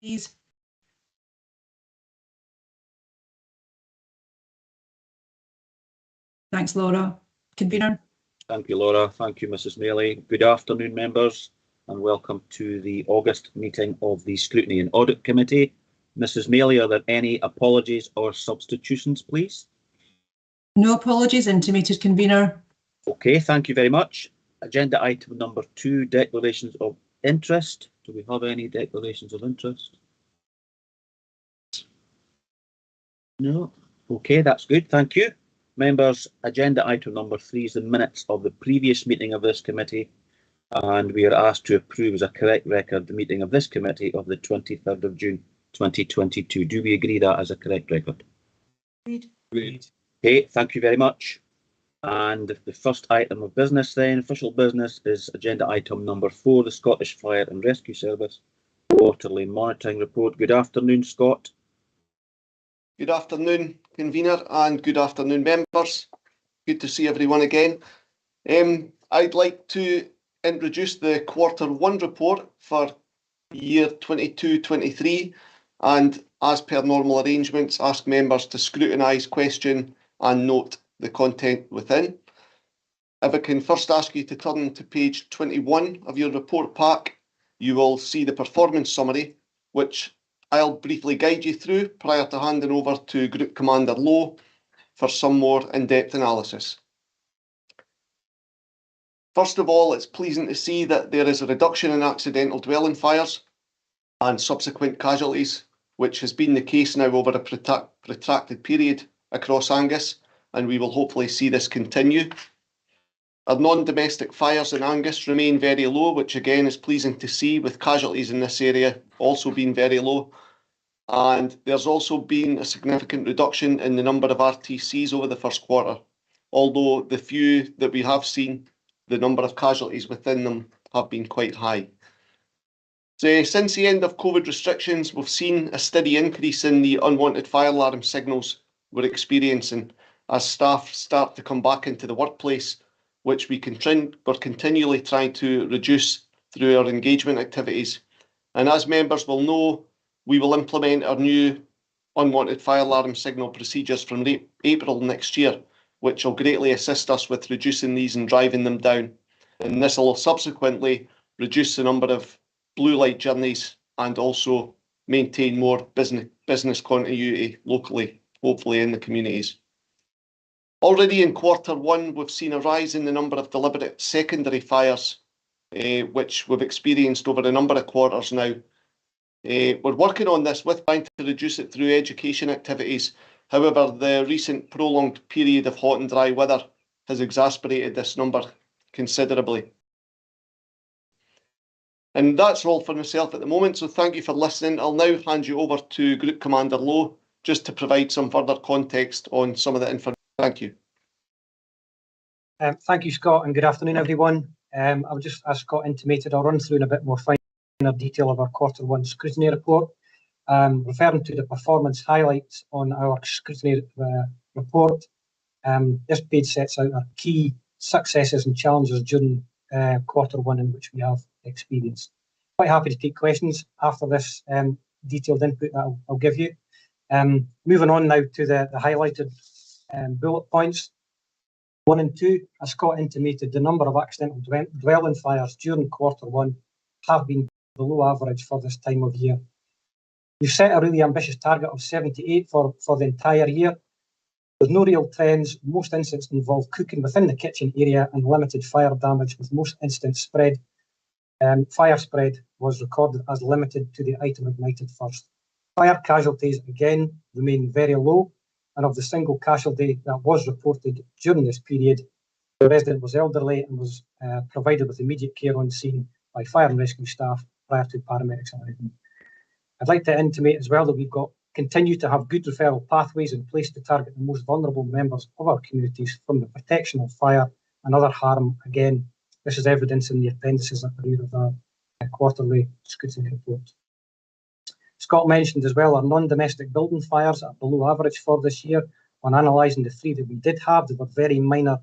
please. Thanks, Laura. Convener. Thank you, Laura. Thank you, Mrs. Maley. Good afternoon, members, and welcome to the August meeting of the Scrutiny and Audit Committee. Mrs. Maley, are there any apologies or substitutions, please? No apologies, intimated, convener. Okay, thank you very much. Agenda item number 2, declarations of interest. Do we have any declarations of interest? No. Okay, that's good. Thank you. Members, agenda item number 3 is the minutes of the previous meeting of this committee, and we are asked to approve as a correct record the meeting of this committee of the 23rd of June 2022. Do we agree that as a correct record? Agreed. Okay, thank you very much. And the first item of business then, official business, is agenda item number 4, the Scottish Fire and Rescue Service quarterly monitoring report. Good afternoon, Scott. Good afternoon, convener, and good afternoon, members. Good to see everyone again. I'd like to introduce the Q1 report for year 22-23, and as per normal arrangements, ask members to scrutinise, question and note the content within. If I can first ask you to turn to page 21 of your report pack, you will see the performance summary, which I'll briefly guide you through prior to handing over to Group Commander Lowe for some more in-depth analysis. First of all, it's pleasing to see that there is a reduction in accidental dwelling fires and subsequent casualties, which has been the case now over a protracted period across Angus, and we will hopefully see this continue. Our non-domestic fires in Angus remain very low, which again is pleasing to see, with casualties in this area also being very low. And there's also been a significant reduction in the number of RTCs over the first quarter, although the few that we have seen, the number of casualties within them have been quite high. So since the end of COVID restrictions, we've seen a steady increase in the unwanted fire alarm signals we're experiencing as staff start to come back into the workplace, which we're continually trying to reduce through our engagement activities. And as members will know, we will implement our new unwanted fire alarm signal procedures from April next year, which will greatly assist us with reducing these and driving them down. And this will subsequently reduce the number of blue light journeys and also maintain more business continuity locally, hopefully in the communities. Already in Q1, we've seen a rise in the number of deliberate secondary fires, which we've experienced over a number of quarters now. We're working on this with trying to reduce it through education activities. However, the recent prolonged period of hot and dry weather has exacerbated this number considerably. And that's all for myself at the moment, so thank you for listening. I'll now hand you over to Group Commander Lowe just to provide some further context on some of the information. Thank you. Thank you, Scott, and good afternoon, everyone. I'll just, as Scott intimated, I'll run through in a bit more finer detail of our Q1 scrutiny report, referring to the performance highlights on our scrutiny report. This page sets out our key successes and challenges during Q1 in which we have experienced. Quite happy to take questions after this detailed input that I'll give you. Moving on now to the highlighted bullet points. 1 and 2, as Scott intimated, the number of accidental dwelling fires during Q1 have been below average for this time of year. We've set a really ambitious target of 78 for the entire year. There's no real trends. Most incidents involve cooking within the kitchen area and limited fire damage, with most incidents spread. Fire spread was recorded as limited to the item ignited first. Fire casualties again remain very low, and of the single casualty that was reported during this period, the resident was elderly and was provided with immediate care on scene by fire and rescue staff prior to paramedics arriving. I'd like to intimate as well that we've continue to have good referral pathways in place to target the most vulnerable members of our communities from the protection of fire and other harm. Again, this is evidence in the appendices at the rear of our quarterly scrutiny report. Scott mentioned as well our non-domestic building fires are below average for this year. On analysing the 3 that we did have, they were very minor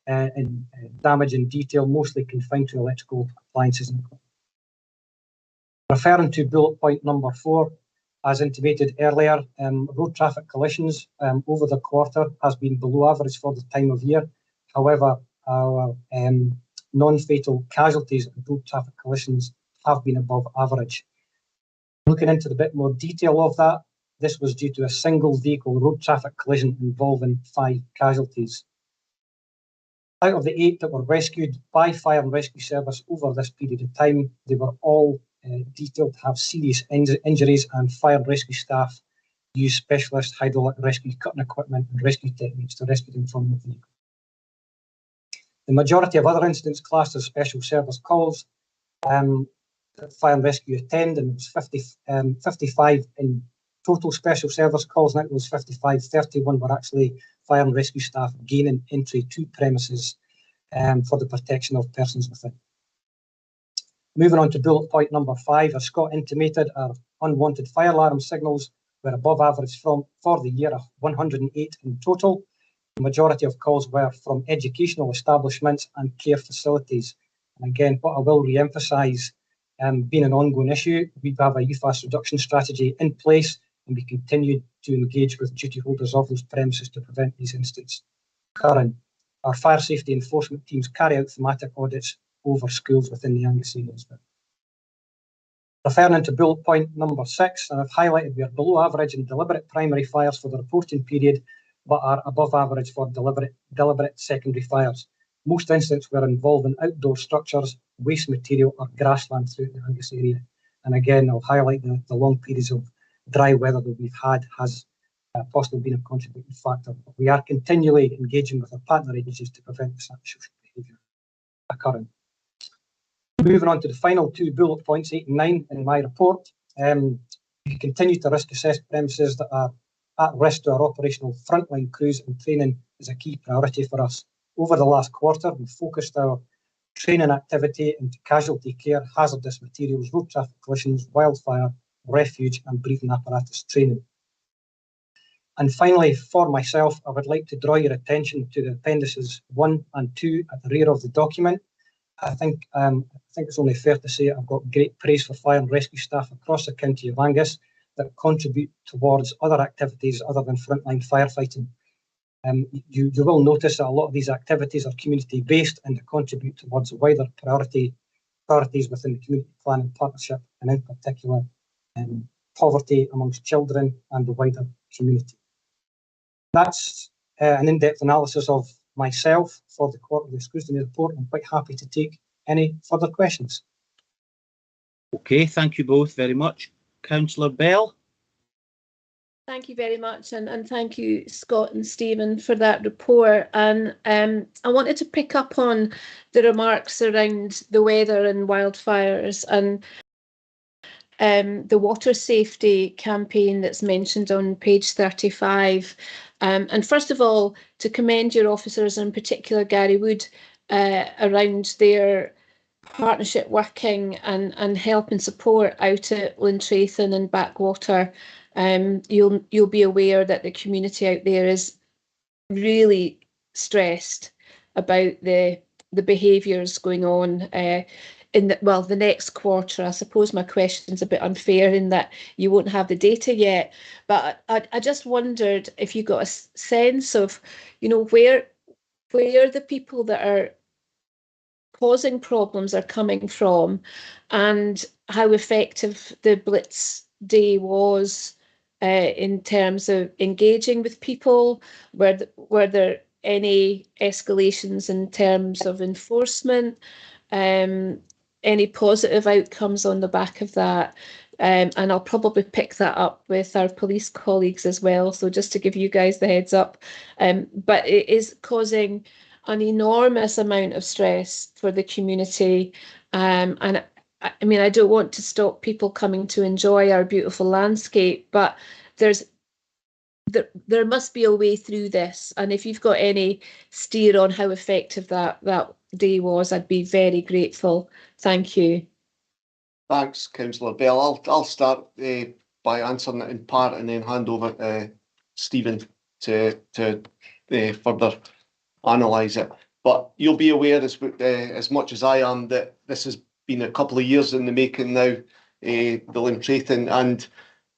in damage in detail, mostly confined to electrical appliances and equipment. Referring to bullet point number 4, as intimated earlier, road traffic collisions over the quarter has been below average for the time of year. However, our non-fatal casualties in road traffic collisions have been above average. Looking into the bit more detail of that, this was due to a single vehicle road traffic collision involving 5 casualties. Out of the 8 that were rescued by Fire and Rescue Service over this period of time, they were all detailed to have serious injuries, and fire and rescue staff use specialist hydraulic rescue cutting equipment and rescue techniques to rescue them from the vehicle. The majority of other incidents classed as special service calls that fire and rescue attend, and it was 55 in total special service calls, and out of those 55, 31 were actually fire and rescue staff gaining entry to premises for the protection of persons within. Moving on to bullet point number 5, as Scott intimated, our unwanted fire alarm signals were above average for the year, 108 in total. The majority of calls were from educational establishments and care facilities. And again, what I will re-emphasise, being an ongoing issue, we have a UFAS reduction strategy in place, and we continue to engage with duty holders of those premises to prevent these incidents occurring. Our fire safety enforcement teams carry out thematic audits over schools within the Angus area as well. Referring to bullet point number 6, and I've highlighted we are below average in deliberate primary fires for the reporting period, but are above average for deliberate secondary fires. Most incidents were involving outdoor structures, waste material, or grassland throughout the Angus area. And again, I'll highlight the long periods of dry weather that we've had has possibly been a contributing factor. But we are continually engaging with our partner agencies to prevent this antisocial behaviour occurring. Moving on to the final 2 bullet points, 8 and 9 in my report. We continue to risk assess premises that are at risk to our operational frontline crews, and training is a key priority for us. Over the last quarter, we focused our training activity into casualty care, hazardous materials, road traffic collisions, wildfire, refuge and breathing apparatus training. And finally, for myself, I would like to draw your attention to the appendices 1 and 2 at the rear of the document. I think it's only fair to say I've got great praise for fire and rescue staff across the county of Angus that contribute towards other activities other than frontline firefighting. You will notice that a lot of these activities are community-based and they contribute towards wider priorities within the community planning partnership, and in particular poverty amongst children and the wider community. That's an in-depth analysis of myself for the quarterly scrutiny report. I'm quite happy to take any further questions. Okay, thank you both very much. Councillor Bell. Thank you very much, and thank you, Scott and Stephen, for that report. And I wanted to pick up on the remarks around the weather and wildfires and the water safety campaign that's mentioned on page 35. And first of all, to commend your officers, in particular Gary Wood, around their partnership working and help and support out at Lintrathen and Backwater. You'll be aware that the community out there is really stressed about the behaviours going on in the next quarter. I suppose my question's a bit unfair in that you won't have the data yet, but I just wondered if you got a sense of, where the people that are causing problems are coming from, and how effective the Blitz Day was in terms of engaging with people. Were there any escalations in terms of enforcement? Any positive outcomes on the back of that? And I'll probably pick that up with our police colleagues as well, so just to give you guys the heads up. But it is causing an enormous amount of stress for the community. And I mean, I don't want to stop people coming to enjoy our beautiful landscape, but there must be a way through this. And if you've got any steer on how effective that day was, I'd be very grateful. Thank you. Thanks, Councillor Bell. I'll start by answering it in part and then hand over to Stephen to further analyse it. But you'll be aware as much as I am that this has been a couple of years in the making now. the Limtraton, and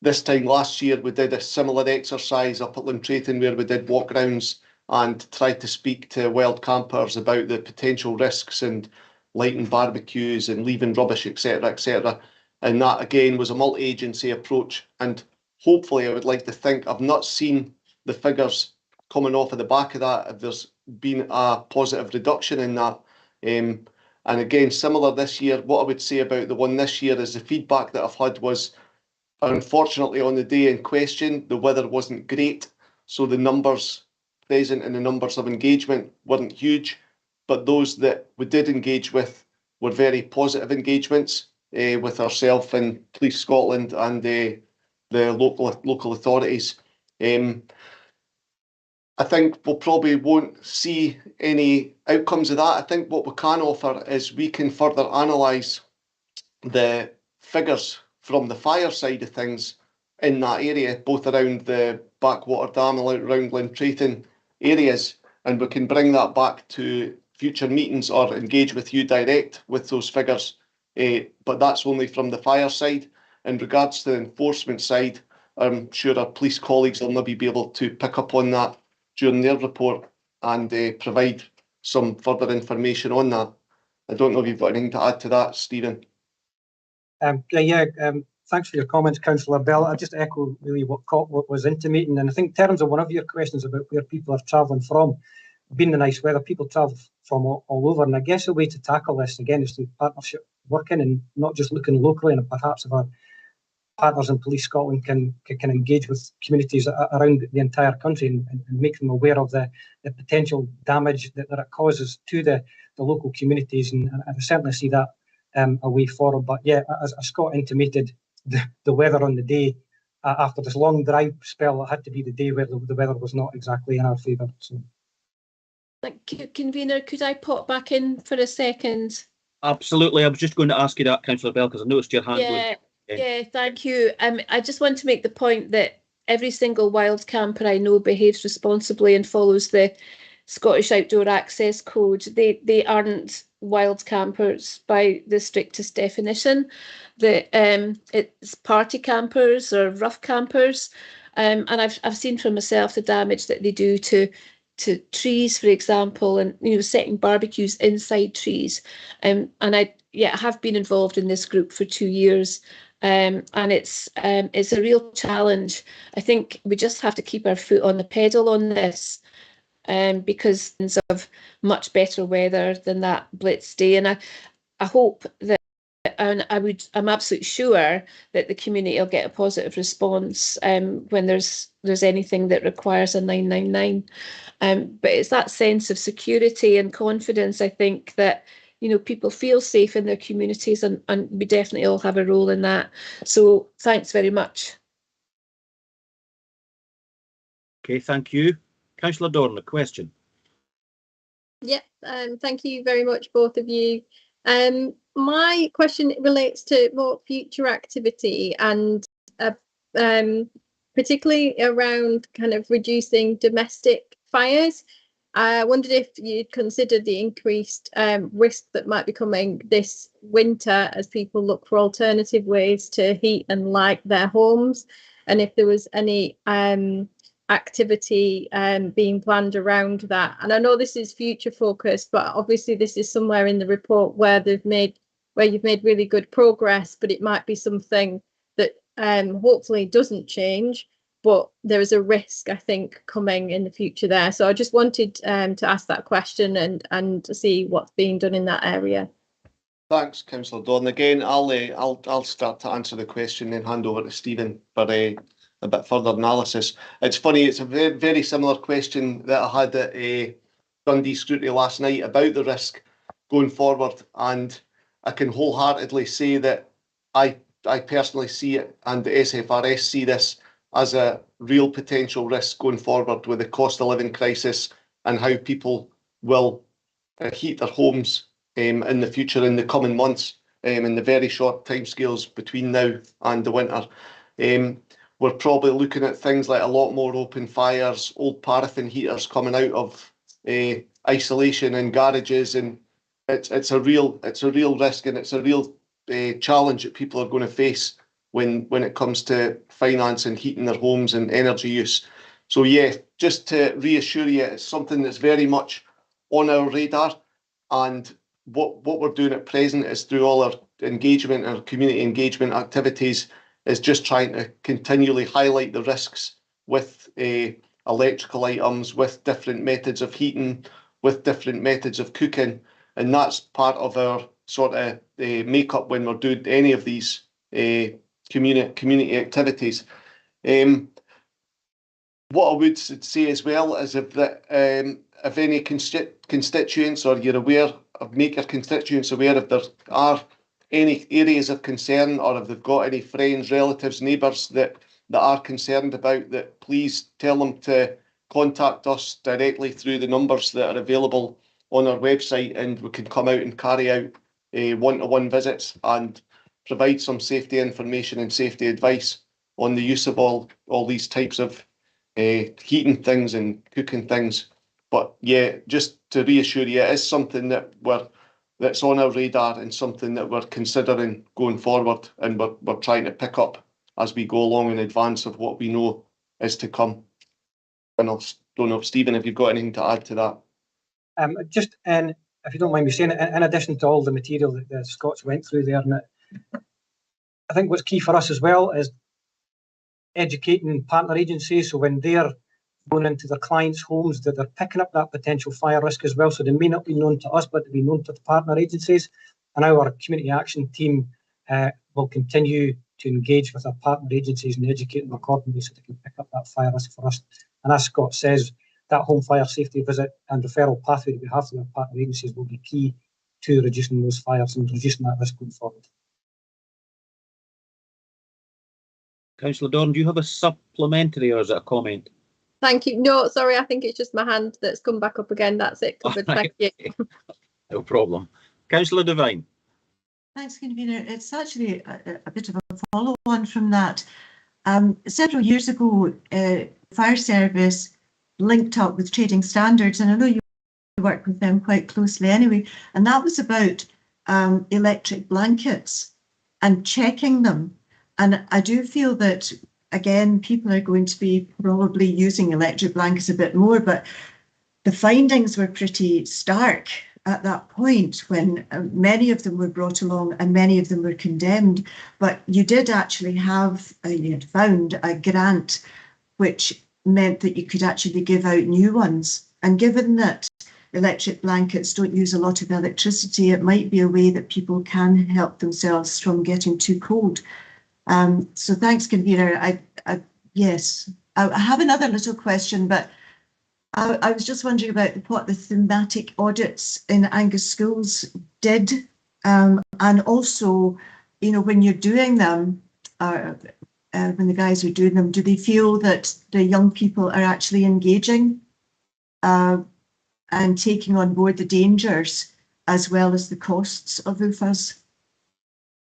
this time last year we did a similar exercise up at Limtraton where we did walk rounds and tried to speak to wild campers about the potential risks and lighting barbecues and leaving rubbish, etc., etc. And that again was a multi-agency approach, and hopefully I would like to think, I've not seen the figures coming off of the back of that, if there's been a positive reduction in that. And again, similar this year, what I would say about the one this year is the feedback that I've had was, unfortunately on the day in question, the weather wasn't great, so the numbers present and the numbers of engagement weren't huge, but those that we did engage with were very positive engagements with ourselves and Police Scotland and the local authorities. I think we probably won't see any outcomes of that. I think what we can offer is we can further analyse the figures from the fire side of things in that area, both around the Backwater Dam and around Limtraton areas, and we can bring that back to future meetings or engage with you direct with those figures. But that's only from the fire side. In regards to the enforcement side, I'm sure our police colleagues will maybe be able to pick up on that during their report and provide some further information on that. I don't know if you've got anything to add to that, Stephen. Thanks for your comments, Councillor Bell. I just echo really what was intimating, and I think in terms of one of your questions about where people are travelling from, being the nice weather, people travel from all over, and I guess a way to tackle this again is through partnership working and not just looking locally, and perhaps if our partners in Police Scotland can engage with communities around the entire country and make them aware of the potential damage that it causes to the local communities, and I certainly see that a way forward. But yeah, as Scott intimated, the weather on the day after this long dry spell, it had to be the day where the weather was not exactly in our favour. So, Convener, could I pop back in for a second? Absolutely. I was just going to ask you that, Councillor Bell, because I noticed your hand. Yeah, thank you. I just want to make the point that every single wild camper I know behaves responsibly and follows the Scottish Outdoor Access Code. They aren't wild campers by the strictest definition. It's party campers or rough campers, and I've seen for myself the damage that they do to trees, for example, and setting barbecues inside trees. And I have been involved in this group for 2 years. And it's a real challenge. I think we just have to keep our foot on the pedal on this, because of much better weather than that blitz day. And I hope that, and I'm absolutely sure that the community will get a positive response when there's anything that requires a 999. But it's that sense of security and confidence, I think, that people feel safe in their communities, and we definitely all have a role in that. So thanks very much. Okay, thank you. Councillor Dorn, a question. Yep, thank you very much, both of you. My question relates to more future activity and particularly around kind of reducing domestic fires. I wondered if you'd considered the increased risk that might be coming this winter as people look for alternative ways to heat and light their homes, and if there was any activity being planned around that. And I know this is future focused, but obviously this is somewhere in the report where you've made really good progress, but it might be something that hopefully doesn't change. But there is a risk, I think, coming in the future there. So I just wanted to ask that question and to see what's being done in that area. Thanks, Councillor Dorn. Again, I'll start to answer the question and hand over to Stephen for a bit further analysis. It's funny, it's a very, very similar question that I had at Dundee Scrutiny last night about the risk going forward, and I can wholeheartedly say that I personally see it, and the SFRS see this as a real potential risk going forward with the cost of living crisis and how people will heat their homes in the future, in the coming months, in the very short timescales between now and the winter. We're probably looking at things like a lot more open fires, old paraffin heaters coming out of isolation in garages, and it's a real risk, and it's a real challenge that people are going to face when it comes to finance and heating their homes and energy use. So yeah, just to reassure you, it's something that's very much on our radar, and what we're doing at present is through all our engagement, our community engagement activities, is just trying to continually highlight the risks with electrical items, with different methods of heating, with different methods of cooking, and that's part of our sort of makeup when we're doing any of these community activities. What I would say as well is if any constituents, or you're aware of, make your constituents aware if there are any areas of concern, or if they've got any friends, relatives, neighbours that are concerned about that, please tell them to contact us directly through the numbers that are available on our website, and we can come out and carry out one-to-one visits and provide some safety information and safety advice on the use of all these types of heating things and cooking things. But yeah, just to reassure you, it is something that's on our radar and something that we're considering going forward, and we're trying to pick up as we go along in advance of what we know is to come. And I don't know if Stephen, if you've got anything to add to that. Just if you don't mind me saying, in addition to all the material that the Scots went through there, and I think what's key for us as well is educating partner agencies, so when they're going into their clients' homes, that they're picking up that potential fire risk as well. So they may not be known to us, but they be known to the partner agencies. And our community action team will continue to engage with our partner agencies and educate them accordingly, so they can pick up that fire risk for us. And as Scott says, that home fire safety visit and referral pathway that we have to our partner agencies will be key to reducing those fires and reducing that risk going forward. Councillor Dorn, do you have a supplementary or is it a comment? Thank you. No, sorry, I think it's just my hand that's come back up again. That's it covered. Right. Thank you. No problem. Councillor Devine. Thanks, Convener. It's actually a bit of a follow-on from that. Several years ago, Fire Service linked up with Trading Standards, and I know you work with them quite closely anyway, and that was about electric blankets and checking them. And I do feel that, again, people are going to be probably using electric blankets a bit more, but the findings were pretty stark at that point when many of them were brought along and many of them were condemned. But you did actually have, you had found a grant which meant that you could actually give out new ones. And given that electric blankets don't use a lot of electricity, it might be a way that people can help themselves from getting too cold. So thanks, Convener. Yes, I have another little question, but I was just wondering about what the thematic audits in Angus schools did, and also, you know, when you're doing them, when the guys are doing them, do they feel that the young people are actually engaging and taking on board the dangers as well as the costs of UFAs?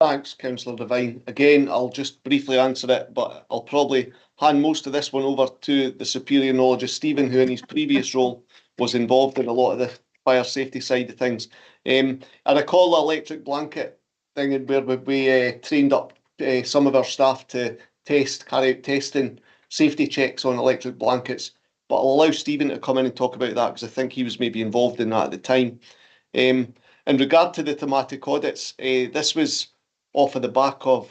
Thanks, Councillor Devine. Again, I'll just briefly answer it, but I'll probably hand most of this one over to the superior knowledge of Stephen, who in his previous role was involved in a lot of the fire safety side of things. I recall the electric blanket thing where we trained up some of our staff to carry out testing, safety checks on electric blankets. But I'll allow Stephen to come in and talk about that, because I think he was maybe involved in that at the time. In regard to the thematic audits, this was off of the back of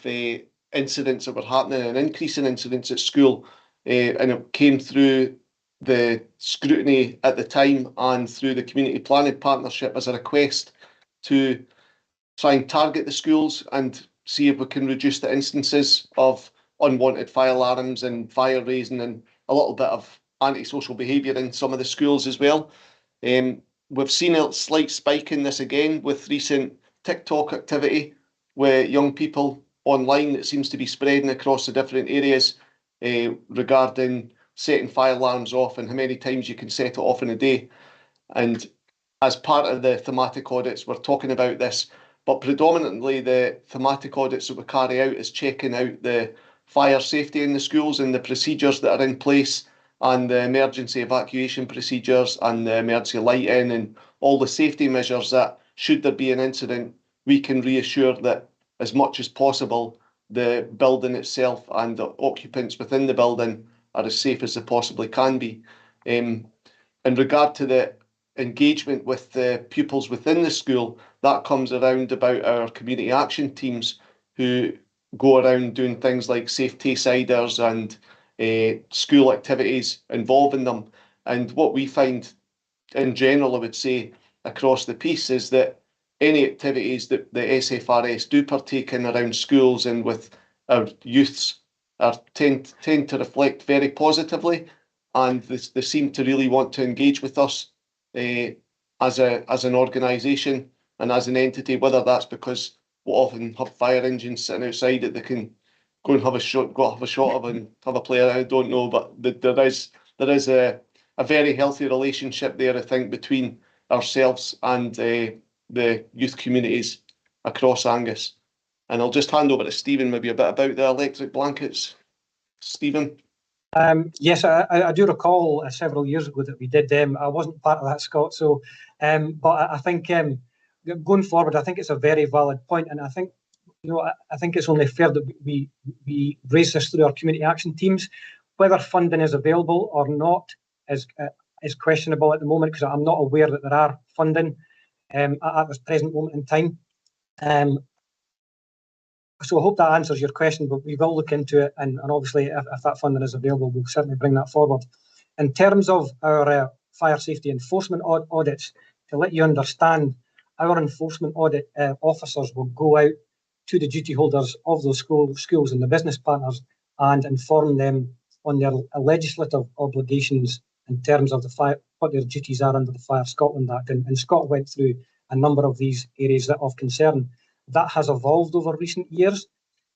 incidents that were happening, an increase in incidents at school, and it came through the scrutiny at the time and through the community planning partnership as a request to try and target the schools and see if we can reduce the instances of unwanted fire alarms and fire raising and a little bit of antisocial behaviour in some of the schools as well. We've seen a slight spike in this again with recent TikTok activity with young people online that seems to be spreading across the different areas regarding setting fire alarms off and how many times you can set it off in a day. And as part of the thematic audits, we're talking about this, but predominantly the thematic audits that we carry out is checking out the fire safety in the schools and the procedures that are in place and the emergency evacuation procedures and the emergency lighting and all the safety measures that, should there be an incident, we can reassure that as much as possible the building itself and the occupants within the building are as safe as they possibly can be. In regard to the engagement with the pupils within the school, that comes around about our community action teams who go around doing things like safe ciders and school activities involving them. And what we find in general, I would say, across the piece is that any activities that the SFRS do partake in around schools and with our youths tend to reflect very positively, and they seem to really want to engage with us as an organisation and as an entity, whether that's because we often have fire engines sitting outside that they can go and have a shot of and have a play. I don't know, but there is a very healthy relationship there, I think, between ourselves and the youth communities across Angus. And I'll just hand over to Stephen, maybe a bit about the electric blankets. Stephen? Yes, I do recall several years ago that we did. I wasn't part of that, Scott. So, but I think going forward, I think it's a very valid point, and I think I think it's only fair that we raise this through our community action teams. Whether funding is available or not is questionable at the moment, because I'm not aware that there are funding at this present moment in time. So I hope that answers your question, but we will look into it, and obviously if that funding is available, we'll certainly bring that forward. In terms of our fire safety enforcement audits, to let you understand, our enforcement audit officers will go out to the duty holders of those schools and the business partners and inform them on their legislative obligations in terms of what their duties are under the Fire Scotland Act. And Scott went through a number of these areas of concern. That has evolved over recent years,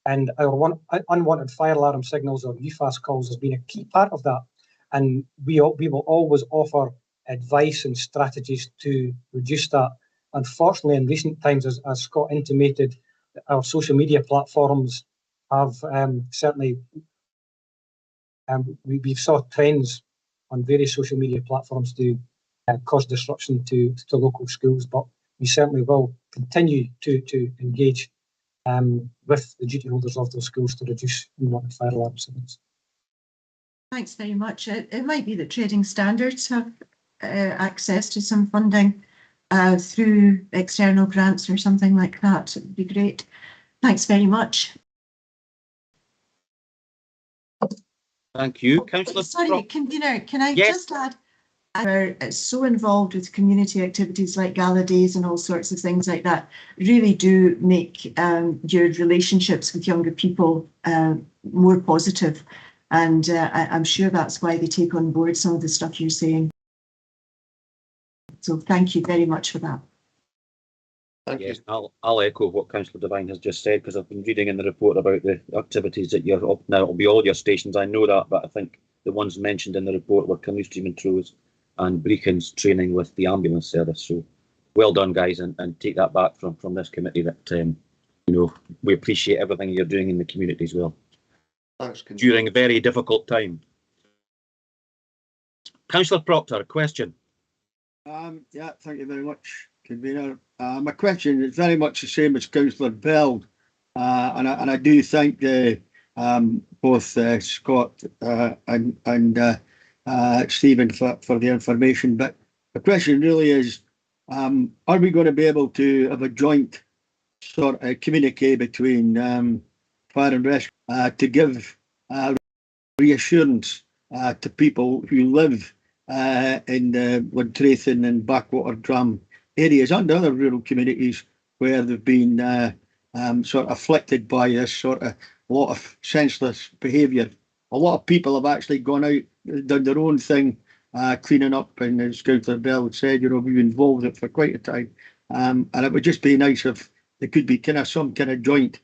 and our unwanted fire alarm signals or UFAS calls has been a key part of that. And we will always offer advice and strategies to reduce that. Unfortunately, in recent times, as Scott intimated, our social media platforms have certainly, we saw trends on various social media platforms to cause disruption to local schools, but we certainly will continue to engage with the duty holders of those schools to reduce unwanted fire alarm signals. Thanks very much. It might be that trading standards have access to some funding through external grants or something like that. It would be great. Thanks very much. Thank you. Councillor. Sorry, Convener, can I Yes. just add, are so involved with community activities like gala days and all sorts of things like that, really do make your relationships with younger people more positive. And I'm sure that's why they take on board some of the stuff you're saying. So thank you very much for that. Thank Yes, you. I'll echo what Councillor Devine has just said, because I've been reading in the report about the activities that you're up now. It'll be all your stations, I know that, but I think the ones mentioned in the report were Carnoustie Montrose and Brechin's training with the ambulance service. So well done, guys, and take that back from this committee that we appreciate everything you're doing in the community as well. Thanks, During a very difficult time. Councillor Proctor, a question. Yeah, thank you very much, Convener. My question is very much the same as Councillor Bell, and I do thank both Scott and Stephen for the information. But the question really is, are we going to be able to have a joint sort of communique between fire and rescue to give reassurance to people who live in the Luntrathen and Backwater Dram areas and other rural communities where they've been sort of afflicted by this sort of lot of senseless behaviour? A lot of people have actually gone out, done their own thing, cleaning up, and as Councillor Bell said, we've involved it for quite a time, and it would just be nice if there could be some kind of joint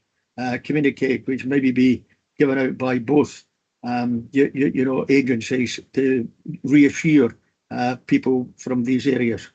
communique which maybe be given out by both agencies to reassure people from these areas.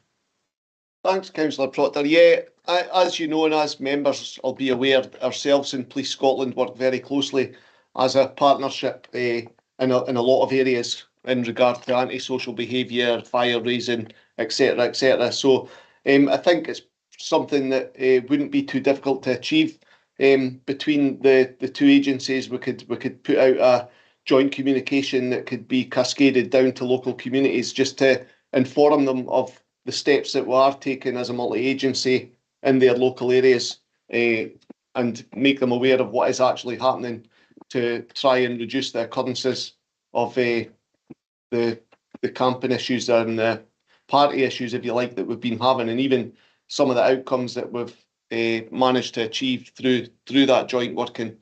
Thanks, Councillor Proctor. Yeah, as you know, and as members will be aware, ourselves and Police Scotland work very closely as a partnership in a lot of areas in regard to antisocial behaviour, fire raising, etc., etc. So I think it's something that wouldn't be too difficult to achieve. between the two agencies. We could put out a joint communication that could be cascaded down to local communities just to inform them of the steps that we are taking as a multi-agency in their local areas, and make them aware of what is actually happening to try and reduce the occurrences of the camping issues and the party issues, if you like, that we've been having, and even some of the outcomes that we've managed to achieve through that joint working.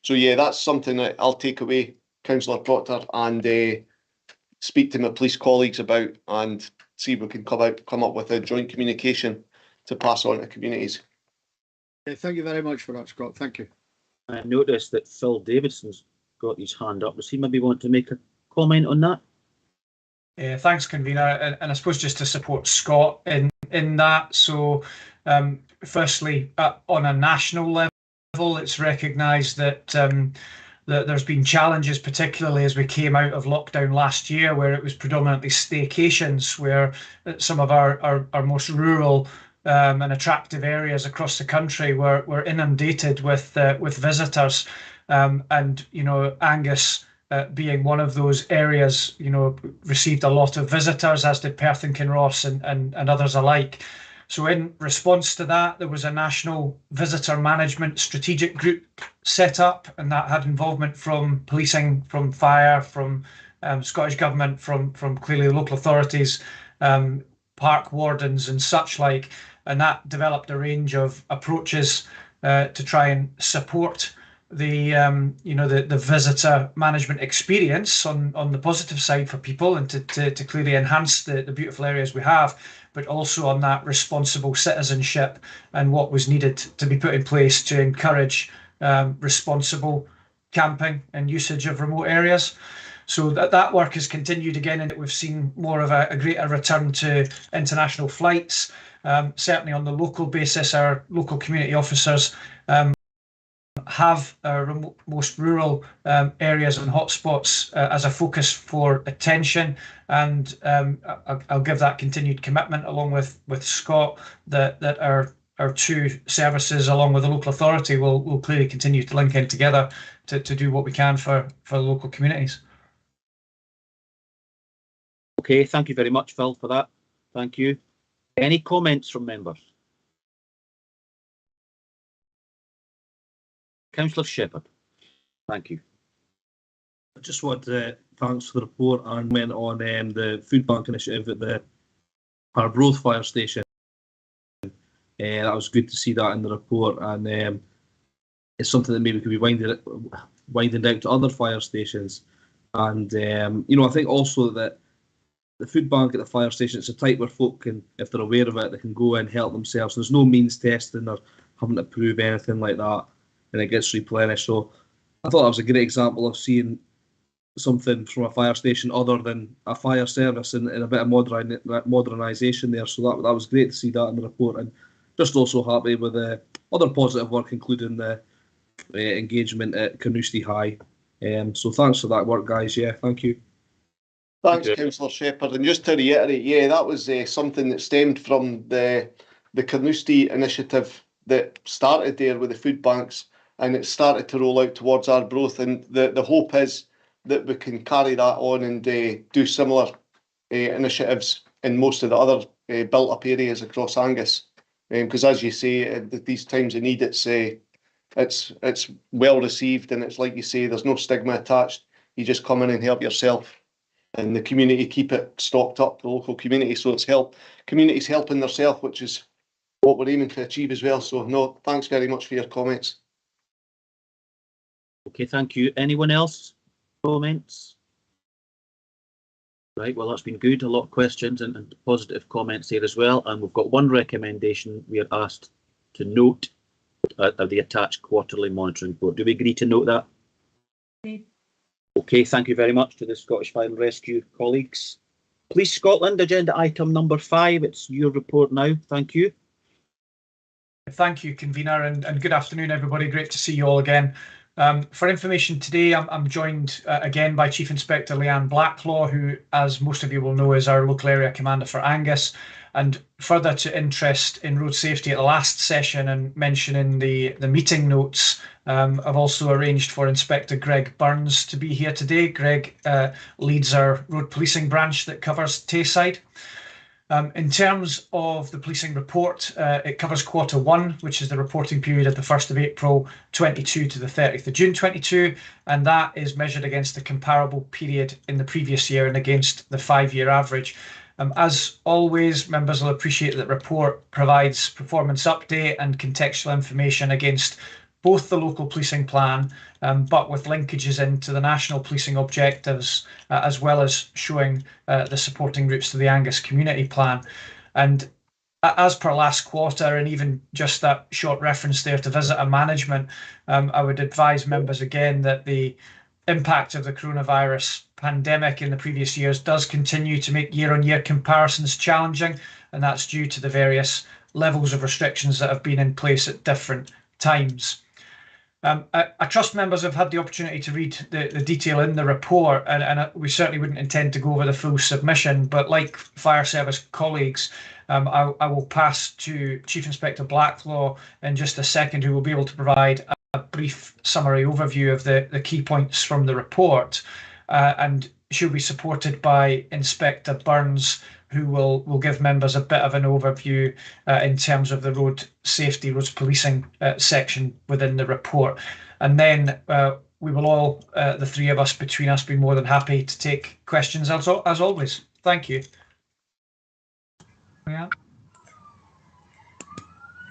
So yeah, that's something that I'll take away, Councillor Proctor, and speak to my police colleagues about, and see if we can come up with a joint communication to pass on to communities. Thank you very much for that, Scott. Thank you. I noticed that Phil Davidson's got his hand up. Does he maybe want to make a comment on that? Thanks, convener, and I suppose just to support Scott in that. So, firstly, on a national level, it's recognised that that there's been challenges, particularly as we came out of lockdown last year, where it was predominantly staycations, where some of our most rural and attractive areas across the country were inundated with visitors, and Angus, being one of those areas, received a lot of visitors, as did Perth and Kinross and others alike. So in response to that, there was a national visitor management strategic group set up, and that had involvement from policing, from fire, from Scottish Government, from clearly local authorities, park wardens and such like. And that developed a range of approaches to try and support the visitor management experience on the positive side for people, and to clearly enhance the beautiful areas we have, but also on that responsible citizenship and what was needed to be put in place to encourage responsible camping and usage of remote areas. So that work has continued again, and we've seen more of a greater return to international flights. Certainly on the local basis, our local community officers have most rural areas and hotspots as a focus for attention, and I'll give that continued commitment, along with Scott, that our two services, along with the local authority, will clearly continue to link in together to do what we can for the local communities. Okay, thank you very much, Phil, for that. Thank you. Any comments from members? Councillor Shepherd, thank you. I just want to thanks for the report and went on the food bank initiative at the Arbroath fire station. That was good to see that in the report, and it's something that maybe could be winding out to other fire stations. And I think also that the food bank at the fire station, it's a type where folk can, if they're aware of it, they can go and help themselves. There's no means testing or having to prove anything like that, and it gets replenished. So I thought that was a great example of seeing something from a fire station other than a fire service and a bit of modernisation there. So that was great to see that in the report, and just also happy with the other positive work, including the engagement at Carnoustie High. So thanks for that work, guys. Yeah, thank you. Thanks, Councillor Shepherd. And just to reiterate, yeah, that was something that stemmed from the Carnoustie initiative that started there with the food banks, and it started to roll out towards Arbroath. And the hope is that we can carry that on and do similar initiatives in most of the other built-up areas across Angus. Because as you say, at these times of need, it's well received, and it's like you say, there's no stigma attached. You just come in and help yourself, and the community keep it stocked up, the local community. So it's communities helping themselves, which is what we're aiming to achieve as well. So no, thanks very much for your comments. Okay, thank you. Anyone else? Comments? Right, well, that's been good. A lot of questions and positive comments there as well. And we've got one recommendation we are asked to note of the attached quarterly monitoring report. Do we agree to note that? Okay, thank you very much to the Scottish Fire and Rescue colleagues. Police Scotland, agenda item number 5. It's your report now. Thank you. Thank you, convener, and good afternoon, everybody. Great to see you all again For information today, I'm joined again by Chief Inspector Leanne Blacklaw, who, as most of you will know, is our local area commander for Angus. And further to interest in road safety at the last session and mention in the meeting notes, I've also arranged for Inspector Greg Burns to be here today. Greg leads our road policing branch that covers Tayside. In terms of the policing report, it covers Q1, which is the reporting period of the 1st of April 22 to the 30th of June 22, and that is measured against the comparable period in the previous year and against the 5-year average. As always, members will appreciate that the report provides performance update and contextual information against both the local policing plan, but with linkages into the national policing objectives, as well as showing the supporting routes to the Angus Community Plan. And as per last quarter, and even just that short reference there to visitor management, I would advise members again that the impact of the coronavirus pandemic in the previous years does continue to make year-on-year comparisons challenging, and that's due to the various levels of restrictions that have been in place at different times. I trust members have had the opportunity to read the detail in the report, and we certainly wouldn't intend to go over the full submission, but like fire service colleagues, I will pass to Chief Inspector Blacklaw in just a second, who will be able to provide a brief summary overview of the key points from the report, and she'll be supported by Inspector Burns, who will give members a bit of an overview in terms of the road safety, roads policing section within the report. And then we will all, the three of us between us, be more than happy to take questions as always. Thank you. Yeah.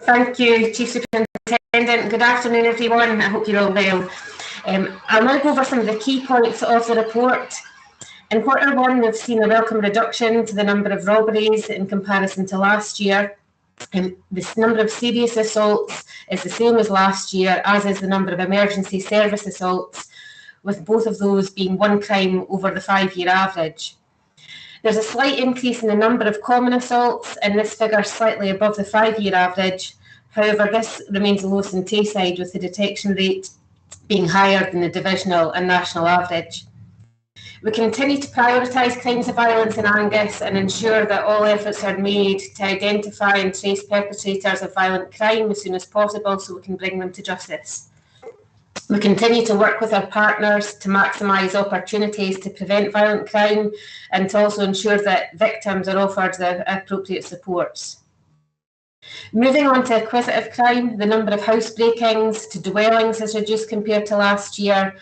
Thank you, Chief Superintendent. Good afternoon, everyone. I hope you're all well. I'll now go over some of the key points of the report. In Q1, we've seen a welcome reduction to the number of robberies in comparison to last year. This number of serious assaults is the same as last year, as is the number of emergency service assaults, with both of those being one crime over the 5-year average. There's a slight increase in the number of common assaults, and this figure slightly above the 5-year average. However, this remains lowest in Tayside, with the detection rate being higher than the divisional and national average. We continue to prioritise crimes of violence in Angus and ensure that all efforts are made to identify and trace perpetrators of violent crime as soon as possible so we can bring them to justice. We continue to work with our partners to maximise opportunities to prevent violent crime and to also ensure that victims are offered the appropriate supports. Moving on to acquisitive crime, the number of house breakings to dwellings has reduced compared to last year.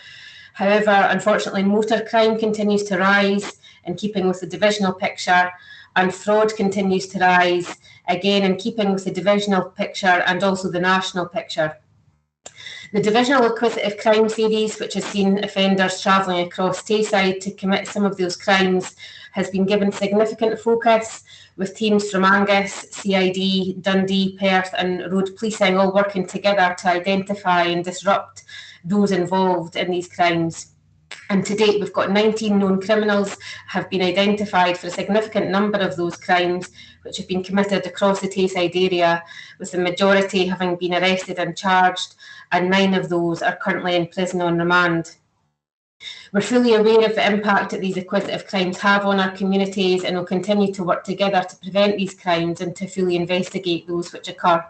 However, unfortunately, motor crime continues to rise in keeping with the divisional picture, and fraud continues to rise, again in keeping with the divisional picture and also the national picture. The divisional acquisitive crime series, which has seen offenders travelling across Tayside to commit some of those crimes, has been given significant focus, with teams from Angus, CID, Dundee, Perth and road policing all working together to identify and disrupt those involved in these crimes. And to date, we've got 19 known criminals have been identified for a significant number of those crimes, which have been committed across the Tayside area, with the majority having been arrested and charged, and 9 of those are currently in prison on remand. We're fully aware of the impact that these acquisitive crimes have on our communities, and will continue to work together to prevent these crimes and to fully investigate those which occur.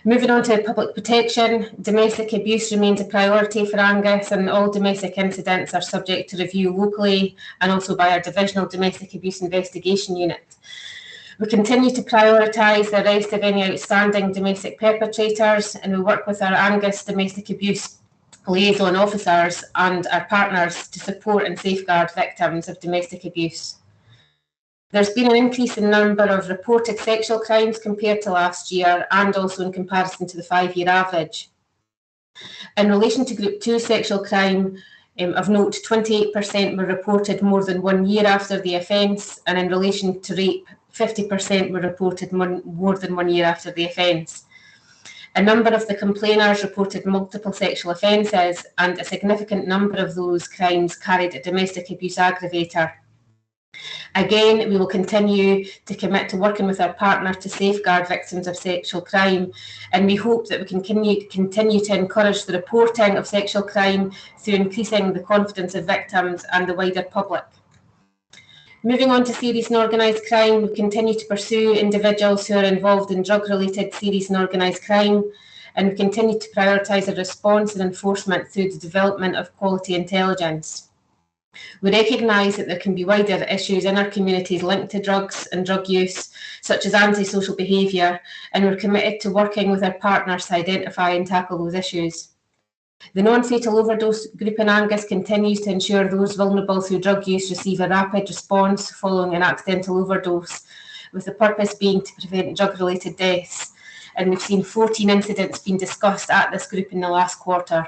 Moving on to public protection, domestic abuse remains a priority for Angus, and all domestic incidents are subject to review locally and also by our divisional domestic abuse investigation unit. We continue to prioritise the arrest of any outstanding domestic perpetrators, and we work with our Angus domestic abuse liaison officers and our partners to support and safeguard victims of domestic abuse. There's been an increase in the number of reported sexual crimes compared to last year, and also in comparison to the 5-year average. In relation to Group 2 sexual crime, of note, 28% were reported more than 1 year after the offence, and in relation to rape, 50% were reported more than 1 year after the offence. A number of the complainers reported multiple sexual offences, and a significant number of those crimes carried a domestic abuse aggravator. Again, we will continue to commit to working with our partner to safeguard victims of sexual crime, and we hope that we can continue to encourage the reporting of sexual crime through increasing the confidence of victims and the wider public. Moving on to serious and organised crime, we continue to pursue individuals who are involved in drug-related serious and organised crime, and we continue to prioritise a response and enforcement through the development of quality intelligence. We recognise that there can be wider issues in our communities linked to drugs and drug use, such as antisocial behaviour, and we're committed to working with our partners to identify and tackle those issues. The non-fatal overdose group in Angus continues to ensure those vulnerable through drug use receive a rapid response following an accidental overdose, with the purpose being to prevent drug-related deaths. And we've seen 14 incidents being discussed at this group in the last quarter.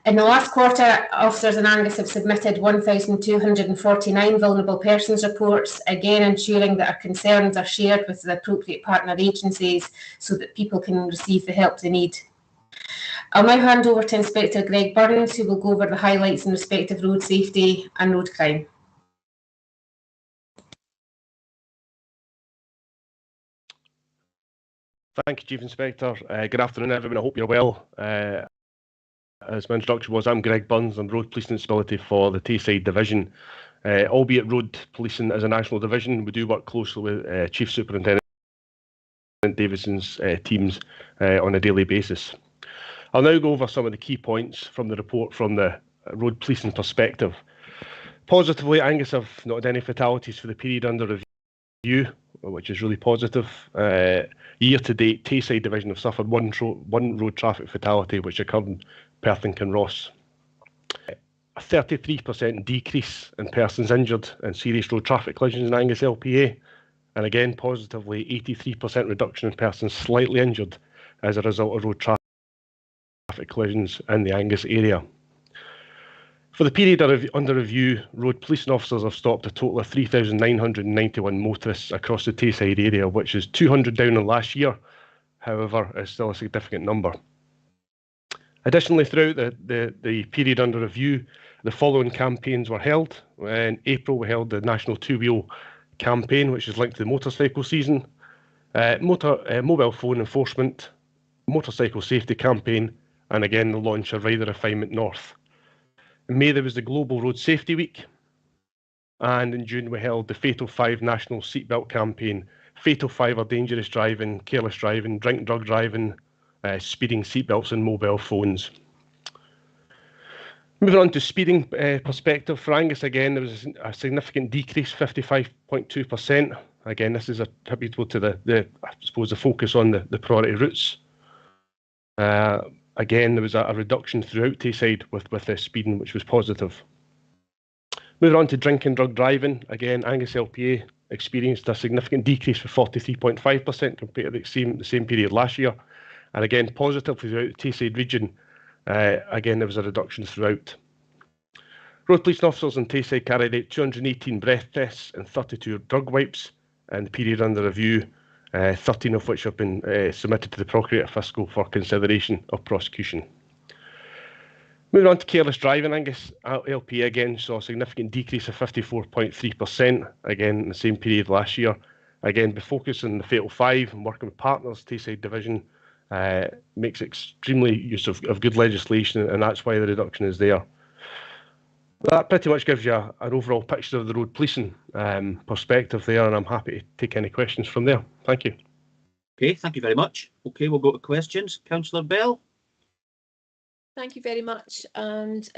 In the last quarter, officers in Angus have submitted 1,249 vulnerable persons reports, again ensuring that our concerns are shared with the appropriate partner agencies so that people can receive the help they need. I'll now hand over to Inspector Greg Burns, who will go over the highlights in respect of road safety and road crime. Thank you, Chief Inspector. Good afternoon, everyone. I hope you're well. As my introduction was, I'm Greg Burns. I'm Road Policing Stability for the Tayside Division. Albeit road policing is a national division, we do work closely with Chief Superintendent Davidson's teams on a daily basis. I'll now go over some of the key points from the report from the road policing perspective. Positively, Angus have not had any fatalities for the period under review, which is really positive. Year to date, Tayside Division have suffered one road traffic fatality, which occurred in Perth and Kinross. A 33% decrease in persons injured in serious road traffic collisions in Angus LPA, and again, positively, 83% reduction in persons slightly injured as a result of road traffic collisions in the Angus area. For the period under review, road policing officers have stopped a total of 3,991 motorists across the Tayside area, which is 200 down on last year. However, it's still a significant number. Additionally, throughout the period under review, the following campaigns were held. In April, we held the National Two-Wheel Campaign, which is linked to the motorcycle season, mobile phone enforcement, motorcycle safety campaign, and again, the launch of Rider Refinement North. In May, there was the Global Road Safety Week, and in June, we held the Fatal 5 National Seatbelt Campaign. Fatal 5 are dangerous driving, careless driving, drug driving, speeding, seatbelts, and mobile phones. Moving on to speeding perspective, for Angus, again, there was a significant decrease, 55.2%. Again, this is attributable to the focus on the priority routes. Again, there was a reduction throughout Tayside with the speeding, which was positive. Moving on to drink and drug driving, again, Angus LPA experienced a significant decrease of 43.5% compared to the same period last year. And again, positively throughout the Tayside region, again, there was a reduction throughout. Road police officers in Tayside carried out 218 breath tests and 32 drug wipes in the period under review, 13 of which have been submitted to the Procurator Fiscal for consideration of prosecution. Moving on to careless driving, Angus LPA again saw a significant decrease of 54.3%, again in the same period last year. Again, by focusing on the Fatal 5 and working with partners, Tayside Division makes extremely use of good legislation, and that's why the reduction is there. That pretty much gives you an overall picture of the road policing perspective there, and I'm happy to take any questions from there. Thank you. Okay, thank you very much. Okay, we'll go to questions. Councillor Bell. Thank you very much, and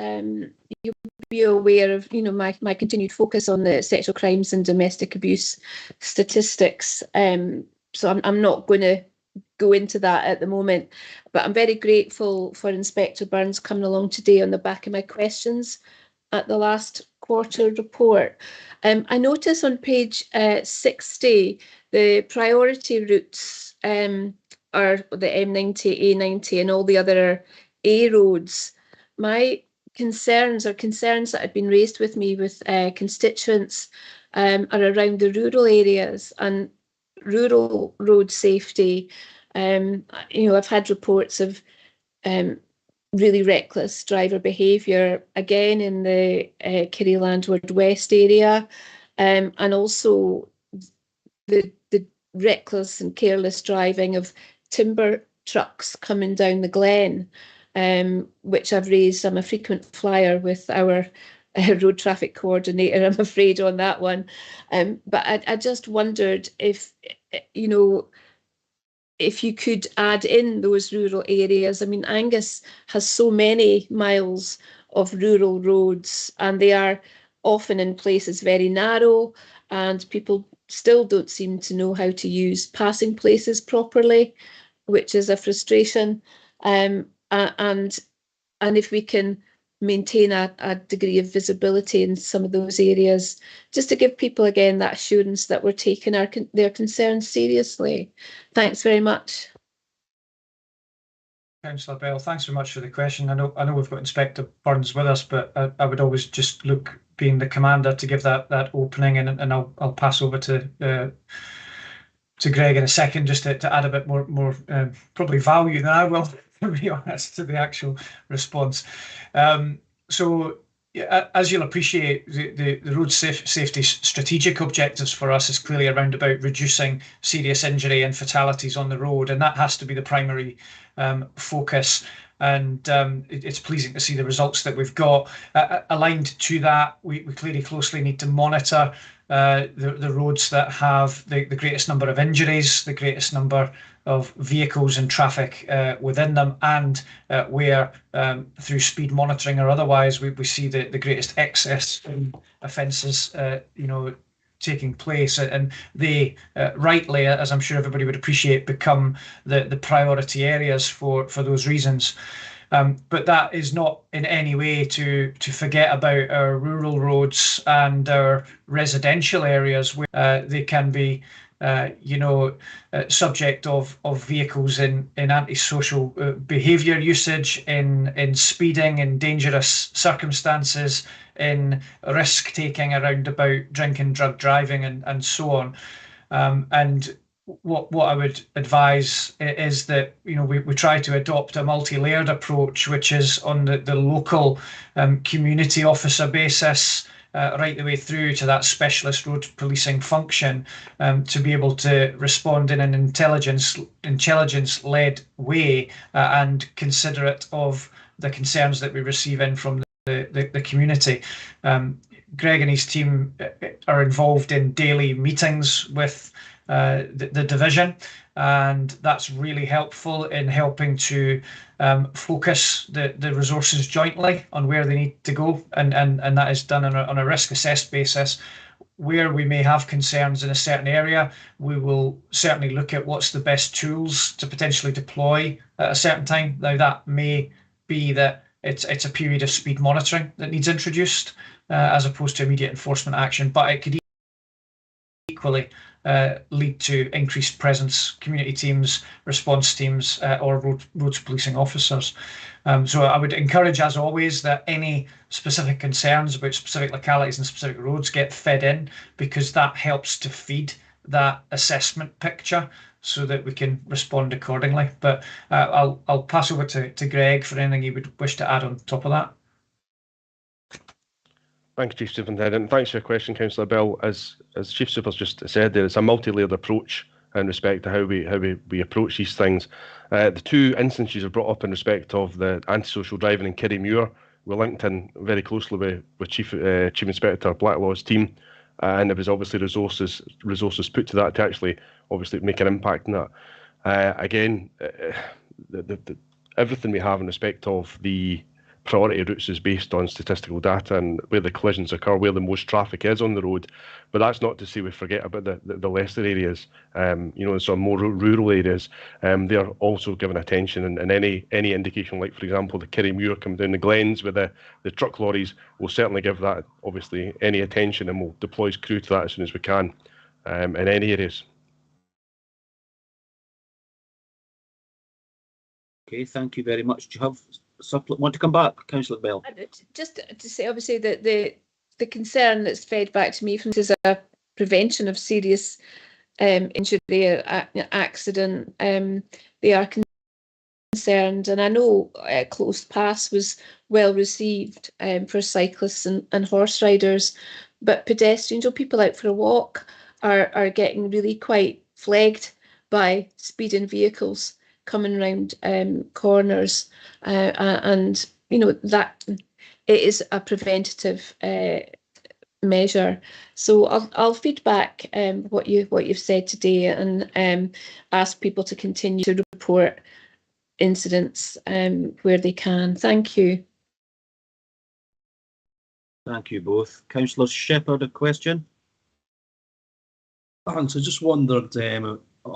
you'll be aware of my continued focus on the sexual crimes and domestic abuse statistics. So I'm not going to go into that at the moment, but I'm very grateful for Inspector Burns coming along today on the back of my questions at the last quarter report. I notice on page 60 the priority routes are the M90, A90 and all the other A roads. My concerns are concerns that have been raised with me with constituents are around the rural areas and rural road safety. I've had reports of really reckless driver behaviour, again in the Kerry Landward West area, and also the reckless and careless driving of timber trucks coming down the glen, which I've raised. I'm a frequent flyer with our road traffic coordinator, I'm afraid, on that one. But I just wondered if, you know, if you could add in those rural areas. I mean, Angus has so many miles of rural roads, and they are often in places very narrow, and people still don't seem to know how to use passing places properly, which is a frustration. And if we can maintain a degree of visibility in some of those areas, just to give people again that assurance that we're taking their concerns seriously. Thanks very much. Councillor Bell, thanks very much for the question. I know we've got Inspector Burns with us, but I would always just look, being the commander, to give that opening, and I'll pass over to Greg in a second, just to add a bit more probably value than I will, to be honest, to the actual response. So as you'll appreciate, the road safety strategic objectives for us is clearly around about reducing serious injury and fatalities on the road, and that has to be the primary focus. And it's pleasing to see the results that we've got. Aligned to that, we clearly closely need to monitor the roads that have the greatest number of injuries, the greatest number of vehicles and traffic within them, and where through speed monitoring or otherwise we see the greatest excess offences taking place, and they rightly, as I'm sure everybody would appreciate, become the priority areas for those reasons. But that is not in any way to forget about our rural roads and our residential areas, where they can be subject of vehicles in antisocial behaviour usage, in speeding, in dangerous circumstances, in risk taking around about drink and drug driving, and so on. And what I would advise is that we try to adopt a multi-layered approach, which is on the local community officer basis, right the way through to that specialist road policing function, to be able to respond in an intelligence-led way, and considerate of the concerns that we receive in from the community. Greg and his team are involved in daily meetings with the division, and that's really helpful in helping to focus the resources jointly on where they need to go, and that is done on a risk assessed basis. Where we may have concerns in a certain area, we will certainly look at what's the best tools to potentially deploy at a certain time. Now, that may be that it's a period of speed monitoring that needs introduced, as opposed to immediate enforcement action, but it could equally lead to increased presence, community teams, response teams, or roads policing officers. So I would encourage, as always, that any specific concerns about specific localities and specific roads get fed in, because that helps to feed that assessment picture so that we can respond accordingly. But I'll pass over to Greg for anything he would wish to add on top of that. Thanks, Chief Superintendent. Thanks for your question, Councillor Bell. As Chief Super's just said there, it's a multi-layered approach in respect to how we approach these things. The two instances are brought up in respect of the antisocial driving in Kirriemuir. We're linked in very closely with Chief Inspector Blackwell's team, and there was obviously resources put to that to actually obviously make an impact in that. Again, everything we have in respect of the priority routes is based on statistical data and where the collisions occur, where the most traffic is on the road. But that's not to say we forget about the lesser areas, some more rural areas. They are also given attention, and any indication, like for example the Kirriemuir coming down the glens with the truck lorries, will certainly give that obviously any attention, and we'll deploy crew to that as soon as we can in any areas. Okay, thank you very much. Do you have want to come back, Councillor Bell? Just to say, obviously, that the concern that's fed back to me from this is a prevention of serious injury, accident. They are concerned, and I know closed paths was well received for cyclists and horse riders, but pedestrians or people out for a walk are getting really quite flagged by speeding vehicles coming round corners, and you know that it is a preventative measure. So I'll feed back what you've said today, and ask people to continue to report incidents where they can. Thank you. Thank you both. Councillor Shepherd, a question? Thanks. I just wondered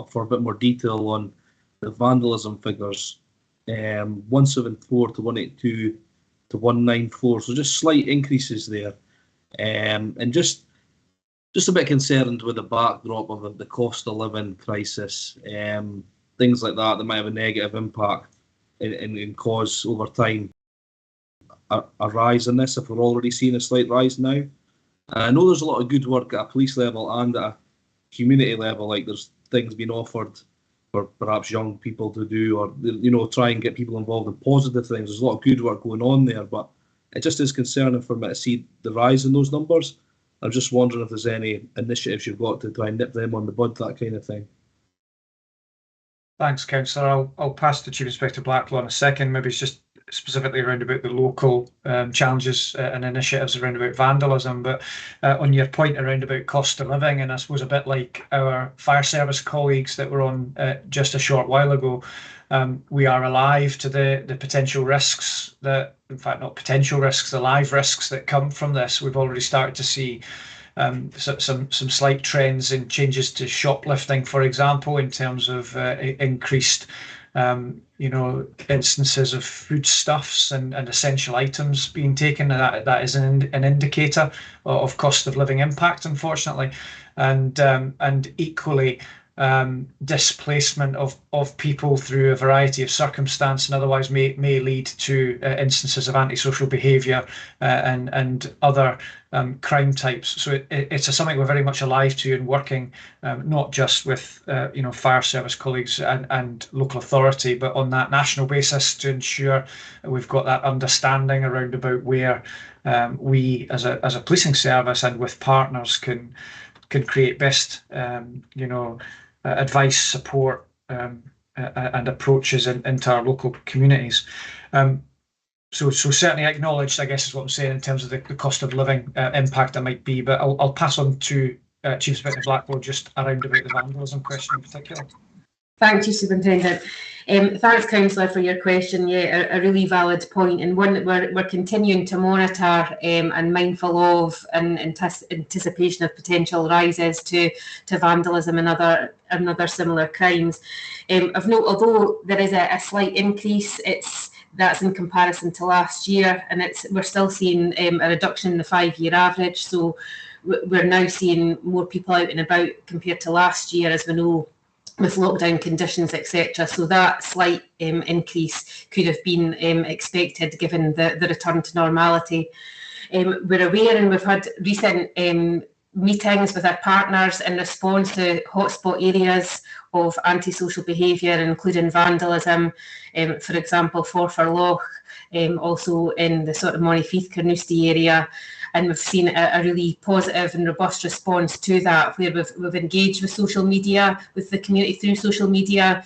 for a bit more detail on the vandalism figures. 174 to 182 to 194, so just slight increases there. And just a bit concerned with the backdrop of the cost of living crisis, things like that might have a negative impact and cause over time a rise in this, if we're already seeing a slight rise now. I know there's a lot of good work at a police level and at a community level, like there's things being offered for perhaps young people to do, or you know, try and get people involved in positive things. There's a lot of good work going on there, but it just is concerning for me to see the rise in those numbers. I'm just wondering if there's any initiatives you've got to try and nip them on the bud, that kind of thing. Thanks, Councillor. I'll pass to Chief Inspector Blackwell in a second. Maybe it's just specifically around about the local challenges and initiatives around about vandalism, but on your point around about cost of living, and I suppose a bit like our fire service colleagues that were on just a short while ago, we are alive to the potential risks that, in fact, not potential risks, the live risks that come from this. We've already started to see some slight trends in changes to shoplifting, for example, in terms of increased instances of foodstuffs and essential items being taken. That is an indicator of cost of living impact, unfortunately, and equally displacement of people through a variety of circumstance and otherwise may lead to instances of antisocial behaviour and other crime types. So it's something we're very much alive to and working not just with fire service colleagues and local authority, but on that national basis to ensure we've got that understanding around about where we as a policing service and with partners can create best advice, support and approaches into our local communities. So certainly acknowledged, I guess, is what I'm saying in terms of the cost of living impact that might be, but I'll pass on to Chief Inspector Blackwell just around about the vandalism question in particular. Thank you, Superintendent. Thanks, Councillor, for your question. Yeah, a really valid point, and one that we're continuing to monitor and mindful of in anticipation of potential rises to vandalism and other similar crimes. Of note, although there is a slight increase, that's in comparison to last year, and we're still seeing a reduction in the 5-year average. So we're now seeing more people out and about compared to last year, as we know, with lockdown conditions, etc. So that slight increase could have been expected given the return to normality. We're aware, and we've had recent meetings with our partners in response to hotspot areas of antisocial behaviour, including vandalism, for example, Forfar, also in the sort of Montefieth, Carnoustie area. And we've seen a really positive and robust response to that, where we've engaged with social media, with the community through social media.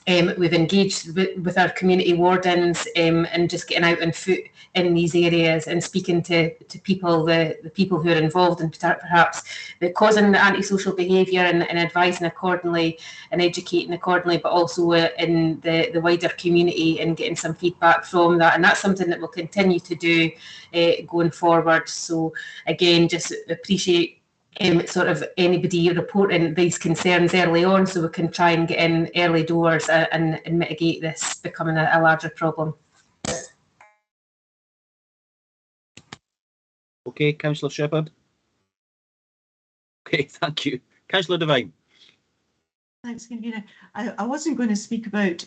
We've engaged with our community wardens and just getting out on foot in these areas and speaking to people, the people who are involved in perhaps causing the antisocial behaviour and advising accordingly and educating accordingly, but also in the wider community and getting some feedback from that. And that's something that we'll continue to do going forward. So again, just appreciate sort of anybody reporting these concerns early on, so we can try and get in early doors and mitigate this becoming a larger problem. Okay, Councillor Shepherd. Okay, thank you. Councillor Devine. Thanks, Convener. I wasn't going to speak about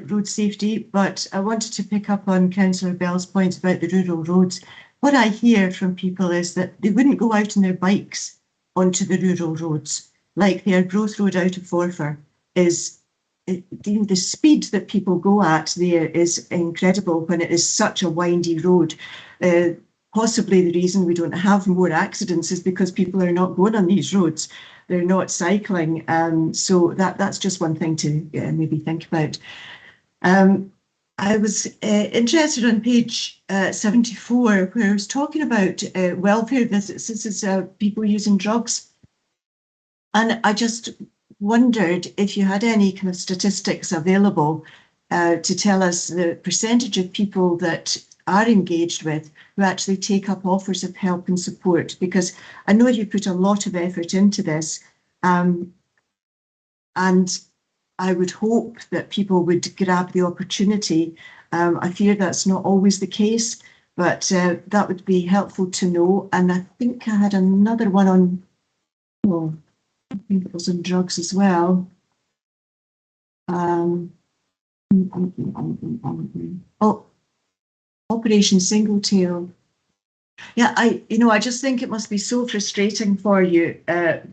road safety, but I wanted to pick up on Councillor Bell's point about the rural roads. What I hear from people is that they wouldn't go out on their bikes onto the rural roads, like the Arbroath Road out of Forfar is the speed that people go at there is incredible when it is such a windy road. Possibly the reason we don't have more accidents is because people are not going on these roads. They're not cycling. So that's just one thing to maybe think about. I was interested on page 74, where I was talking about welfare visits. This is people using drugs. And I just wondered if you had any kind of statistics available to tell us the percentage of people that are engaged with who actually take up offers of help and support, because I know you put a lot of effort into this, and I would hope that people would grab the opportunity. I fear that's not always the case, but that would be helpful to know. And I think I had another one on, oh, I think it was on drugs as well. Oh, Operation Singletail. Yeah, I just think it must be so frustrating for you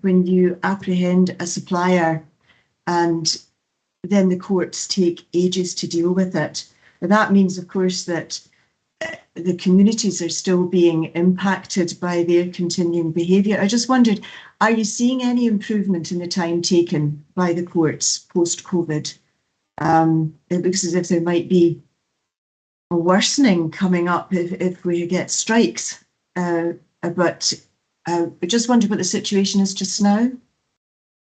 when you apprehend a supplier and then the courts take ages to deal with it. And that means, of course, that the communities are still being impacted by their continuing behaviour. I just wondered, are you seeing any improvement in the time taken by the courts post-COVID? It looks as if there might be a worsening coming up if we get strikes. But I just wondered what the situation is just now.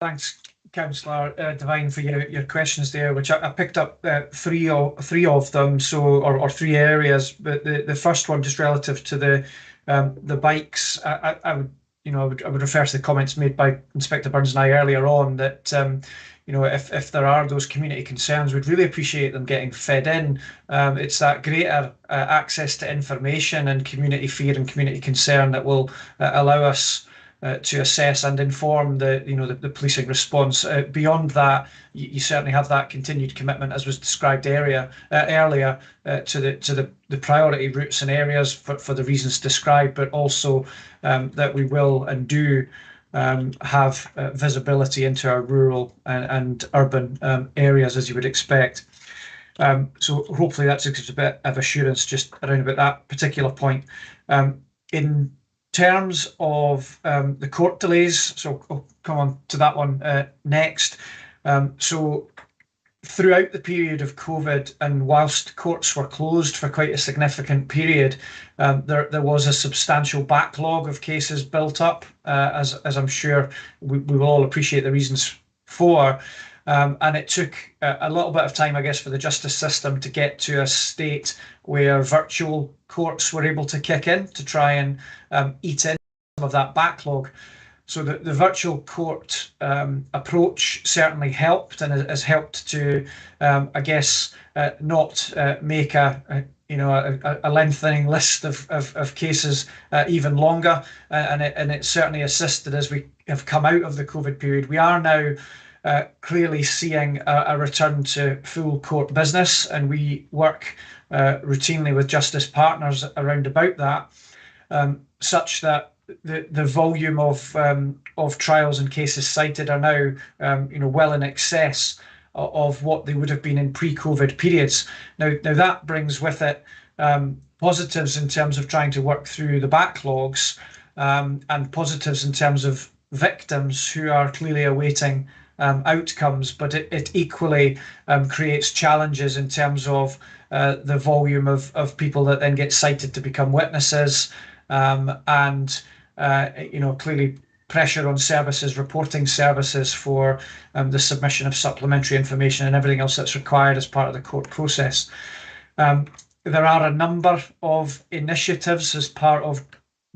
Thanks, Councillor Devine, for your questions there, which I picked up three of them, or three areas. But the first one, just relative to the bikes, I would refer to the comments made by Inspector Burns and I earlier on that if there are those community concerns, we'd really appreciate them getting fed in. It's that greater access to information and community fear and community concern that will allow us to assess and inform the policing response. Beyond that, you certainly have that continued commitment, as was described earlier, to the priority routes and areas for the reasons described, but also that we will and do have visibility into our rural and urban areas, as you would expect. So hopefully that gives a bit of assurance just around about that particular point. In terms of the court delays, so I'll come on to that one next. So throughout the period of COVID, and whilst courts were closed for quite a significant period, there was a substantial backlog of cases built up, as I'm sure we will all appreciate the reasons for. And it took a little bit of time, I guess, for the justice system to get to a state where virtual courts were able to kick in to try and eat in some of that backlog. So the virtual court approach certainly helped, and has helped to, I guess, not make a lengthening list of cases even longer, and it certainly assisted as we have come out of the COVID period. We are now clearly seeing a return to full court business, and we work routinely with justice partners around about that, such that the volume of trials and cases cited are now well in excess of what they would have been in pre-COVID periods. Now that brings with it positives in terms of trying to work through the backlogs, and positives in terms of victims who are clearly awaiting outcomes, but it equally creates challenges in terms of the volume of people that then get cited to become witnesses, and clearly pressure on services, reporting services for the submission of supplementary information and everything else that's required as part of the court process. There are a number of initiatives as part of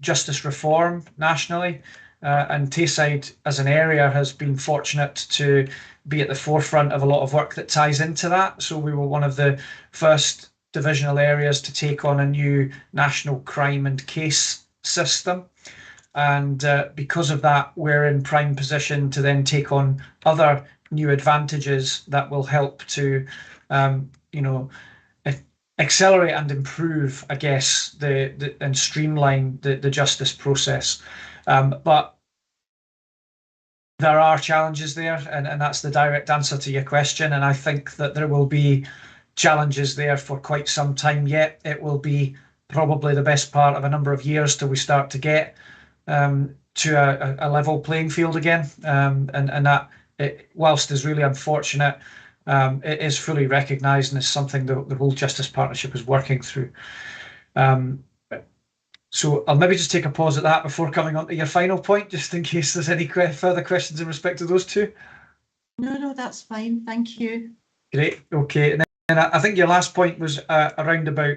justice reform nationally, and Tayside as an area has been fortunate to be at the forefront of a lot of work that ties into that. So we were one of the first divisional areas to take on a new national crime and case system. And because of that, we're in prime position to then take on other new advantages that will help to, accelerate and improve, I guess, and streamline the justice process. But there are challenges there, and that's the direct answer to your question. And I think that there will be challenges there for quite some time yet. It will be probably the best part of a number of years till we start to get to a level playing field again. And that, whilst is really unfortunate, it is fully recognised and is something that the whole Justice Partnership is working through. So I'll maybe just take a pause at that before coming on to your final point, just in case there's any further questions in respect to those two. No, that's fine. Thank you. Great. Okay. And then I think your last point was around about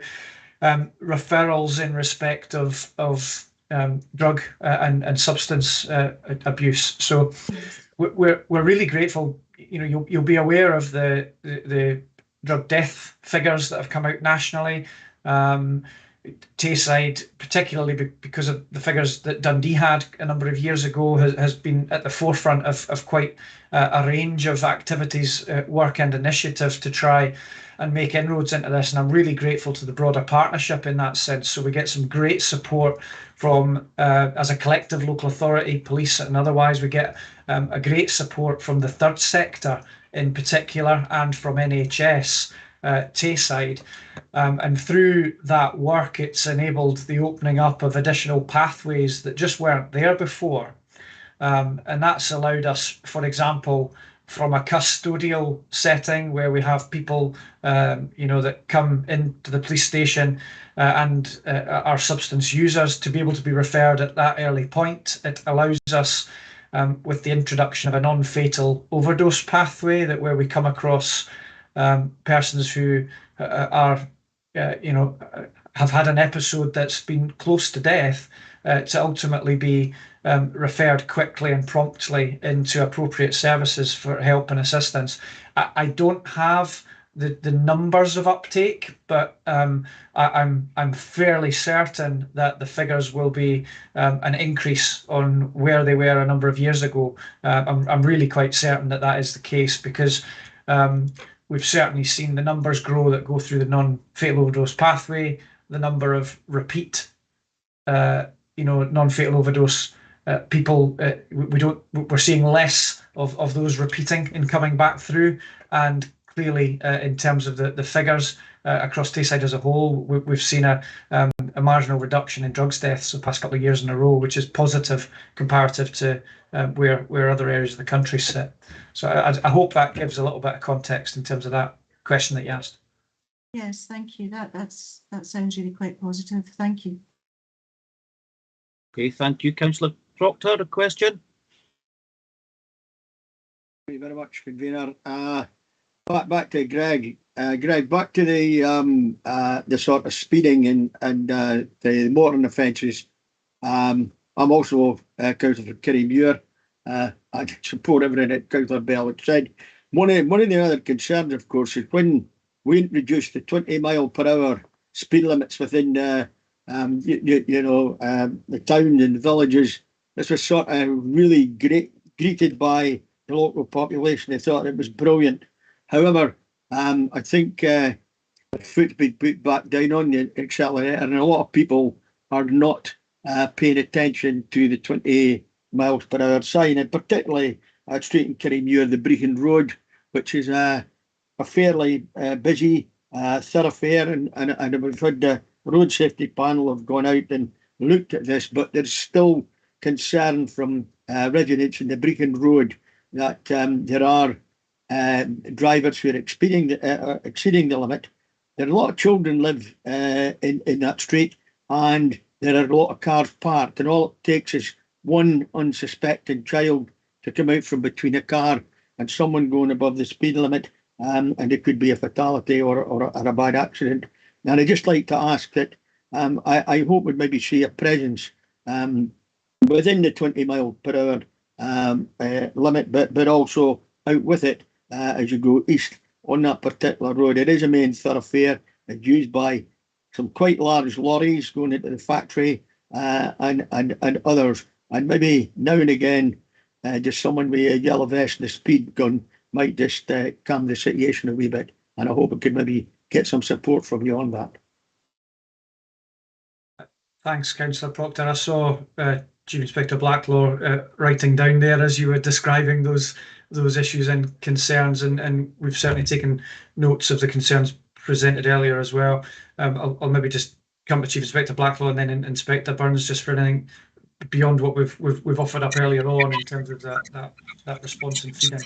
referrals in respect of drug and substance abuse. So we're really grateful. You know, you'll be aware of the drug death figures that have come out nationally. Tayside, particularly because of the figures that Dundee had a number of years ago, has been at the forefront of quite a range of activities, work and initiatives to try and make inroads into this. And I'm really grateful to the broader partnership in that sense. So we get some great support from, as a collective local authority, police and otherwise. We get a great support from the third sector in particular and from NHS. Tayside, and through that work it's enabled the opening up of additional pathways that just weren't there before, and that's allowed us, for example, from a custodial setting where we have people that come into the police station and are substance users, to be able to be referred at that early point. It allows us, with the introduction of a non-fatal overdose pathway, that where we come across persons who are, have had an episode that's been close to death, to ultimately be referred quickly and promptly into appropriate services for help and assistance. I don't have the numbers of uptake, but I'm fairly certain that the figures will be an increase on where they were a number of years ago. I'm really quite certain that that is the case, because we've certainly seen the numbers grow that go through the non-fatal overdose pathway, the number of repeat, non-fatal overdose people. We're seeing less of those repeating and coming back through. And clearly, in terms of the figures across Tayside as a whole, we've seen a marginal reduction in drugs deaths the past couple of years in a row, which is positive comparative to where other areas of the country sit. So I hope that gives a little bit of context in terms of that question that you asked. Yes, thank you. That sounds really quite positive. Thank you. Okay, thank you. Councillor Proctor, a question? Thank you very much, convener. Back to Greg. Greg, back to the sort of speeding and the motoring offences. I'm also Councillor Kirrymuir. I support everything that Councillor Bell had said. One of the other concerns, of course, is when we introduced the 20-mile-per-hour speed limits within the towns and villages. This was sort of really greeted by the local population. They thought it was brilliant. However, I think the foot's been put back down on the accelerator, and a lot of people are not paying attention to the 20 miles per hour sign, and particularly at Street in Kirrymuir, the Brechin Road, which is a fairly busy thoroughfare, and we've had the road safety panel have gone out and looked at this, but there's still concern from residents in the Brechin Road that there are drivers who are exceeding the limit. There are a lot of children live in that street, and there are a lot of cars parked, and all it takes is one unsuspecting child to come out from between a car and someone going above the speed limit, and it could be a fatality or a bad accident. And I'd just like to ask that I hope we'd maybe see a presence within the 20 mile per hour limit, but also out with it as you go east on that particular road. It is a main thoroughfare. It's used by some quite large lorries going into the factory and others. And maybe now and again, just someone with a yellow vest and a speed gun might just calm the situation a wee bit. And I hope it could maybe get some support from you on that. Thanks, Councillor Proctor. I saw Chief Inspector Blacklaw writing down there as you were describing those issues and concerns, and we've certainly taken notes of the concerns presented earlier as well. I'll maybe just come to Chief Inspector Blacklaw and then Inspector Burns just for anything beyond what we've offered up earlier on in terms of that response and feeding.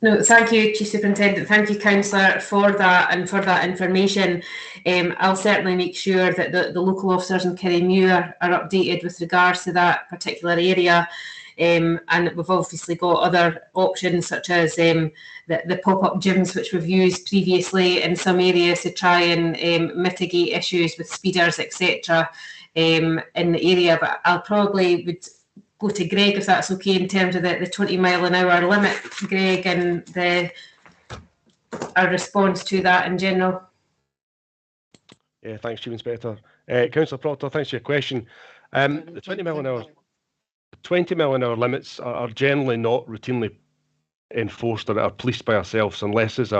No, thank you, Chief Superintendent. Thank you, Councillor, for that and for that information. I'll certainly make sure that the local officers in Kirriemuir are updated with regards to that particular area. And we've obviously got other options such as the pop-up gyms, which we've used previously in some areas to try and mitigate issues with speeders, etc. In the area. But I'll probably would go to Greg if that's okay in terms of the 20 mile an hour limit, Greg, and our response to that in general. Yeah, thanks, Chief Inspector. Councillor Proctor, thanks for your question. The 20 mile an hour limits are generally not routinely enforced or are policed by ourselves unless there's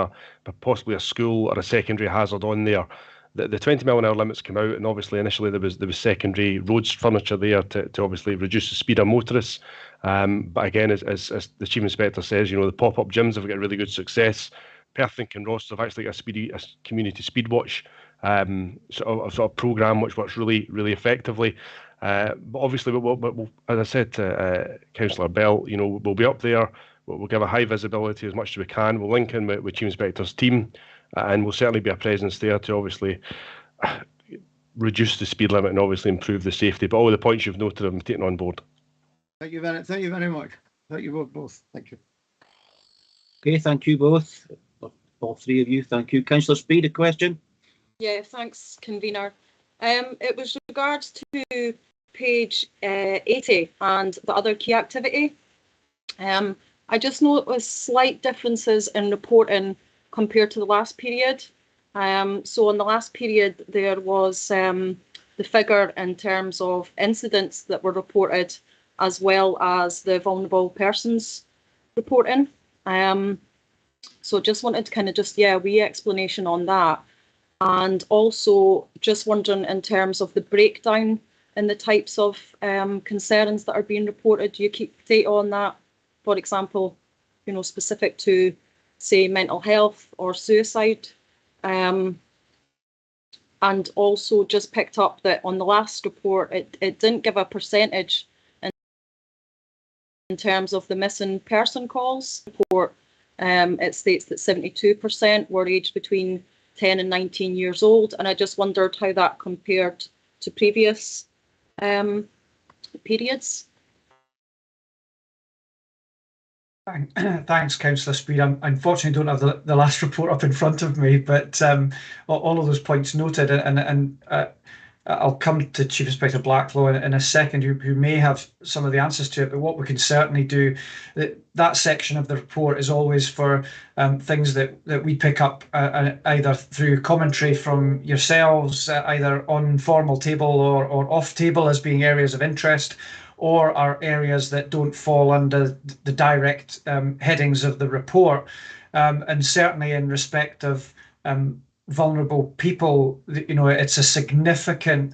possibly a school or a secondary hazard on there. The 20 mile an hour limits come out, and obviously initially there was secondary roads furniture there to obviously reduce the speed of motorists. But again, as the Chief Inspector says, the pop-up gyms have got really good success. Perth and Kinross have actually got a community speed watch sort of programme which works really, really effectively. But obviously, we'll, as I said to Councillor Bell, we'll be up there. We'll give a high visibility as much as we can. We'll link in with Chief Inspector's team, and we'll certainly be a presence there to obviously reduce the speed limit and obviously improve the safety. But all the points you've noted, I'm taking on board. Thank you very much. Thank you both. Thank you. Okay, thank you both. All three of you, thank you. Councillor Speed, a question? Yeah, thanks, convener. It was regards to page 80 and the other key activity. I just noticed slight differences in reporting compared to the last period. So in the last period, there was the figure in terms of incidents that were reported, as well as the vulnerable persons reporting. So just wanted to kind of a wee explanation on that. And also just wondering in terms of the breakdown in the types of concerns that are being reported, do you keep data on that? For example, specific to, say, mental health or suicide. And also just picked up that on the last report, it didn't give a percentage in terms of the missing person calls report. It states that 72% were aged between 10 and 19 years old, and I just wondered how that compared to previous periods. Thanks, Councillor Speed. I unfortunately don't have the last report up in front of me, but all of those points noted, and I'll come to Chief Inspector Blacklaw in a second, who may have some of the answers to it. But what we can certainly do, that section of the report is always for things that we pick up either through commentary from yourselves, either on formal table or off table as being areas of interest, or are areas that don't fall under the direct headings of the report. And certainly in respect of vulnerable people, it's a significant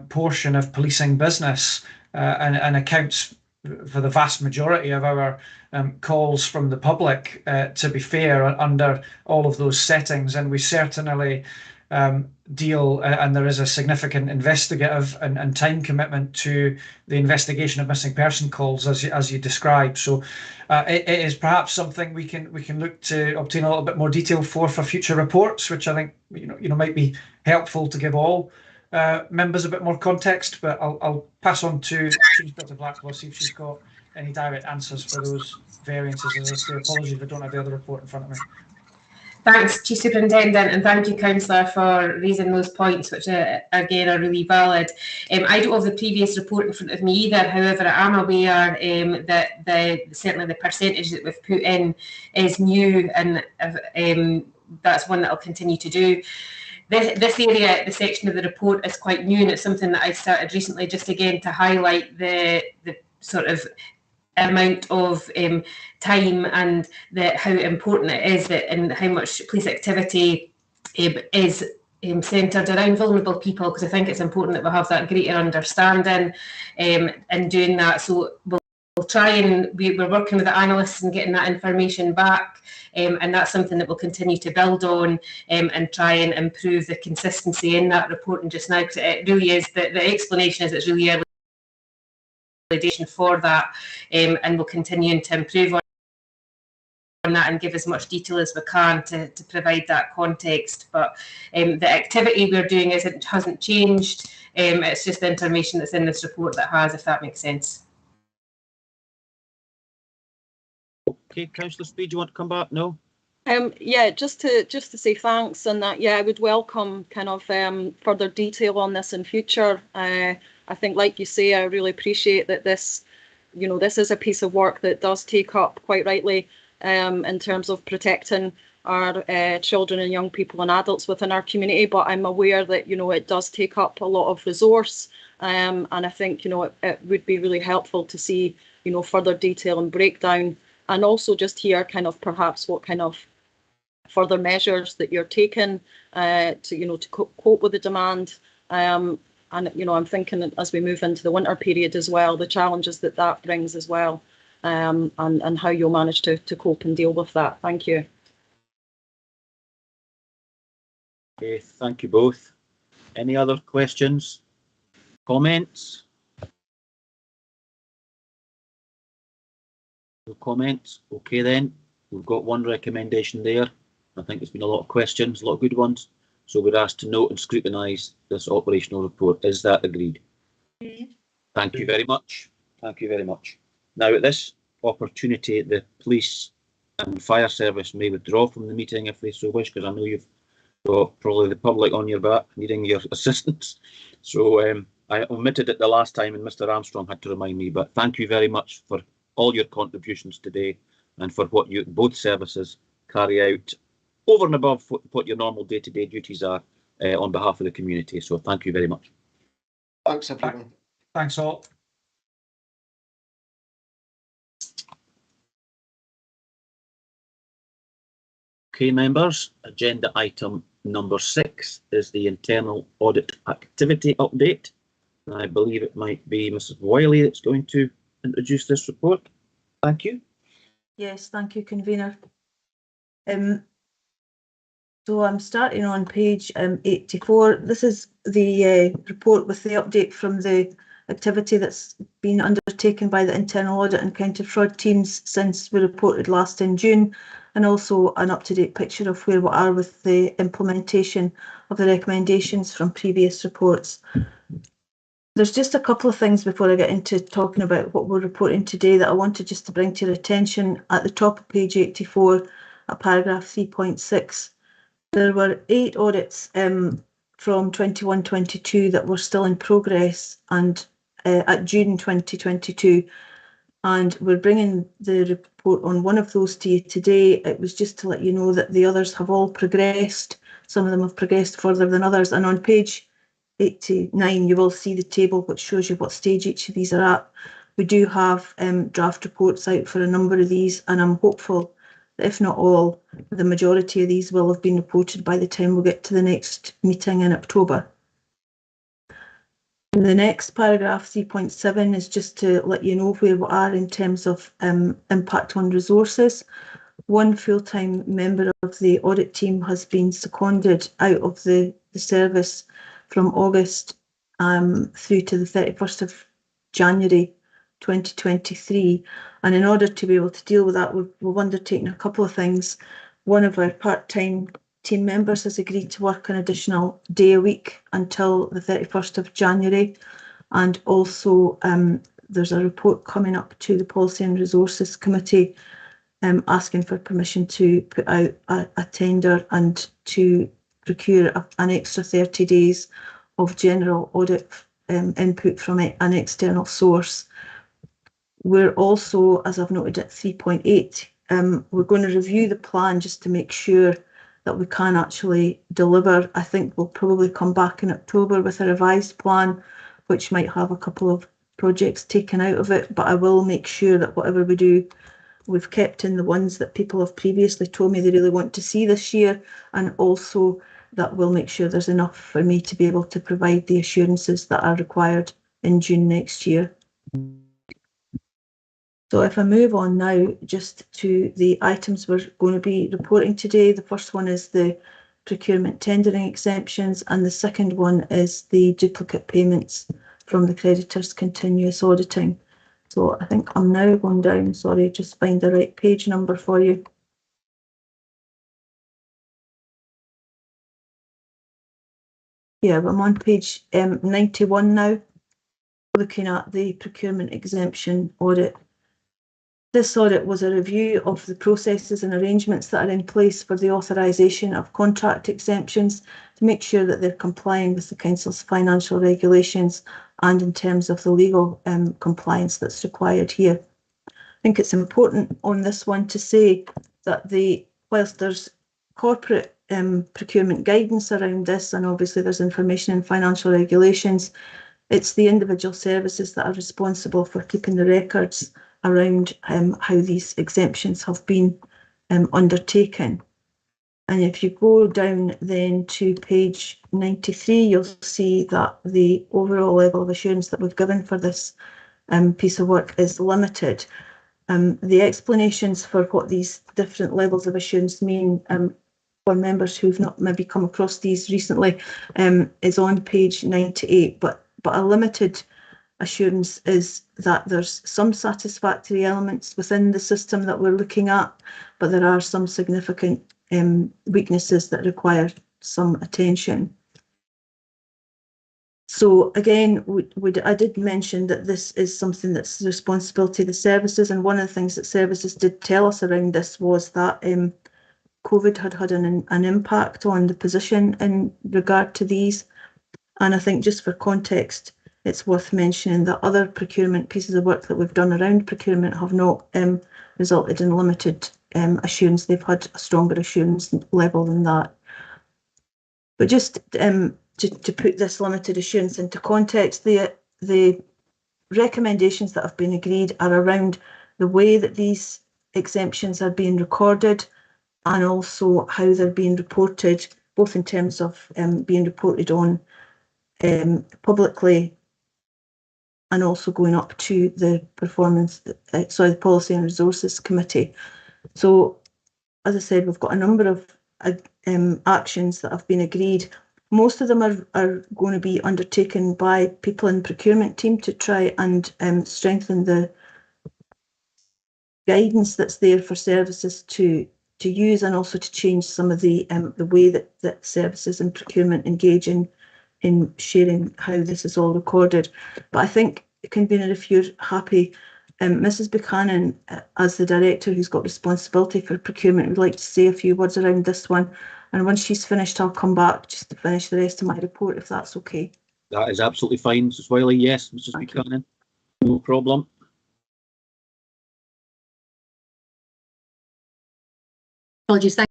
portion of policing business and accounts for the vast majority of our calls from the public, to be fair, under all of those settings. And we certainly deal, and there is a significant investigative and time commitment to the investigation of missing person calls, as you described. So it is perhaps something we can look to obtain a little bit more detail for future reports, which I think might be helpful to give all members a bit more context. But I'll pass on to Chief Inspector Blacklaw, see if she's got any direct answers for those variances. As I say, apologies if I don't have the other report in front of me. Thanks, Chief Superintendent, and thank you, Councillor, for raising those points, which again are really valid. I don't have the previous report in front of me either. However, I am aware that certainly the percentage that we've put in is new, and that's one that I'll continue to do. This area, the section of the report, is quite new, and it's something that I started recently, just again to highlight the sort of amount of time and how important it is, and how much police activity is centred around vulnerable people, because I think it's important that we have that greater understanding in doing that. So we'll try, and we're working with the analysts and getting that information back, and that's something that we'll continue to build on and try and improve the consistency in that reporting just now, because it really is, the explanation is it's really early validation for that, and we'll continue to improve on that and give as much detail as we can to provide that context. But the activity we're doing hasn't changed. It's just the information that's in this report that has, if that makes sense. Okay, Councillor Speed, do you want to come back? No? Yeah, just to say thanks, and that, yeah, I would welcome kind of further detail on this in future. I think, like you say, I really appreciate that this, you know, this is a piece of work that does take up, quite rightly, in terms of protecting our children and young people and adults within our community. But I'm aware that, you know, it does take up a lot of resource, and I think, you know, it would be really helpful to see, you know, further detail and breakdown, and also just hear kind of perhaps what kind of further measures that you're taking to, you know, to cope with the demand. And, you know, I'm thinking that as we move into the winter period as well, the challenges that brings as well, and how you'll manage to cope and deal with that. Thank you. Okay, thank you both. Any other questions? Comments? No comments? Okay then, we've got one recommendation there. I think there's been a lot of questions, a lot of good ones. So we're asked to note and scrutinise this operational report. Is that agreed? Thank you very much. Thank you very much. Now, at this opportunity, the police and fire service may withdraw from the meeting if they so wish, because I know you've got probably the public on your back needing your assistance. So I omitted it the last time, and Mr. Armstrong had to remind me, but thank you very much for all your contributions today and for what you both services carry out over and above what your normal day-to-day duties are on behalf of the community. So thank you very much. Thanks, everyone. Thanks all. Okay, members, agenda item number 6 is the internal audit activity update. And I believe it might be Mrs. Wiley that's going to introduce this report. Thank you. Yes, thank you, convener. So I'm starting on page 84. This is the report with the update from the activity that's been undertaken by the internal audit and counter fraud teams since we reported last in June, and also an up-to-date picture of where we are with the implementation of the recommendations from previous reports. There's just a couple of things before I get into talking about what we're reporting today that I wanted just to bring to your attention. At the top of page 84, at paragraph 3.6, there were 8 audits from 21-22 that were still in progress, and at June 2022, and we're bringing the report on one of those to you today. It was just to let you know that the others have all progressed. Some of them have progressed further than others, and on page 89 you will see the table which shows you what stage each of these are at. We do have draft reports out for a number of these, and I'm hopeful that if not all, the majority of these will have been reported by the time we get to the next meeting in October. The next paragraph, 3.7, is just to let you know where we are in terms of impact on resources. One full-time member of the audit team has been seconded out of the service from August through to the 31st of January 2023, and in order to be able to deal with that, we've undertaken a couple of things. One of our part-time team members has agreed to work an additional day a week until the 31st of January, and also there's a report coming up to the Policy and Resources Committee asking for permission to put out a tender and to procure an extra 30 days of general audit input from an external source. We're also, as I've noted at 3.8, we're going to review the plan just to make sure that we can actually deliver. I think we'll probably come back in October with a revised plan, which might have a couple of projects taken out of it, but I will make sure that whatever we do, we've kept in the ones that people have previously told me they really want to see this year, and also that will make sure there's enough for me to be able to provide the assurances that are required in June next year. So if I move on now just to the items we're going to be reporting today, the first one is the procurement tendering exemptions, and the second one is the duplicate payments from the creditors' continuous auditing. So I think I'm now going down, sorry, just find the right page number for you. Yeah, I'm on page 91 now, looking at the procurement exemption audit. This audit was a review of the processes and arrangements that are in place for the authorisation of contract exemptions to make sure that they're complying with the Council's financial regulations and in terms of the legal compliance that's required here. I think it's important on this one to say that whilst there's corporate procurement guidance around this, and obviously there's information in financial regulations, it's the individual services that are responsible for keeping the records around how these exemptions have been undertaken. And if you go down then to page 93, you'll see that the overall level of assurance that we've given for this piece of work is limited. The explanations for what these different levels of assurance mean for members who've not maybe come across these recently is on page 98, but a limited assurance is that there's some satisfactory elements within the system that we're looking at, but there are some significant weaknesses that require some attention. So again, I did mention that this is something that's the responsibility of the services, and one of the things that services did tell us around this was that COVID had an impact on the position in regard to these. And I think just for context, it's worth mentioning that other procurement pieces of work that we've done around procurement have not resulted in limited assurance. They've had a stronger assurance level than that. But just to put this limited assurance into context, the recommendations that have been agreed are around the way that these exemptions are being recorded and also how they're being reported, both in terms of being reported on publicly and also going up to the the Policy and Resources Committee. So, as I said, we've got a number of actions that have been agreed. Most of them are going to be undertaken by people in the procurement team to try and strengthen the guidance that's there for services to use, and also to change some of the way that services and procurement engage in sharing how this is all recorded. But I think, Convener, if you're happy, Mrs Buchanan, as the director who's got responsibility for procurement, would like to say a few words around this one. And once she's finished, I'll come back just to finish the rest of my report, if that's okay. That is absolutely fine, Mrs Wiley. Yes, Mrs Buchanan, no problem. Apologies, thank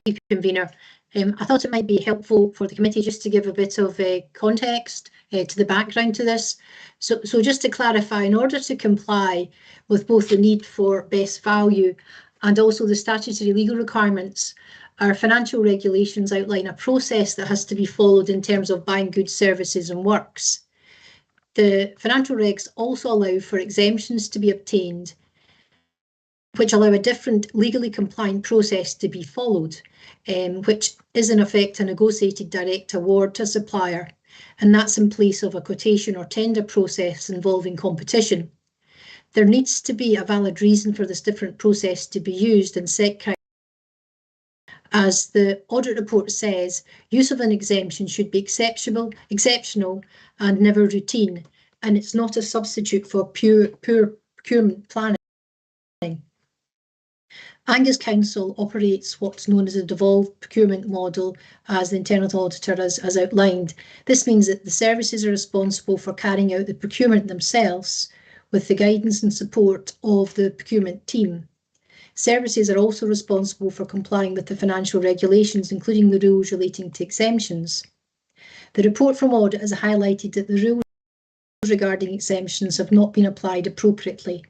you, Convener. I thought it might be helpful for the committee just to give a bit of context to the background to this. So just to clarify, in order to comply with both the need for best value and also the statutory legal requirements, our financial regulations outline a process that has to be followed in terms of buying goods, services and works. The financial regs also allow for exemptions to be obtained, which allow a different legally compliant process to be followed, which is in effect a negotiated direct award to a supplier, and that's in place of a quotation or tender process involving competition. There needs to be a valid reason for this different process to be used and set criteria. As the audit report says, use of an exemption should be exceptional and never routine, and it's not a substitute for pure procurement planning. Angus Council operates what's known as a devolved procurement model, as the internal auditor has outlined. This means that the services are responsible for carrying out the procurement themselves with the guidance and support of the procurement team. Services are also responsible for complying with the financial regulations, including the rules relating to exemptions. The report from audit has highlighted that the rules regarding exemptions have not been applied appropriately.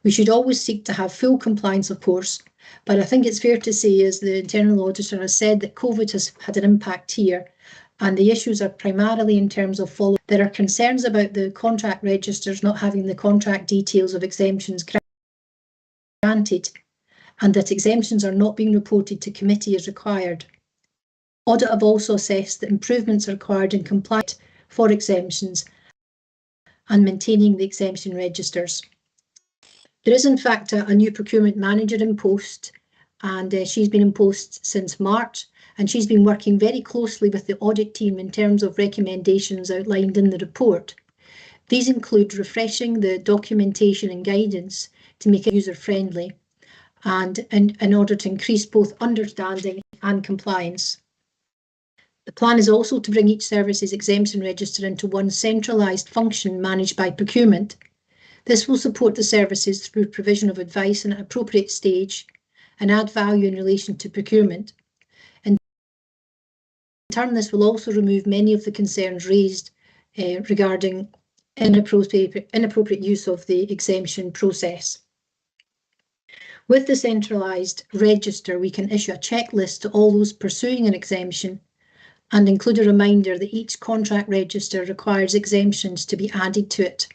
We should always seek to have full compliance, of course, but I think it's fair to say, as the internal auditor has said, that COVID has had an impact here, and the issues are primarily in terms of follow. There are concerns about the contract registers not having the contract details of exemptions granted, and that exemptions are not being reported to committee as required. Audit have also assessed that improvements are required in compliance for exemptions and maintaining the exemption registers. There is in fact a new procurement manager in post, and she's been in post since March, and she's been working very closely with the audit team in terms of recommendations outlined in the report. These include refreshing the documentation and guidance to make it user-friendly, and in order to increase both understanding and compliance. The plan is also to bring each service's exemption register into one centralised function managed by procurement. This will support the services through provision of advice in an appropriate stage and add value in relation to procurement. In turn, this will also remove many of the concerns raised regarding inappropriate use of the exemption process. With the centralised register, we can issue a checklist to all those pursuing an exemption and include a reminder that each contract register requires exemptions to be added to it.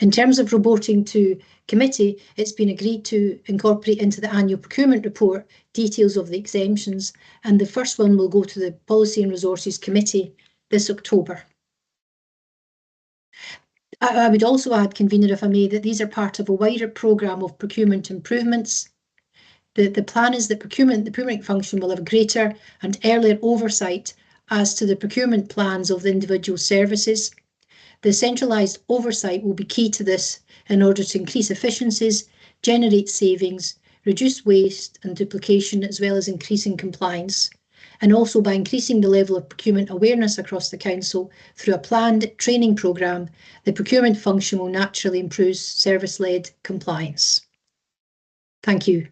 In terms of reporting to committee, it's been agreed to incorporate into the annual procurement report details of the exemptions, and the first one will go to the Policy and Resources Committee this October. I would also add, Convener, if I may, that these are part of a wider programme of procurement improvements. The plan is that the procurement function will have greater and earlier oversight as to the procurement plans of the individual services. The centralised oversight will be key to this in order to increase efficiencies, generate savings, reduce waste and duplication, as well as increasing compliance. And also by increasing the level of procurement awareness across the Council through a planned training programme, the procurement function will naturally improve service-led compliance. Thank you.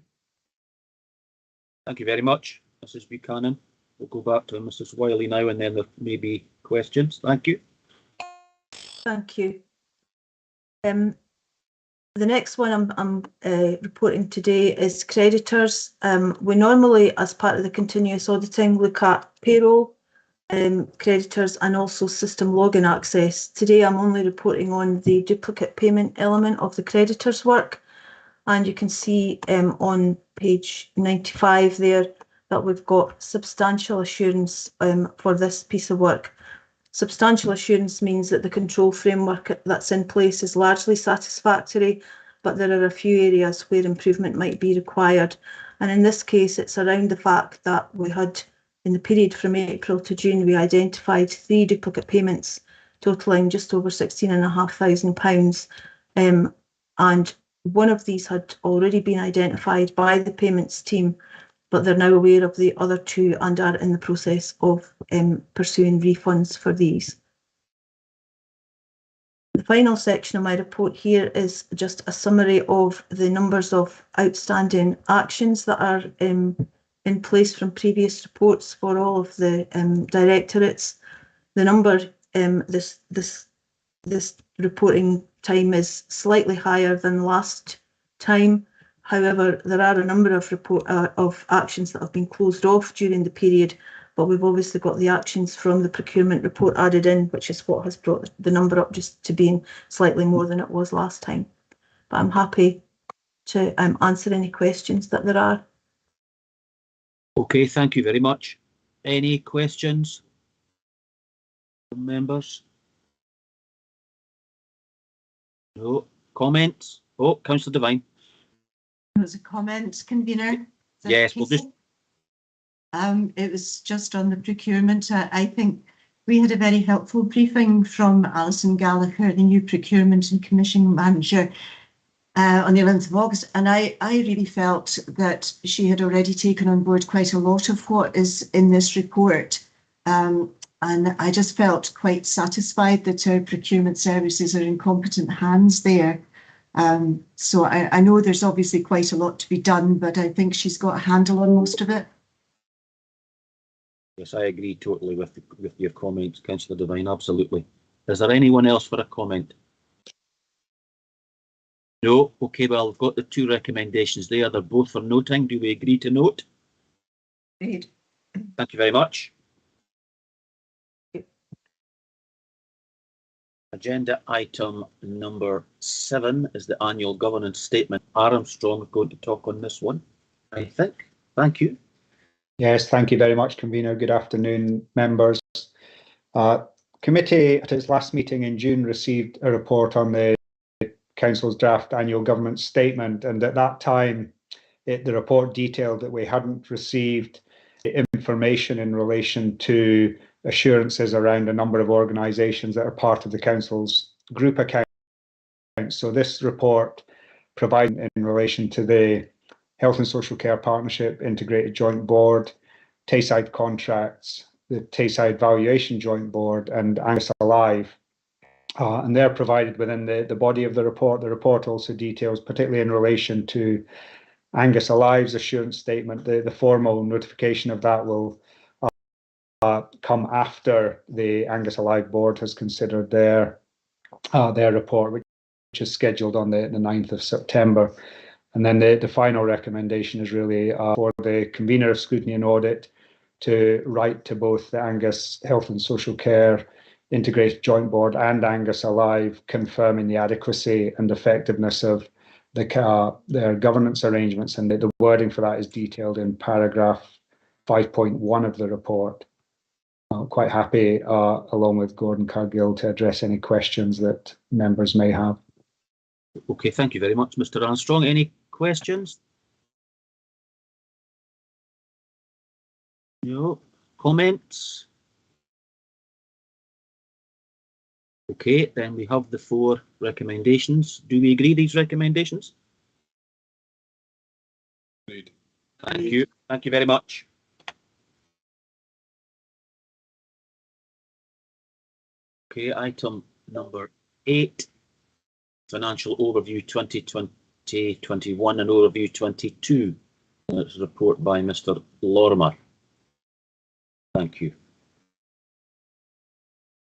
Thank you very much, Mrs. Buchanan. We'll go back to Mrs. Wiley now, and then there may be questions. Thank you. Thank you. The next one I'm reporting today is creditors. We normally, as part of the continuous auditing, look at payroll, creditors, and also system login access. Today I'm only reporting on the duplicate payment element of the creditors work, and you can see on page 95 there that we've got substantial assurance for this piece of work. Substantial assurance means that the control framework that's in place is largely satisfactory, but there are a few areas where improvement might be required. And in this case, it's around the fact that we had, in the period from April to June, we identified 3 duplicate payments totalling just over £16,500. And one of these had already been identified by the payments team, but they're now aware of the other 2 and are in the process of pursuing refunds for these. The final section of my report here is just a summary of the numbers of outstanding actions that are in place from previous reports for all of the directorates. The number this reporting time is slightly higher than last time. However, there are a number of actions that have been closed off during the period, but we've obviously got the actions from the procurement report added in, which is what has brought the number up just to being slightly more than it was last time. But I'm happy to answer any questions that there are. Okay, thank you very much. Any questions from members? No. Comments? Oh, Councillor Devine. There's a comment, Convener. Yes, we'll just... It was just on the procurement. I think we had a very helpful briefing from Alison Gallagher, the new procurement and commissioning manager, on the 11th of August. And I really felt that she had already taken on board quite a lot of what is in this report. And I just felt quite satisfied that our procurement services are in competent hands there. So I know there's obviously quite a lot to be done, but I think she's got a handle on most of it. Yes, I agree totally with your comments, Councillor Devine, absolutely. Is there anyone else for a comment? No. Okay, well, I've got the two recommendations there. They're both for noting. Do we agree to note? Agreed. Thank you very much. Agenda item number 7 is the annual governance statement. Armstrong is going to talk on this one, I think. Thank you. Yes, thank you very much, Convener. Good afternoon, members. Committee at its last meeting in June received a report on the Council's draft annual government statement, and at that time the report detailed that we hadn't received information in relation to assurances around a number of organisations that are part of the Council's group account. So this report provides in relation to the Health and Social Care Partnership Integrated Joint Board, Tayside Contracts, the Tayside Valuation Joint Board, and Angus Alive. And they're provided within the body of the report. The report also details, particularly in relation to Angus Alive's assurance statement, the formal notification of that will come after the Angus Alive board has considered their report, which is scheduled on the 9th of September. And then the final recommendation is really for the convener of Scrutiny and Audit to write to both the Angus Health and Social Care Integrated Joint Board and Angus Alive, confirming the adequacy and effectiveness of their governance arrangements, and the wording for that is detailed in paragraph 5.1 of the report. I'm quite happy, along with Gordon Cargill, to address any questions that members may have. Okay, thank you very much, Mr. Armstrong. Any questions? No. Comments? Okay, then we have the 4 recommendations. Do we agree these recommendations? Agreed. Thank you. Thank you very much. Okay, item number 8, Financial Overview 2020-21 and Overview 22. That's a report by Mr. Lorimer. Thank you.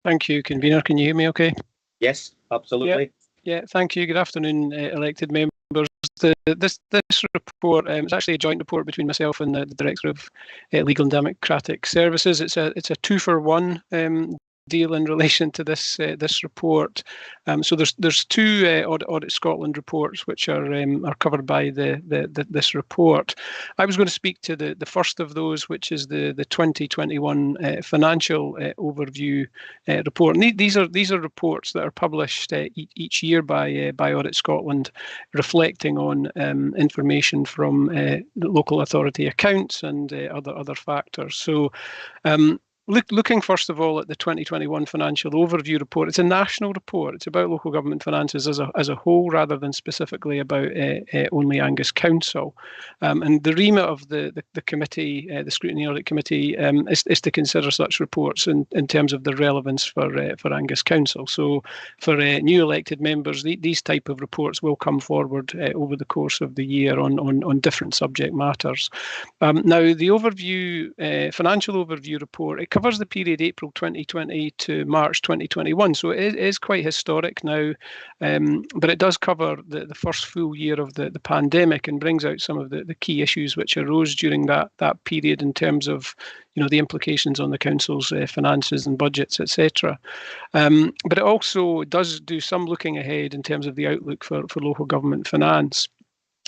Thank you, Convener. Can you hear me okay? Yes, absolutely. Yeah, thank you. Good afternoon, elected members. This report is actually a joint report between myself and the Director of Legal and Democratic Services. It's a 2-for-1 deal in relation to this report. So there's 2 Audit Scotland reports which are covered by this report. I was going to speak to the first of those, which is the 2021 financial overview report. And these are reports that are published each year by Audit Scotland, reflecting on information from the local authority accounts and other factors. So looking first of all at the 2021 financial overview report, it's a national report. It's about local government finances as a whole, rather than specifically about only Angus Council. And the remit of the committee, the Scrutiny Audit Committee, is to consider such reports in terms of the relevance for Angus Council. So for new elected members, these type of reports will come forward over the course of the year on different subject matters. Now, the overview, financial overview report, it covers the period April 2020 to March 2021, so it is quite historic now, but it does cover the first full year of the pandemic and brings out some of the key issues which arose during that period in terms of the implications on the council's finances and budgets, etc. But it also does do some looking ahead in terms of the outlook for local government finance.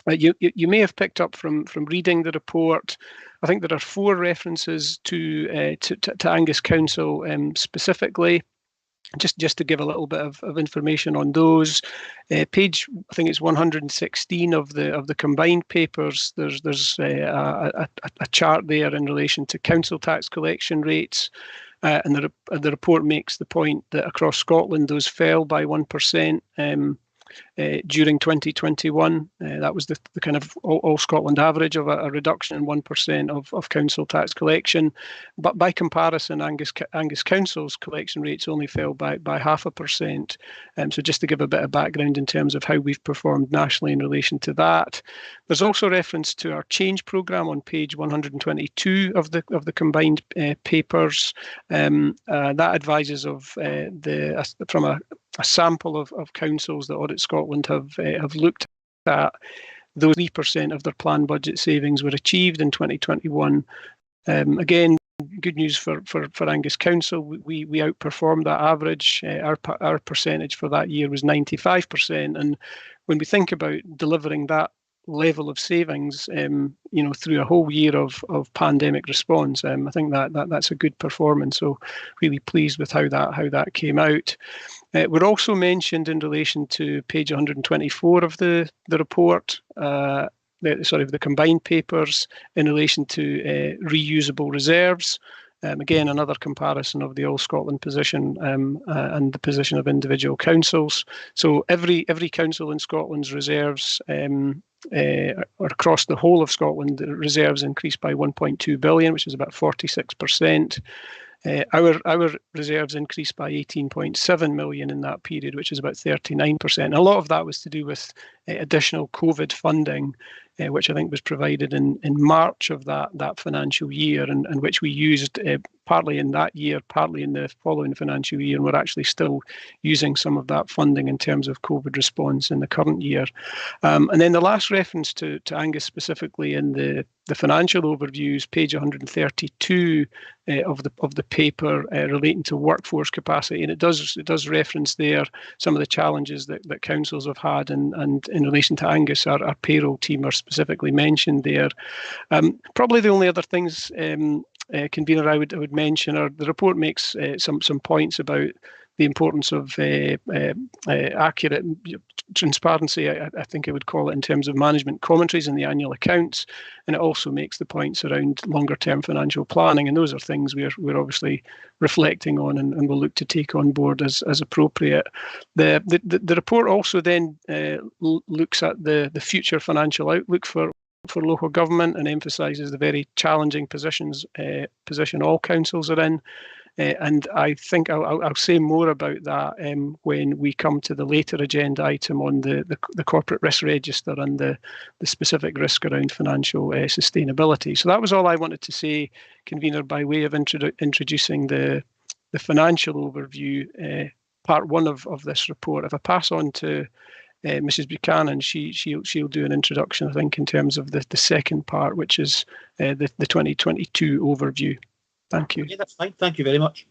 You may have picked up from reading the report, I think there are 4 references to Angus Council specifically. Just to give a little bit of information on those, page, I think it's 116 of the combined papers. There's a chart there in relation to council tax collection rates, and the report makes the point that across Scotland those fell by 1%. During 2021, that was the kind of all Scotland average of a reduction in 1% of council tax collection. But by comparison, Angus Council's collection rates only fell by 0.5%. So just to give a bit of background in terms of how we've performed nationally in relation to that. There's also reference to our change programme on page 122 of the combined papers. That advises of from sample of councils that Audit Scotland have looked at. Those 3% of their planned budget savings were achieved in 2021. Again, good news for Angus Council. We outperformed that average. Our percentage for that year was 95%. And when we think about delivering that level of savings, through a whole year of pandemic response, I think that's a good performance. So really pleased with how that came out. We're also mentioned in relation to page 124 of the report, the combined papers, in relation to reusable reserves. Again, another comparison of the All Scotland position and the position of individual councils. So every council in Scotland's reserves, or across the whole of Scotland, the reserves increased by 1.2 billion, which is about 46%. Our reserves increased by 18.7 million in that period, which is about 39%. A lot of that was to do with additional COVID funding, which I think was provided in March of that financial year, and which we used partly in that year, partly in the following financial year, and we're actually still using some of that funding in terms of COVID response in the current year. And then the last reference to Angus specifically in the financial overviews, page 132 of the paper relating to workforce capacity, and it does reference there some of the challenges that councils have had, and in relation to Angus, our payroll team are specifically mentioned there. Probably the only other things, Convener, I would mention, are the report makes some points about the importance of accurate transparency, I think I would call it, in terms of management commentaries in the annual accounts, and it also makes the points around longer term financial planning, and those are things we're obviously reflecting on and will look to take on board as appropriate. The report also then looks at the future financial outlook for local government and emphasises the very challenging position all councils are in. And I think I'll say more about that when we come to the later agenda item on the corporate risk register and the specific risk around financial sustainability. So that was all I wanted to say, Convener, by way of introducing the financial overview, part one of this report. If I pass on to Mrs. Buchanan, she'll do an introduction, I think, in terms of the second part, which is the 2022 overview. Thank you. Yeah, that's fine. Thank you very much.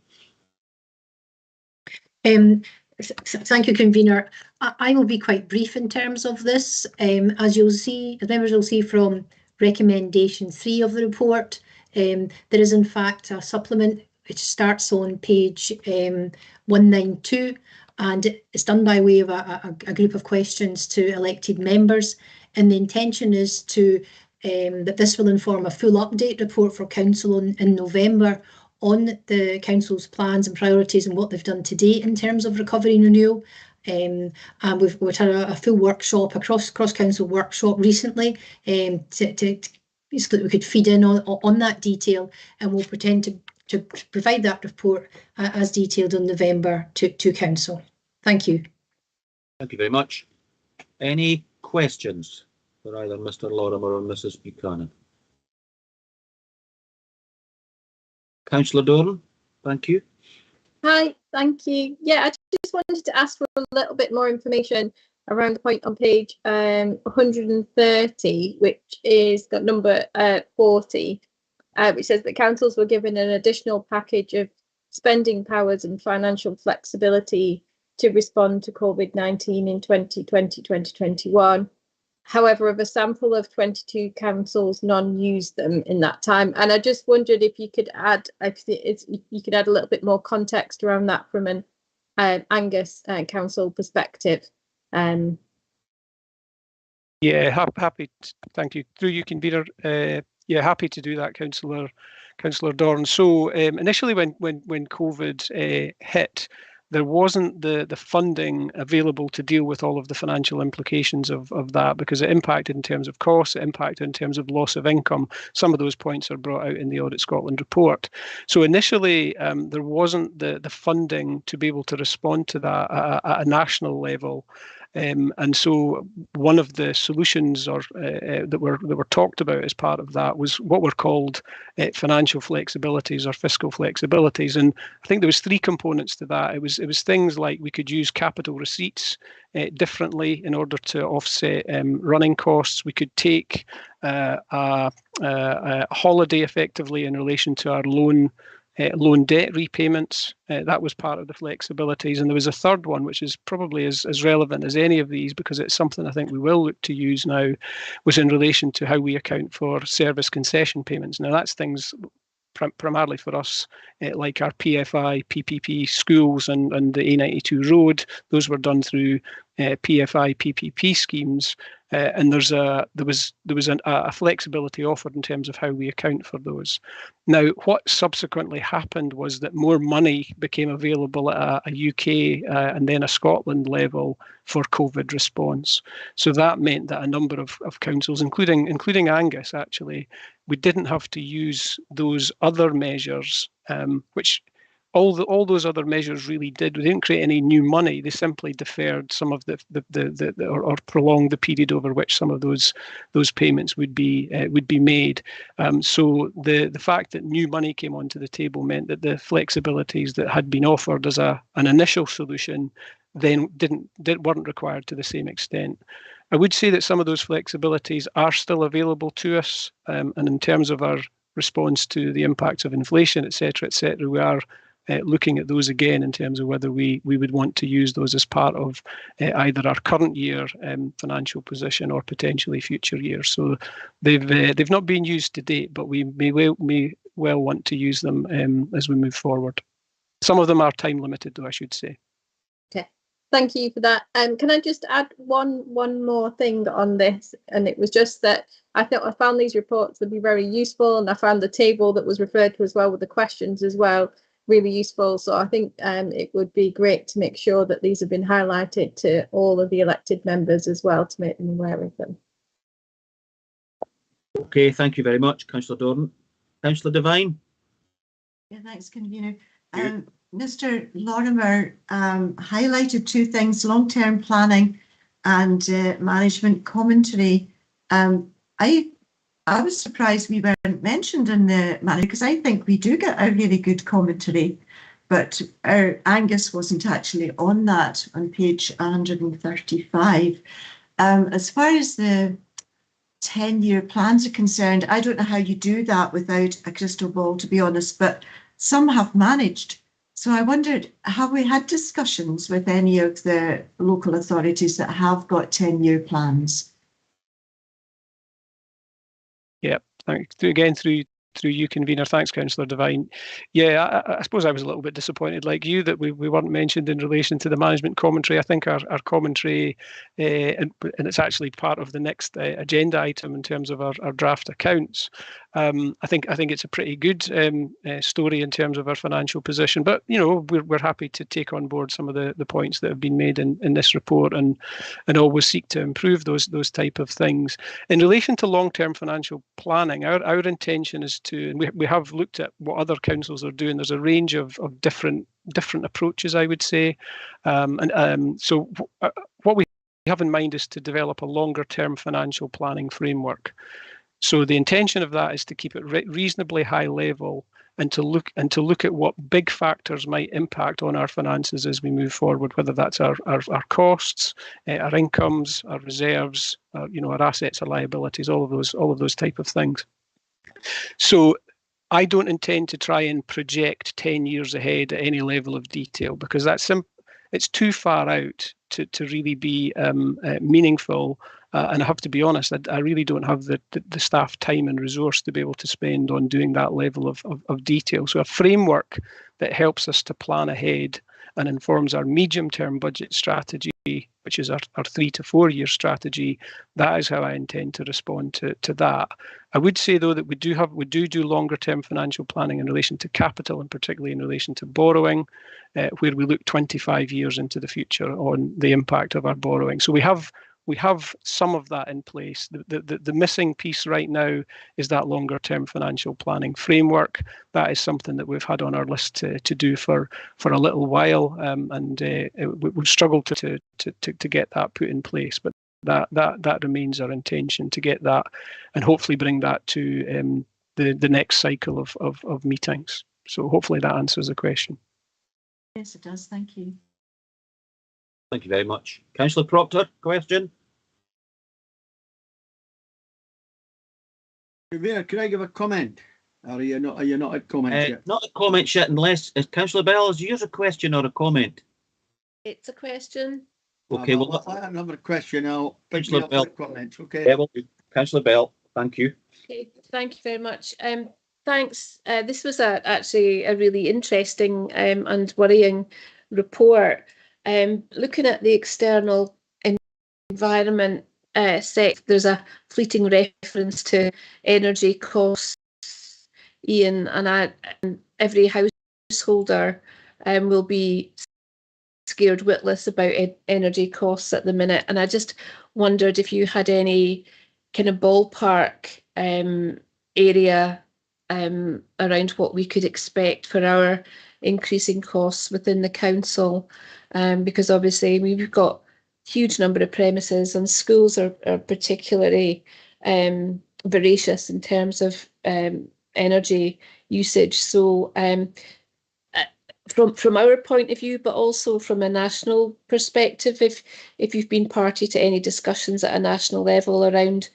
Thank you, Convener. I will be quite brief in terms of this. As members will see from recommendation 3 of the report, there is in fact a supplement which starts on page 192, and it's done by way of a group of questions to elected members, and the intention is that this will inform a full update report for Council in November on the Council's plans and priorities and what they've done to date in terms of recovery and renewal. And we've had a full workshop, a cross-council workshop recently, to basically we could feed in on that detail, and we'll pretend to provide that report as detailed in November to Council. Thank you. Thank you very much. Any questions for either Mr. Lorimer or Mrs. Buchanan? Councillor Doran, thank you. Hi, thank you. Yeah, I just wanted to ask for a little bit more information around the point on page 130, which is the number 40, which says that councils were given an additional package of spending powers and financial flexibility to respond to COVID-19 in 2020-2021. However, of a sample of 22 councils, none used them in that time. And I just wondered if you could add, a little bit more context around that from an Angus council perspective. Yeah, happy. Thank you. Through you, Convener. Yeah, happy to do that, Councillor Doran. So initially, when COVID hit, there wasn't the funding available to deal with all of the financial implications of that, because it impacted in terms of costs, it impacted in terms of loss of income. Some of those points are brought out in the Audit Scotland report. So initially, there wasn't the funding to be able to respond to that at a national level. And so one of the solutions that were talked about as part of that was what were called financial flexibilities or fiscal flexibilities. And I think there was three components to that. It was things like we could use capital receipts differently in order to offset running costs. We could take a holiday effectively in relation to our loan debt repayments. That was part of the flexibilities. And there was a third one, which is probably as relevant as any of these, because it's something I think we will look to use now, was in relation to how we account for service concession payments. Now, that's things primarily for us, like our PFI, PPP schools and the A92 road. Those were done through PFI, PPP schemes. And there was a flexibility offered in terms of how we account for those. Now, what subsequently happened was that more money became available at a UK and then a Scotland level for COVID response. So that meant that a number of councils, including Angus, actually, we didn't have to use those other measures, which all those other measures really did. We didn't create any new money. They simply deferred some of or prolonged the period over which some of those payments would be made. So the fact that new money came onto the table meant that the flexibilities that had been offered as an initial solution then weren't required to the same extent. I would say that some of those flexibilities are still available to us, and in terms of our response to the impacts of inflation, etc., we are looking at those again in terms of whether we would want to use those as part of either our current year financial position or potentially future years. So they've not been used to date, but we may well want to use them as we move forward. Some of them are time limited, though, I should say. Okay, thank you for that. Can I just add one more thing on this? And it was just that I found these reports would be very useful, and I found the table that was referred to as well with the questions as well really useful. So I think it would be great to make sure that these have been highlighted to all of the elected members as well, to make them aware of them. Okay, thank you very much, Councillor Doran. Councillor Devine. Yeah, thanks, convener. Mr. Lorimer highlighted two things: long-term planning and management commentary. I was surprised we weren't mentioned in the matter, because I think we do get a really good commentary, but our Angus wasn't actually on that on page 135. As far as the 10-year plans are concerned, I don't know how you do that without a crystal ball, to be honest, but some have managed. So I wondered, have we had discussions with any of the local authorities that have got 10-year plans? Yeah, thanks again through you, convener. Thanks, Councillor Devine. Yeah, I suppose I was a little bit disappointed, like you, that we weren't mentioned in relation to the management commentary. I think our commentary, and it's actually part of the next agenda item in terms of our draft accounts. I think it's a pretty good story in terms of our financial position, but we're happy to take on board some of the points that have been made in this report, and always seek to improve those type of things. In relation to long-term financial planning, our intention is to, and we have looked at what other councils are doing. There's a range of different approaches, I would say, so what we have in mind is to develop a longer-term financial planning framework. So the intention of that is to keep it reasonably high level, and to look at what big factors might impact on our finances as we move forward, whether that's our costs, our incomes, our reserves, our assets, our liabilities, all of those type of things. So I don't intend to try and project 10 years ahead at any level of detail, because it's too far out to really be meaningful. And I have to be honest, I really don't have the staff time and resource to be able to spend on doing that level of detail. So a framework that helps us to plan ahead and informs our medium-term budget strategy, which is our 3 to 4 year strategy, that is how I intend to respond to that. I would say, though, that we do longer-term financial planning in relation to capital, and particularly in relation to borrowing, where we look 25 years into the future on the impact of our borrowing. So we have we have some of that in place. The missing piece right now is that longer term financial planning framework. That is something that we've had on our list to do for a little while, and we've struggled to get that put in place. But that remains our intention, to get that and hopefully bring that to the next cycle of meetings. So hopefully that answers the question. Yes, it does. Thank you. Thank you very much. Councillor Proctor, question? Convener, can I give a comment? Are you not at comments yet? Not a comment yet, unless Councillor Bell, is yours a question or a comment? It's a question. Okay, well, I have another question. I'll Councillor Bell. Comments, okay. Yeah, well, Councillor Bell, thank you. Okay, thank you very much. Thanks. This was actually a really interesting and worrying report. Looking at the external environment sector, there's a fleeting reference to energy costs, Ian, and every householder will be scared witless about energy costs at the minute. And I just wondered if you had any kind of ballpark area around what we could expect for our increasing costs within the council, because obviously we've got a huge number of premises, and schools are particularly voracious in terms of energy usage. So from our point of view, but also from a national perspective, if you've been party to any discussions at a national level around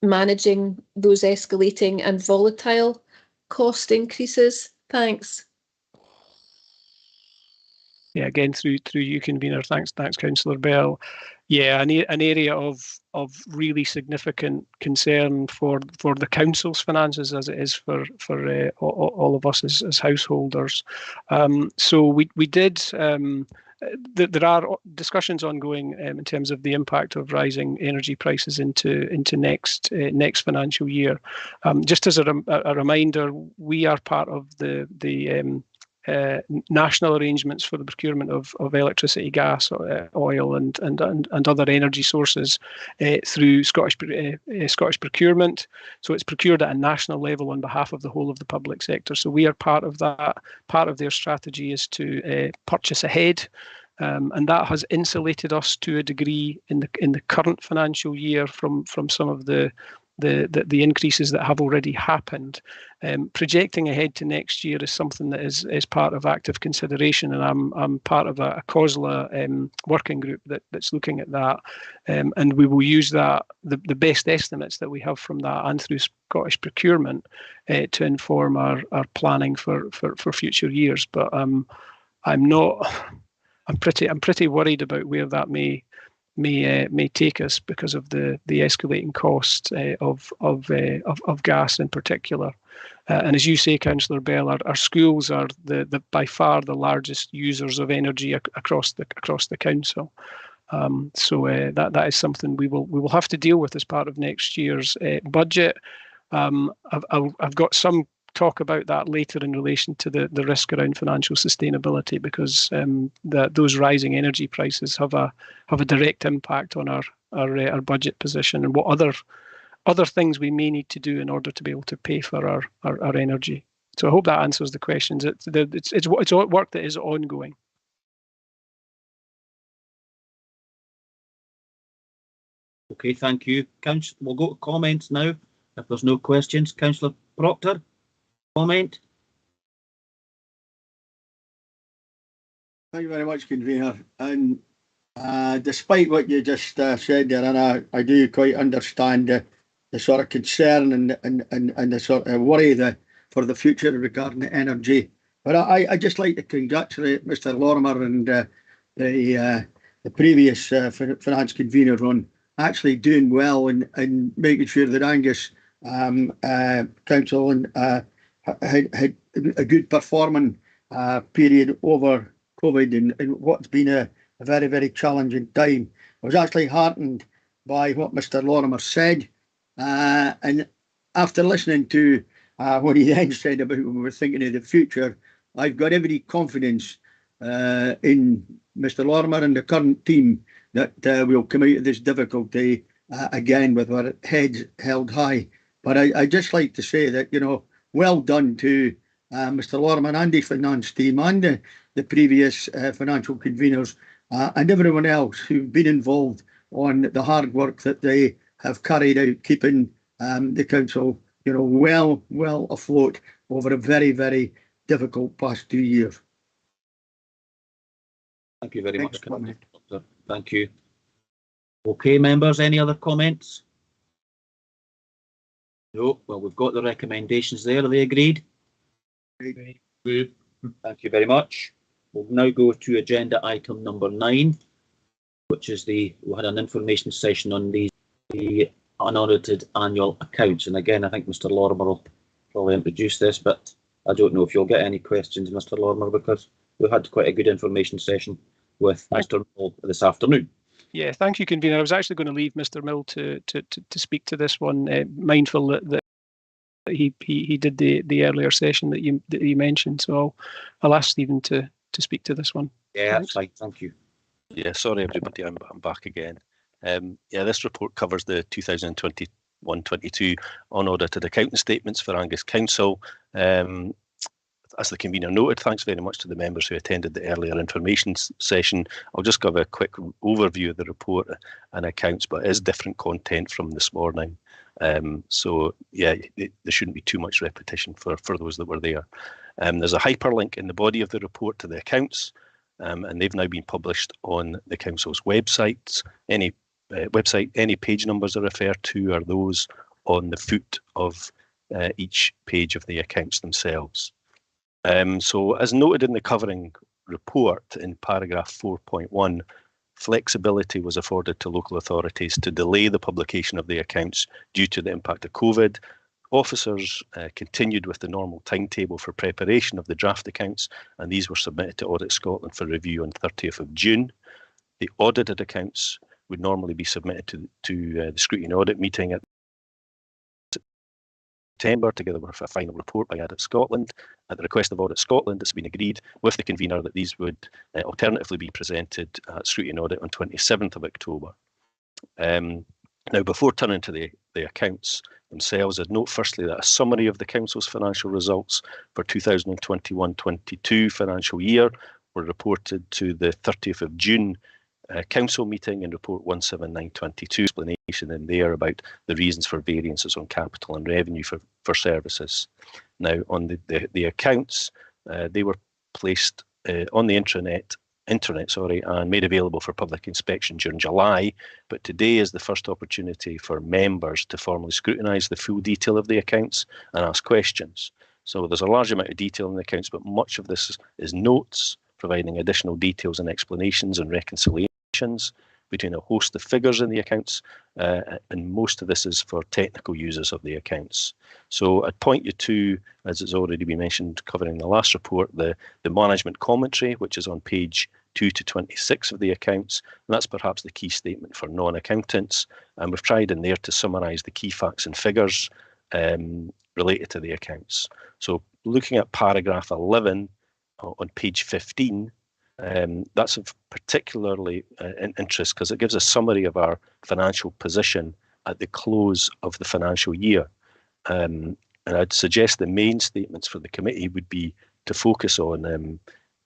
managing those escalating and volatile cost increases. Thanks. Yeah, again through you, convener. Thanks, Councillor Bell. Yeah, an area of really significant concern for the council's finances, as it is for all of us as householders. So we did. There are discussions ongoing in terms of the impact of rising energy prices into next financial year. Just as a reminder, we are part of the national arrangements for the procurement of electricity, gas, oil, and other energy sources through Scottish procurement. So it's procured at a national level on behalf of the whole of the public sector. So we are part of that. Part of their strategy is to purchase ahead. And that has insulated us to a degree in the current financial year from some of the increases that have already happened. Projecting ahead to next year is something that is part of active consideration, and I'm part of a COSLA working group that's looking at that, and we will use that the best estimates that we have from that and through Scottish procurement to inform our planning for future years. But I'm pretty worried about where that may take us because of the escalating cost of gas in particular. And as you say, Councillor Bell, our schools are the by far the largest users of energy across the council. So that is something we will have to deal with as part of next year's budget. I've got some talk about that later in relation to the risk around financial sustainability, because those rising energy prices have a direct impact on our budget position and what other things we may need to do in order to be able to pay for our energy. So I hope that answers the questions. It's work that is ongoing. Okay, thank you. We'll go to comments now. If there's no questions, Councillor Proctor, comment. Thank you very much, convener. And despite what you just said there, and I do quite understand the sort of concern and the sort of worry for the future regarding the energy. But I just like to congratulate Mr. Lorimer and the previous finance convener on actually doing well and making sure that Angus Council had a good performing period over COVID and what's been a very, very challenging time. I was actually heartened by what Mr. Lorimer said, and after listening to what he then said about when we were thinking of the future, I've got every confidence in Mr. Lorimer and the current team that we'll come out of this difficulty again with our heads held high. But I just like to say that, you know, well done to Mr. Lorman and the finance team and the previous financial conveners and everyone else who've been involved on the hard work that they have carried out, keeping the council, you know, well afloat over a very, very difficult past 2 years. Thank you very much, Doctor. Thank you. Okay, members, any other comments? No. Well, we've got the recommendations there. Are they agreed? Good. Thank you very much. We'll now go to agenda item number 9, which is we had an information session on the unaudited annual accounts. And again, I think Mr. Lorimer will probably introduce this, but I don't know if you'll get any questions, Mr. Lorimer, because we had quite a good information session with Mr. Mill this afternoon. Yeah, thank you, Convener. I was actually going to leave Mr. Mill to speak to this one, mindful that he did the earlier session that you mentioned. So I'll ask Stephen to speak to this one. Yeah, that's fine. Thank you. Yeah, sorry everybody, I'm back again. Yeah, this report covers the 2021-22 unaudited accounting statements for Angus Council. As the convener noted, thanks very much to the members who attended the earlier information session. I'll just give a quick overview of the report and accounts, but it is different content from this morning. So yeah, there shouldn't be too much repetition for those that were there. There's a hyperlink in the body of the report to the accounts, and they've now been published on the council's websites. Any page numbers are referred to are those on the foot of each page of the accounts themselves. So as noted in the covering report in paragraph 4.1, flexibility was afforded to local authorities to delay the publication of the accounts due to the impact of COVID. Officers continued with the normal timetable for preparation of the draft accounts, and these were submitted to Audit Scotland for review on 30th of June. The audited accounts would normally be submitted to the Scrutiny Audit meeting at September, together with a final report by Audit Scotland. At the request of Audit Scotland, it's been agreed with the convener that these would alternatively be presented at Scrutiny Audit on 27th of October. Now, before turning to the accounts themselves, I'd note firstly that a summary of the Council's financial results for 2021-22 financial year were reported to the 30th of June Council meeting in Report 17922, explanation in there about the reasons for variances on capital and revenue for services. Now, on the accounts, they were placed on the internet, and made available for public inspection during July, but today is the first opportunity for members to formally scrutinise the full detail of the accounts and ask questions. So there's a large amount of detail in the accounts, but much of this is notes, providing additional details and explanations and reconciliations between a host of figures in the accounts, and most of this is for technical users of the accounts. So I'd point you to, as it's already been mentioned covering the last report, the management commentary, which is on page 2 to 26 of the accounts, and that's perhaps the key statement for non-accountants, and we've tried in there to summarise the key facts and figures related to the accounts. So looking at paragraph 11 on page 15, that's of particularly interest because it gives a summary of our financial position at the close of the financial year. And I'd suggest the main statements for the committee would be to focus on,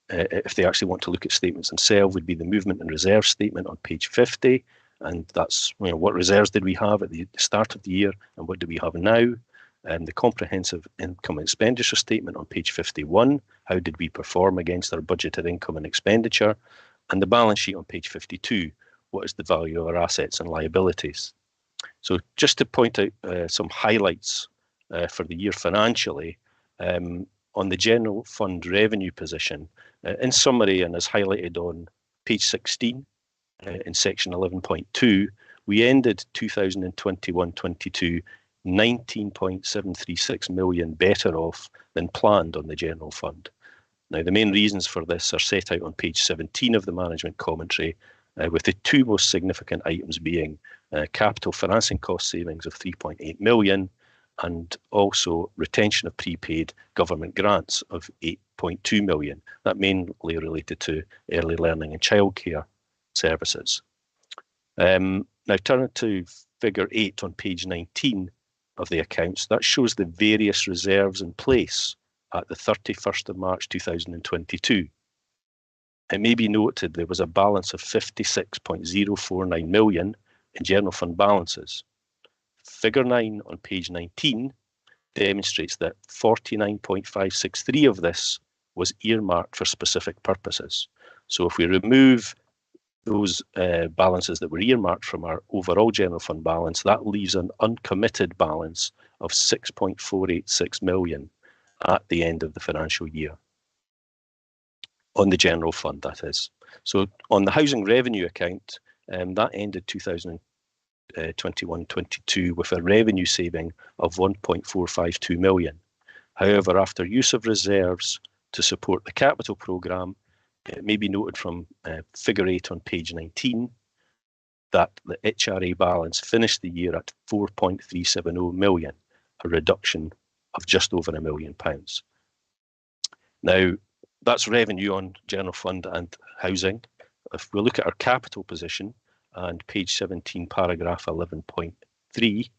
if they actually want to look at statements themselves, would be the movement and reserve statement on page 50. And that's, you know, what reserves did we have at the start of the year and what do we have now? The comprehensive income and expenditure statement on page 51, how did we perform against our budgeted income and expenditure? And the balance sheet on page 52, what is the value of our assets and liabilities? So just to point out some highlights for the year financially, on the general fund revenue position, in summary and as highlighted on page 16 in section 11.2, we ended 2021-22 19.736 million better off than planned on the general fund. Now, the main reasons for this are set out on page 17 of the management commentary, with the two most significant items being capital financing cost savings of 3.8 million and also retention of prepaid government grants of 8.2 million. That mainly related to early learning and childcare services. Now turning to figure 8 on page 19 of the accounts, that shows the various reserves in place at the 31st of March 2022. It may be noted there was a balance of 56.049 million in general fund balances. Figure 9 on page 19 demonstrates that 49.563 of this was earmarked for specific purposes. So if we remove those balances that were earmarked from our overall general fund balance, that leaves an uncommitted balance of 6.486 million at the end of the financial year. On the general fund, that is. So on the housing revenue account, that ended 2021-22 with a revenue saving of 1.452 million. However, after use of reserves to support the capital programme, it may be noted from figure 8 on page 19 that the HRA balance finished the year at 4.370 million, a reduction of just over £1 million. Now, that's revenue on general fund and housing. If we look at our capital position and page 17, paragraph 11.3,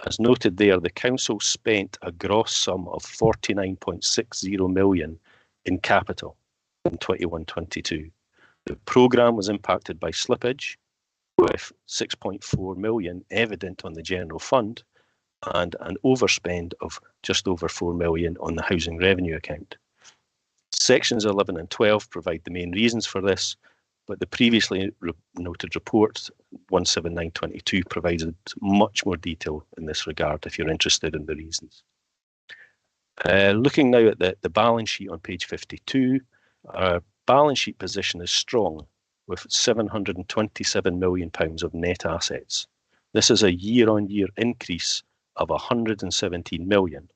as noted there, the council spent a gross sum of 49.60 million in capital in 21-22. The programme was impacted by slippage, with 6.4 million evident on the general fund and an overspend of just over 4 million on the housing revenue account. Sections 11 and 12 provide the main reasons for this, but the previously noted report 17922 provides much more detail in this regard if you're interested in the reasons. Looking now at the balance sheet on page 52, our balance sheet position is strong with £727 million of net assets. This is a year-on-year increase of 117 million.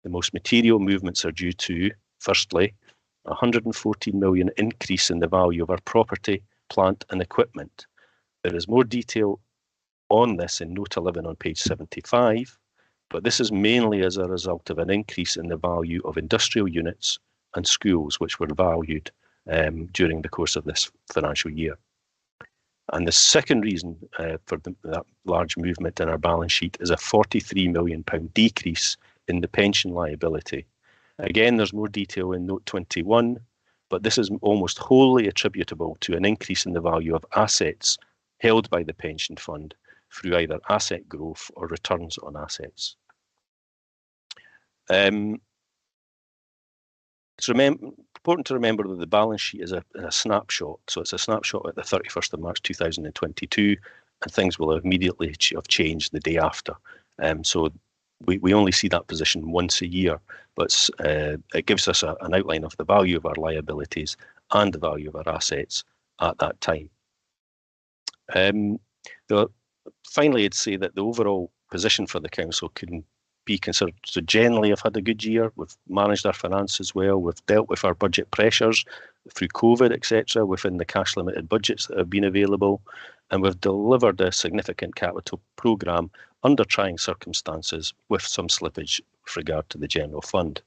The most material movements are due to, firstly, 114 million increase in the value of our property, plant and equipment. There is more detail on this in note 11 on page 75, but this is mainly as a result of an increase in the value of industrial units and schools, which were valued during the course of this financial year. And the second reason for that large movement in our balance sheet is a £43 million decrease in the pension liability. Again, there's more detail in note 21, but this is almost wholly attributable to an increase in the value of assets held by the pension fund through either asset growth or returns on assets. It's important to remember that the balance sheet is a snapshot. So it's a snapshot at the 31st of March 2022, and things will immediately have changed the day after. So we only see that position once a year, but it gives us an outline of the value of our liabilities and the value of our assets at that time. Finally, I'd say that the overall position for the council can be considered to generally have had a good year. We've managed our finances well, we've dealt with our budget pressures through COVID, etc., within the cash limited budgets that have been available, and we've delivered a significant capital programme under trying circumstances with some slippage with regard to the general fund.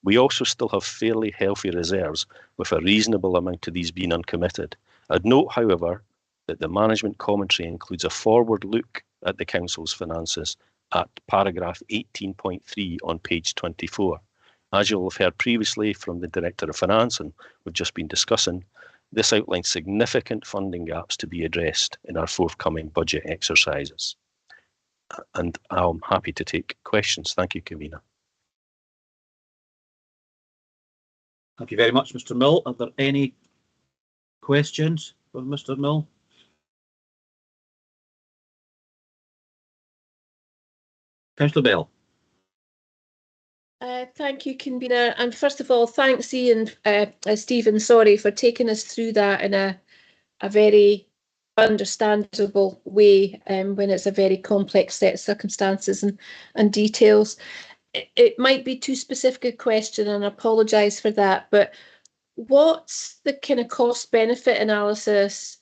We also still have fairly healthy reserves, with a reasonable amount of these being uncommitted. I'd note, however, that the management commentary includes a forward look at the council's finances at paragraph 18.3 on page 24. As you'll have heard previously from the Director of Finance, and we've just been discussing, this outlines significant funding gaps to be addressed in our forthcoming budget exercises. And I'm happy to take questions. Thank you, Convener. Thank you very much, Mr. Mill. Are there any questions for Mr. Mill? Councillor Bell. Thank you, Convener. And first of all, thanks, Ian, Stephen, sorry, for taking us through that in a very understandable way when it's a very complex set of circumstances and details. It might be too specific a question, and I apologise for that, but what's the kind of cost benefit analysis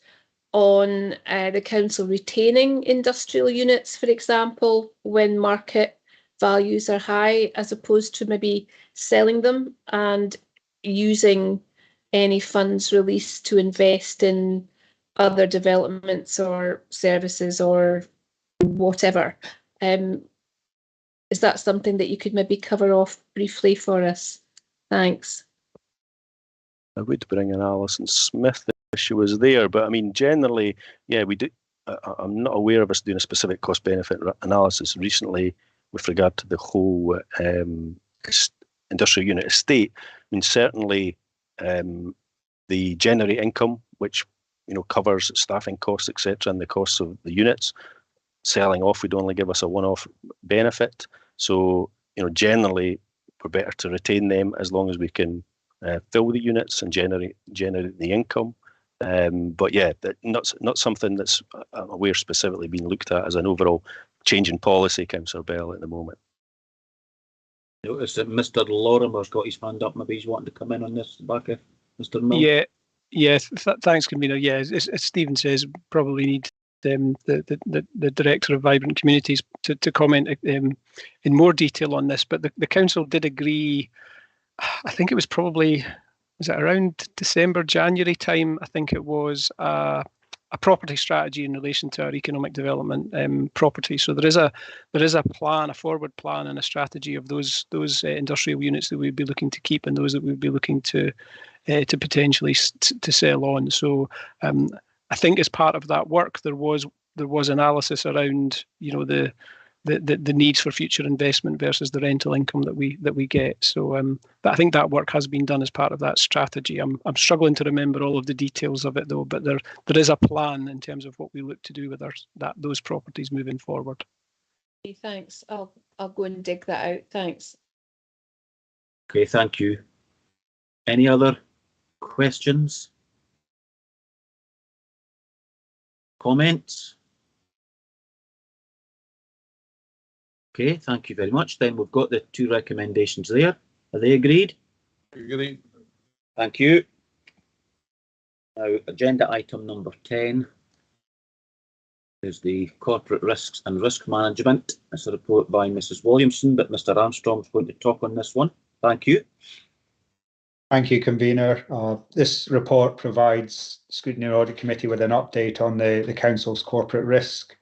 on the council retaining industrial units, for example, when market values are high, as opposed to maybe selling them and using any funds released to invest in other developments or services or whatever. Is that something that you could maybe cover off briefly for us? Thanks. I would bring in Alison Smith if she was there, but I mean, generally, yeah, we do. I'm not aware of us doing a specific cost benefit analysis recently with regard to the whole industrial unit estate. I mean, certainly the generate income, which covers staffing costs, etc., and the costs of the units, selling off would only give us a one-off benefit. So generally, we're better to retain them as long as we can fill the units and generate the income. But yeah, not something that's I'm aware specifically being looked at as an overall change in policy, Councillor Bell, at the moment. Notice that Mr. Lorimer's got his hand up. Maybe he's wanting to come in on this, Rebecca. Mr. Mill. Yeah. Thanks, convener. Yeah, as Stephen says, probably need the Director of Vibrant Communities to comment in more detail on this. But the council did agree. I think it was probably, was it around December, January time? I think it was a property strategy in relation to our economic development property. So there is a plan, a forward plan, and a strategy of those industrial units that we'd be looking to keep and those that we'd be looking to potentially to sell on. So I think as part of that work, there was analysis around the needs for future investment versus the rental income that we get. So I think that work has been done as part of that strategy. I'm struggling to remember all of the details of it though, but there is a plan in terms of what we look to do with those properties moving forward. Okay, thanks. I'll go and dig that out. Thanks. Okay, thank you. Any other questions? Comments? Okay, thank you very much. Then we've got the two recommendations there. Are they agreed? Agreed. Thank you. Now, agenda item number 10 is the Corporate Risks and Risk Management. It's a report by Mrs. Williamson, but Mr. Armstrong's going to talk on this one. Thank you. Thank you, convener. This report provides Scrutiny Audit Committee with an update on the Council's corporate risk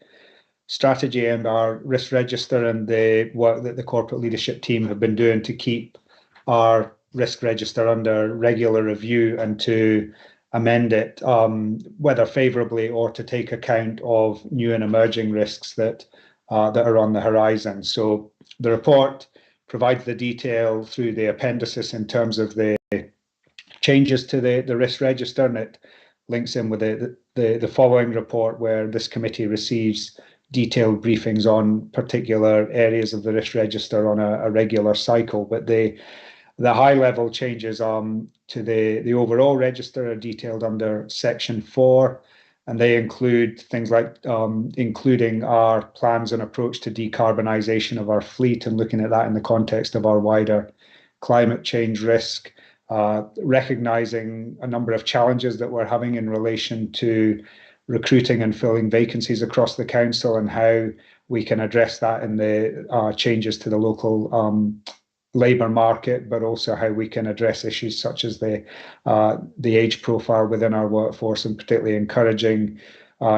strategy and our risk register and the work that the corporate leadership team have been doing to keep our risk register under regular review and to amend it, whether favourably or to take account of new and emerging risks that are on the horizon. So the report provides the detail through the appendices in terms of the changes to the risk register, and it links in with the following report where this committee receives detailed briefings on particular areas of the risk register on a regular cycle. But the high level changes to the overall register are detailed under section 4, and they include things like including our plans and approach to decarbonisation of our fleet and looking at that in the context of our wider climate change risk, recognising a number of challenges that we're having in relation to recruiting and filling vacancies across the council and how we can address that in the changes to the local labour market, but also how we can address issues such as the age profile within our workforce, and particularly encouraging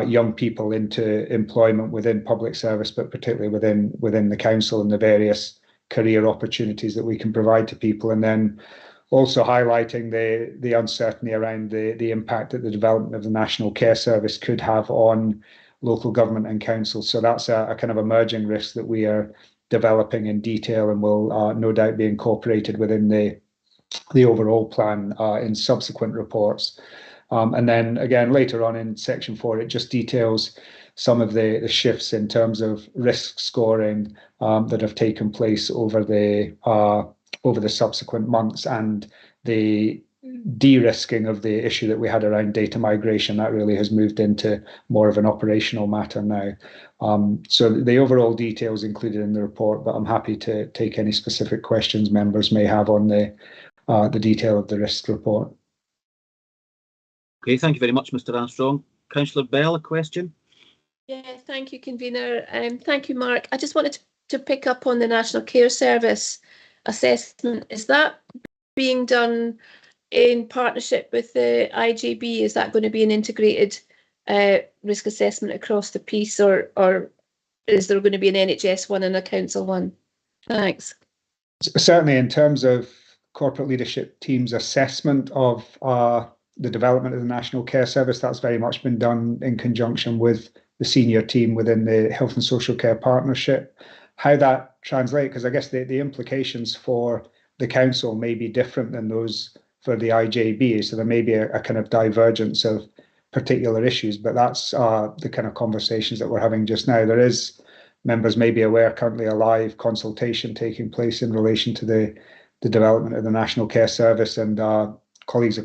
young people into employment within public service, but particularly within the council and the various career opportunities that we can provide to people. And then also highlighting the uncertainty around the impact that the development of the National Care Service could have on local government and councils. So that's a kind of emerging risk that we are developing in detail and will no doubt be incorporated within the overall plan in subsequent reports. And then again, later on in section 4, it just details some of the shifts in terms of risk scoring that have taken place over the subsequent months, and the de-risking of the issue that we had around data migration. That really has moved into more of an operational matter now. So the overall details included in the report, but I'm happy to take any specific questions members may have on the detail of the risk report. Okay, thank you very much, Mr. Armstrong. Councillor Bell, a question? Yeah, thank you, convener. Thank you, Mark. I just wanted to pick up on the National Care Service assessment. Is that being done in partnership with the IJB? Is that going to be an integrated risk assessment across the piece, or is there going to be an NHS one and a council one? Thanks. Certainly, in terms of corporate leadership team's assessment of the development of the National Care Service, that's very much been done in conjunction with the senior team within the Health and Social Care Partnership. How that translates, because I guess the implications for the council may be different than those for the IJB, so there may be a kind of divergence of particular issues, but that's the kind of conversations that we're having just now. There is, members may be aware, currently a live consultation taking place in relation to the development of the National Care Service, and colleagues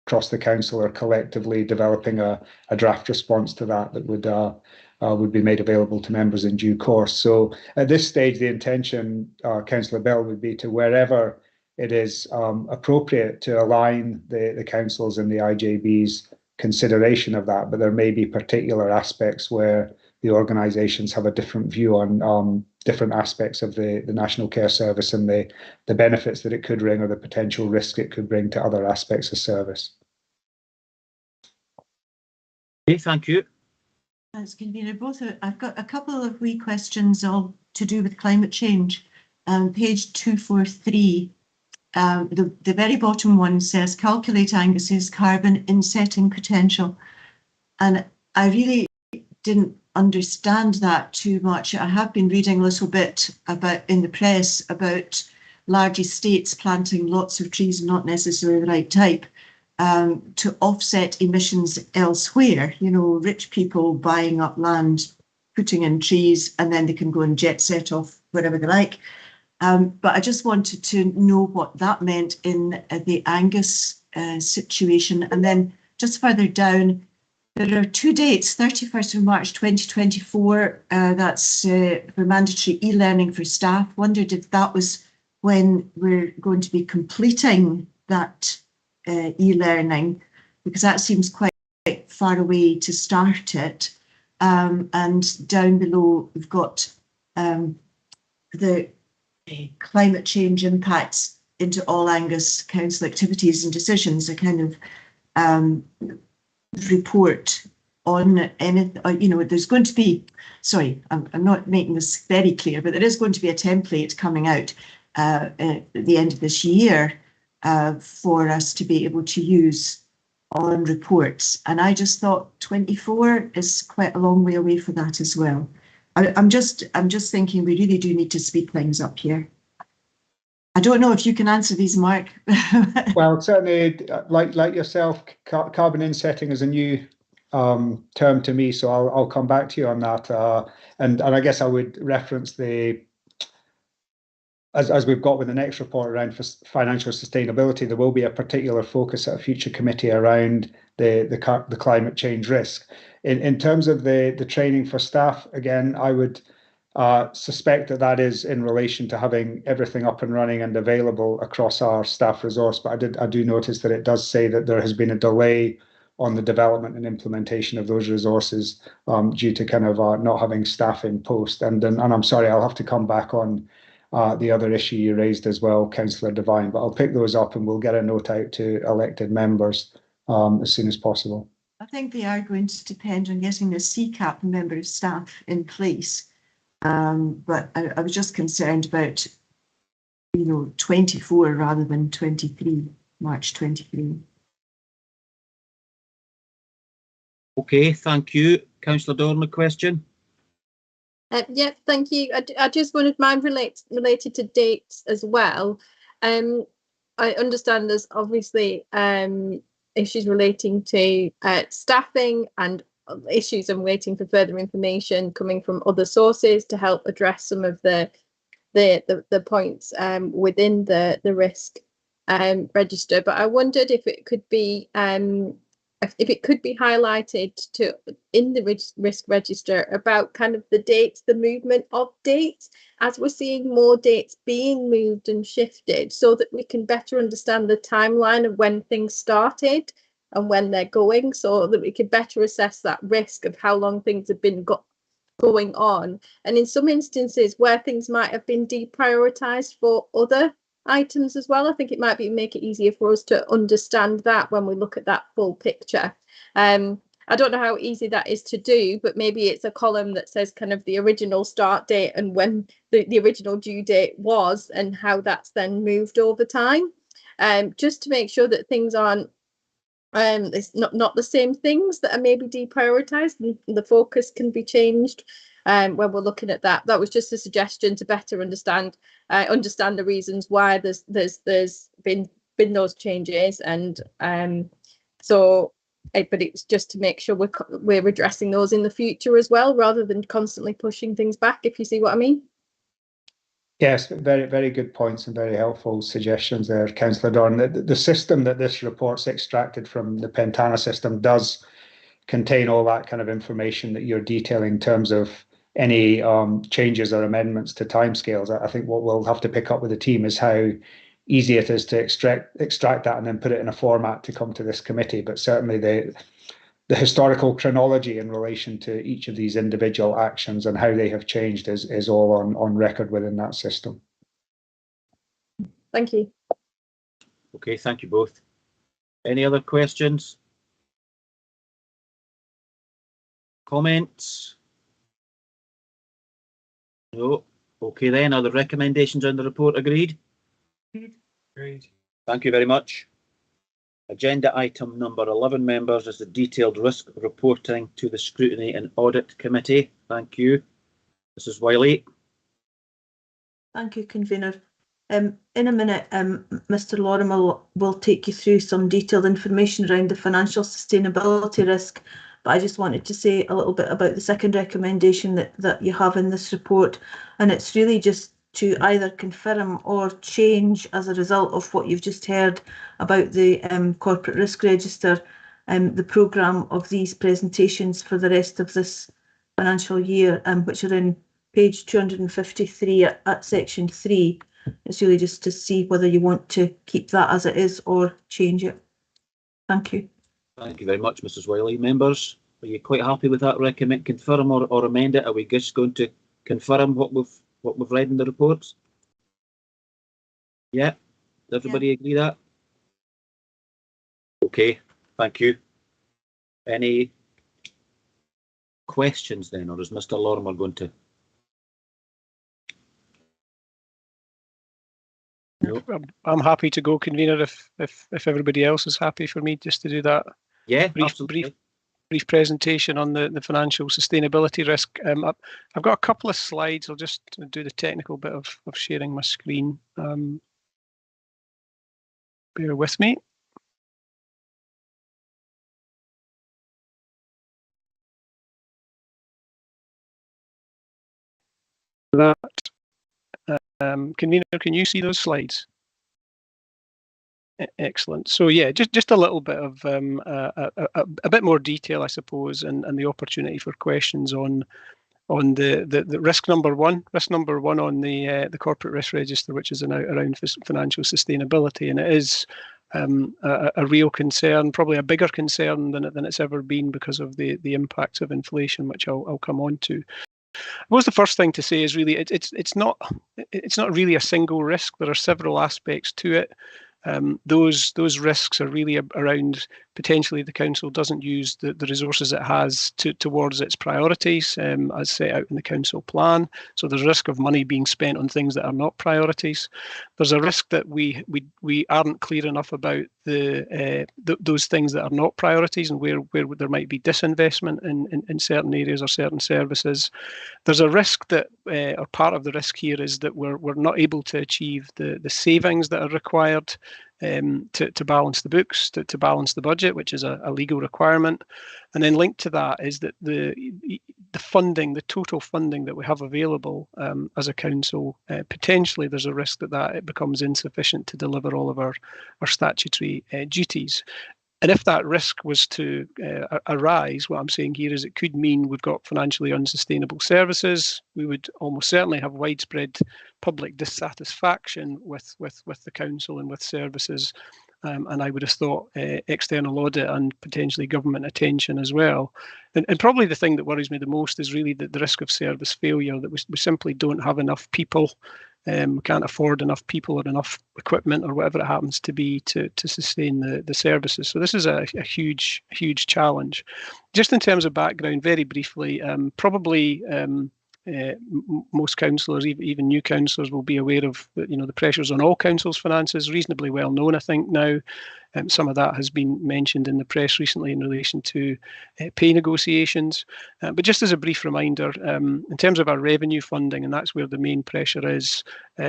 across the council are collectively developing a draft response to that would be made available to members in due course. So at this stage, the intention, Councillor Bell, would be to, wherever it is appropriate, to align the councils and the IJB's consideration of that, but there may be particular aspects where the organisations have a different view on different aspects of the National Care Service and the benefits that it could bring or the potential risk it could bring to other aspects of service. Okay, thank you. Thanks, Convener. I've got a couple of wee questions all to do with climate change. Page 243, the very bottom one says, calculate Angus's carbon insetting potential. And I really didn't understand that too much. I have been reading a little bit about in the press about large estates planting lots of trees, not necessarily the right type, to offset emissions elsewhere. You know, rich people buying up land, putting in trees, and then they can go and jet set off wherever they like. But I just wanted to know what that meant in the Angus situation. And then just further down, there are two dates, 31st of March 2024, that's for mandatory e-learning for staff. Wondered if that was when we're going to be completing that e-learning, because that seems quite far away to start it. And down below, we've got the climate change impacts into all Angus Council activities and decisions, a kind of report on anything. You know, there's going to be, sorry, I'm not making this very clear, but there is going to be a template coming out at the end of this year for us to be able to use on reports. And I just thought 24 is quite a long way away for that as well. I'm just thinking we really do need to speed things up here. I don't know if you can answer these, Mark. Well, certainly, like yourself, carbon insetting is a new term to me, so I'll come back to you on that. And I guess I would reference as we've got with the next report around financial sustainability, there will be a particular focus at a future committee around the climate change risk. In terms of the training for staff, again, I would suspect that is in relation to having everything up and running and available across our staff resource. But I do notice that it does say that there has been a delay on the development and implementation of those resources due to kind of not having staff in post. And I'm sorry, I'll have to come back on the other issue you raised as well, Councillor Devine, but I'll pick those up and we'll get a note out to elected members as soon as possible. I think they are going to depend on getting a CCAP member of staff in place. But I was just concerned about, 24 rather than 23, March 23. Okay, thank you. Councillor Dorn, a question? Yeah, thank you. I just wanted mine related to dates as well. I understand there's obviously issues relating to staffing and issues. I'm waiting for further information coming from other sources to help address some of the points within the risk register. But I wondered if it could be highlighted in the risk register about kind of the dates, the movement of dates, as we're seeing more dates being moved and shifted, so that we can better understand the timeline of when things started and when they're going, so that we can better assess that risk of how long things have been going on. And in some instances where things might have been deprioritized for other items as well, I think it might make it easier for us to understand that when we look at that full picture. And I don't know how easy that is to do, but maybe it's a column that says kind of the original start date and when the original due date was and how that's then moved over time. Just to make sure that things aren't it's not the same things that are maybe deprioritized and the focus can be changed when we're looking at that. That was just a suggestion to better understand the reasons why there's been those changes, and but it's just to make sure we're addressing those in the future as well, rather than constantly pushing things back, if you see what I mean. Yes, very, very good points and very helpful suggestions there, Councillor Dorn. The system that this report's extracted from, the Pentana system, does contain all that kind of information that you're detailing in terms of any changes or amendments to timescales. I think what we'll have to pick up with the team is how easy it is to extract that and then put it in a format to come to this committee. But certainly the historical chronology in relation to each of these individual actions and how they have changed is all on record within that system. Thank you. Okay, thank you both. Any other questions? Comments? No. Okay then, are the recommendations on the report agreed? Agreed. Thank you very much. Agenda item number 11, members, is the detailed risk reporting to the Scrutiny and Audit Committee. Thank you. Mrs. Wiley. Thank you, Convener. In a minute, Mr. Lorimer will take you through some detailed information around the financial sustainability risk, but I just wanted to say a little bit about the second recommendation that you have in this report, and it's really just to either confirm or change as a result of what you've just heard about the corporate risk register, the programme of these presentations for the rest of this financial year, which are in page 253 at section 3. It's really just to see whether you want to keep that as it is or change it. Thank you. Thank you very much, Mrs. Wiley. Members, are you quite happy with that? Recommend confirm or amend it? Are we just going to confirm what we've read in the reports? Yeah, does everybody agree that? Okay, thank you. Any questions then, or is Mr. Lorimer going to? No. I'm happy to go, Convener, if everybody else is happy for me just to do that. Yeah, brief presentation on the financial sustainability risk. I've got a couple of slides. I'll just do the technical bit of sharing my screen. Bear with me. That Convener, can you see those slides? Excellent. So yeah, just a little bit of a bit more detail, I suppose, and the opportunity for questions on the risk number one on the corporate risk register, which is around financial sustainability, and it is a real concern, probably a bigger concern than it's ever been because of the impacts of inflation, which I'll come on to. I suppose the first thing to say is really it's not really a single risk. There are several aspects to it. Those risks are really around potentially the council doesn't use the resources it has towards its priorities as set out in the council plan. So there's a risk of money being spent on things that are not priorities. There's a risk that we aren't clear enough about those things that are not priorities and where there might be disinvestment in certain areas or certain services. There's a risk that, or part of the risk here is that we're not able to achieve the savings that are required to balance the books, to balance the budget, which is a legal requirement. And then linked to that is that the funding, the total funding that we have available as a council, potentially there's a risk that it becomes insufficient to deliver all of our statutory duties. And if that risk was to arise, what I'm saying here is it could mean we've got financially unsustainable services. We would almost certainly have widespread public dissatisfaction with the council and with services. And I would have thought external audit and potentially government attention as well. And probably the thing that worries me the most is really the risk of service failure, that we simply don't have enough people We can't afford enough people or enough equipment or whatever it happens to be to sustain the services. So this is a huge challenge. Just in terms of background, very briefly, probably most councillors, even new councillors, will be aware of the pressures on all councils' finances, reasonably well known, I think, now. Some of that has been mentioned in the press recently in relation to pay negotiations. But just as a brief reminder, in terms of our revenue funding, and that's where the main pressure is,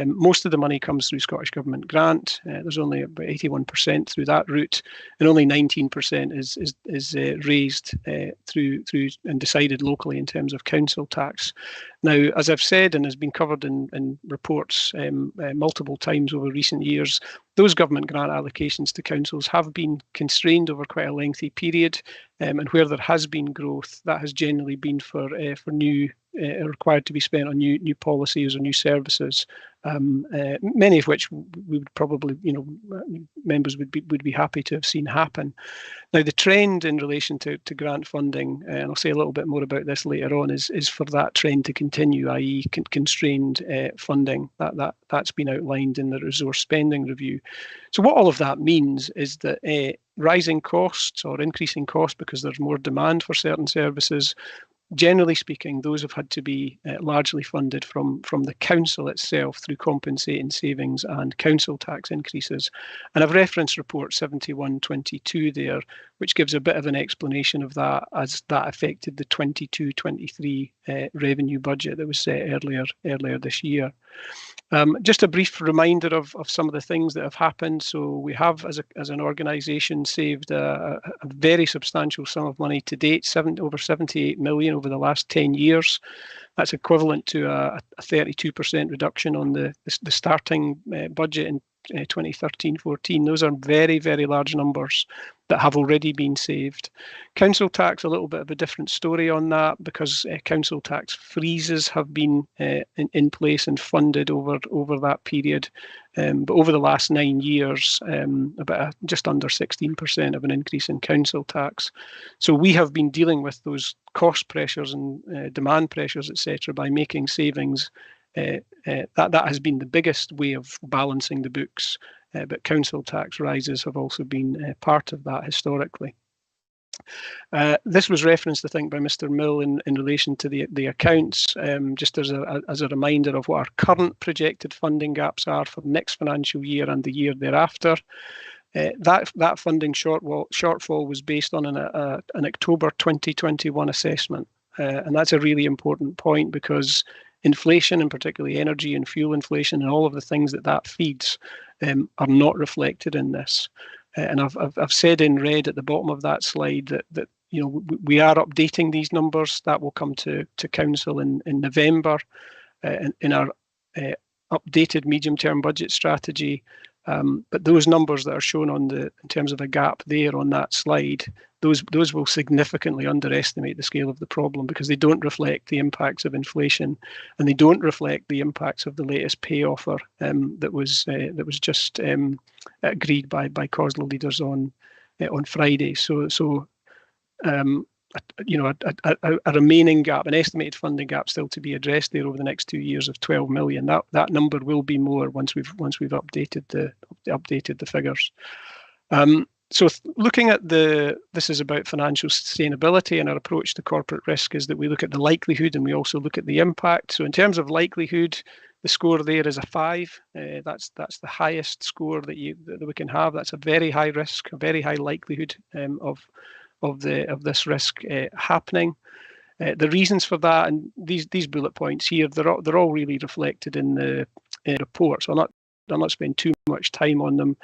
most of the money comes through Scottish Government grant. There's only about 81% through that route, and only 19% is raised through and decided locally in terms of council tax. Now, as I've said and has been covered in reports multiple times over recent years, those government grant allocations to councils have been constrained over quite a lengthy period, and where there has been growth, that has generally been for new required to be spent on new policies or new services, many of which we would probably, members would be happy to have seen happen. Now, the trend in relation to grant funding, and I'll say a little bit more about this later on, is for that trend to continue, i.e. constrained funding. That's been outlined in the resource spending review. So what all of that means is that rising costs or increasing costs because there's more demand for certain services, generally speaking, those have had to be largely funded from the council itself through compensating savings and council tax increases. And I've referenced report 7122 there, which gives a bit of an explanation of that, as that affected the 22-23 revenue budget that was set earlier this year. Just a brief reminder of some of the things that have happened. So we have, as an organisation, saved a very substantial sum of money to date, over 78 million over the last 10 years. That's equivalent to a 32% reduction on the starting budget in 2013-14. Those are very, very large numbers that have already been saved. Council tax, a little bit of a different story on that, because council tax freezes have been in place and funded over that period. But over the last 9 years, about just under 16% of an increase in council tax. So we have been dealing with those cost pressures and demand pressures, etc., by making savings. That has been the biggest way of balancing the books, but council tax rises have also been part of that historically. This was referenced, I think, by Mr. Mill in relation to the accounts, just as a reminder of what our current projected funding gaps are for next financial year and the year thereafter. That funding shortfall was based on an October 2021 assessment, and that's a really important point, because inflation, and particularly energy and fuel inflation and all of the things that feeds, are not reflected in this. And I've said in red at the bottom of that slide that we are updating these numbers. That will come to council in November in our updated medium-term budget strategy. But those numbers that are shown in terms of a gap there on that slide, those will significantly underestimate the scale of the problem, because they don't reflect the impacts of inflation, and they don't reflect the impacts of the latest pay offer that was just agreed by COSLA leaders on Friday. So a remaining gap, an estimated funding gap still to be addressed there over the next 2 years of 12 million. That number will be more once we've updated the figures. So looking at this is about financial sustainability, and our approach to corporate risk is that we look at the likelihood and we also look at the impact. So in terms of likelihood, the score there is a 5. That's the highest score that we can have. That's a very high risk, a very high likelihood of this risk happening. The reasons for that, and these bullet points here, they're all really reflected in the report. So I'll not spend too much time on them,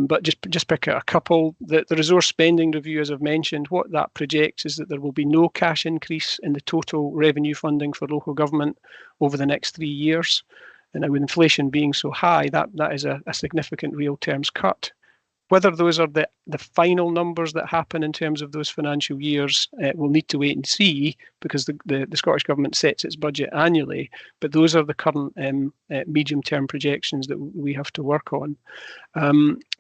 but just pick out a couple. The resource spending review, as I've mentioned, what that projects is that there will be no cash increase in the total revenue funding for local government over the next 3 years. And now, with inflation being so high, that is a significant real terms cut. Whether those are the final numbers that happen in terms of those financial years, we'll need to wait and see, because the Scottish Government sets its budget annually, but those are the current medium-term projections that we have to work on.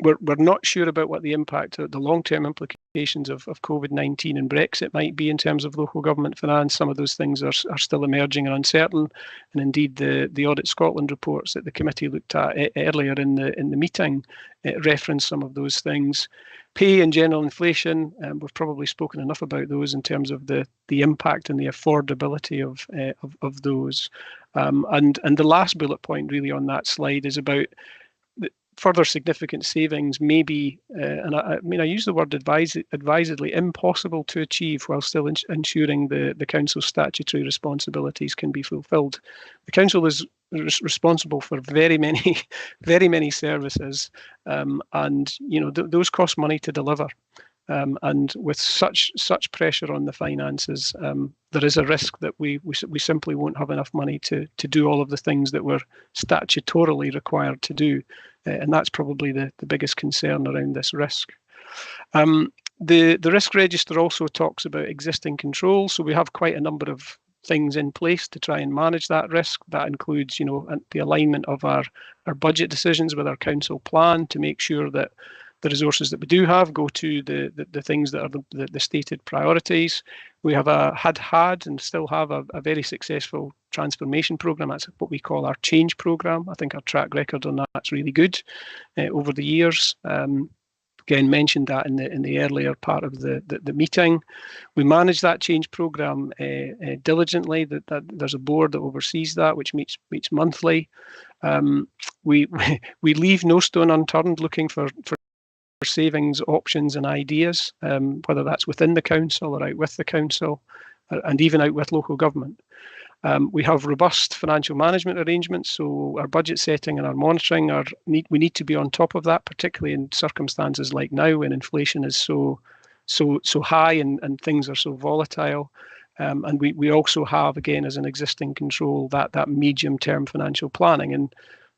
We're not sure about what the impact, the long-term implications of COVID-19 and Brexit might be in terms of local government finance. Some of those things are still emerging and uncertain, and indeed the Audit Scotland reports that the committee looked at earlier in the meeting reference some of those things. Pay and general inflation, we've probably spoken enough about those in terms of the impact and the affordability of those. And the last bullet point really on that slide is about further significant savings may be, and I use the word advisedly, impossible to achieve while still ensuring the council's statutory responsibilities can be fulfilled. The council is responsible for very many services, and those cost money to deliver. And with such pressure on the finances, there is a risk that we simply won't have enough money to do all of the things that we're statutorily required to do, and that's probably the biggest concern around this risk. The risk register also talks about existing controls, so we have quite a number of things in place to try and manage that risk. That includes, the alignment of our budget decisions with our council plan to make sure that the resources that we do have go to the things that are the stated priorities. We have had and still have a very successful transformation programme. That's what we call our change programme. I think our track record on that's really good over the years. Again, mentioned that in the earlier part of the meeting. We manage that change programme diligently. That there's a board that oversees that, which meets monthly. We leave no stone unturned looking for savings options and ideas, whether that's within the council or out with the council, and even out with local government. We have robust financial management arrangements, so our budget setting and our monitoring we need to be on top of that, particularly in circumstances like now when inflation is so high and things are so volatile. And we also have, again, as an existing control, that medium-term financial planning, and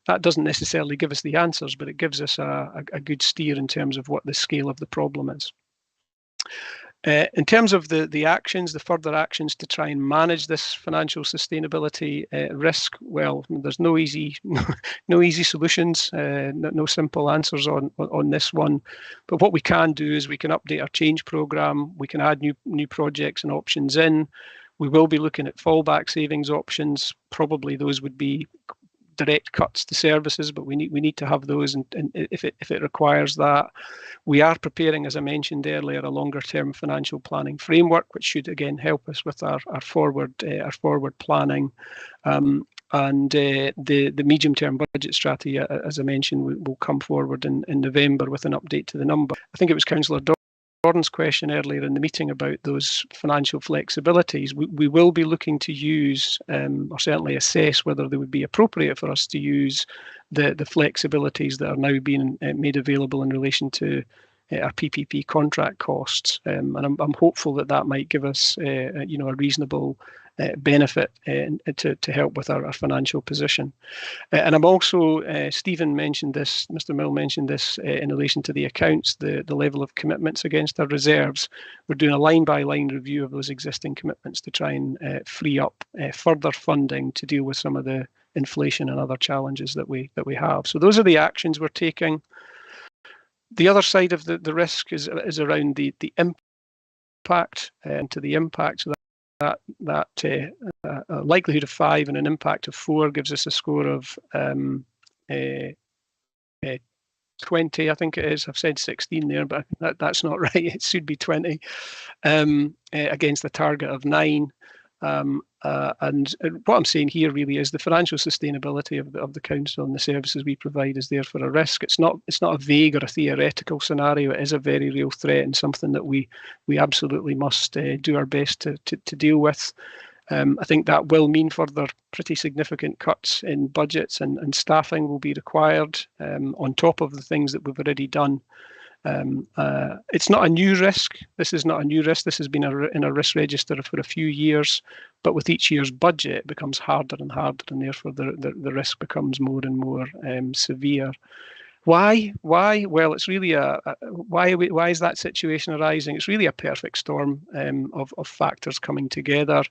that doesn't necessarily give us the answers, but it gives us a good steer in terms of what the scale of the problem is. In terms of the further actions to try and manage this financial sustainability risk, well, there's no easy solutions, no simple answers on this one. But what we can do is we can update our change programme, we can add new projects and options in. We will be looking at fallback savings options. Probably those would be direct cuts to services, but we need to have those, and if it requires that. We are preparing, as I mentioned earlier, a longer-term financial planning framework, which should again help us with our forward planning. And the medium-term budget strategy, as I mentioned, will come forward in November with an update to the number. I think it was Councillor Gordon's question earlier in the meeting about those financial flexibilities. We will be looking to use, or certainly assess, whether they would be appropriate for us to use the flexibilities that are now being made available in relation to our PPP contract costs. And I'm hopeful that might give us a reasonable benefit to help with our financial position. And I'm also, Stephen mentioned this, Mr. Mill mentioned this in relation to the accounts, the level of commitments against our reserves. We're doing a line-by-line review of those existing commitments to try and free up further funding to deal with some of the inflation and other challenges that we have. So those are the actions we're taking. The other side of the risk is around the impact, and to the impact. So that a likelihood of 5 and an impact of 4 gives us a score of 20, I think it is. I've said 16 there, but that's not right. It should be 20 against the target of 9. And what I'm saying here really is the financial sustainability of the council and the services we provide is there for a risk. It's not a vague or a theoretical scenario. It is a very real threat and something that we absolutely must do our best to deal with. I think that will mean further pretty significant cuts in budgets and staffing will be required on top of the things that we've already done. It's not a new risk. This is not a new risk. This has been in a risk register for a few years, but with each year's budget, it becomes harder and harder, and therefore the risk becomes more and more severe. Why? Well, it's really why is that situation arising? It's really a perfect storm of factors coming together.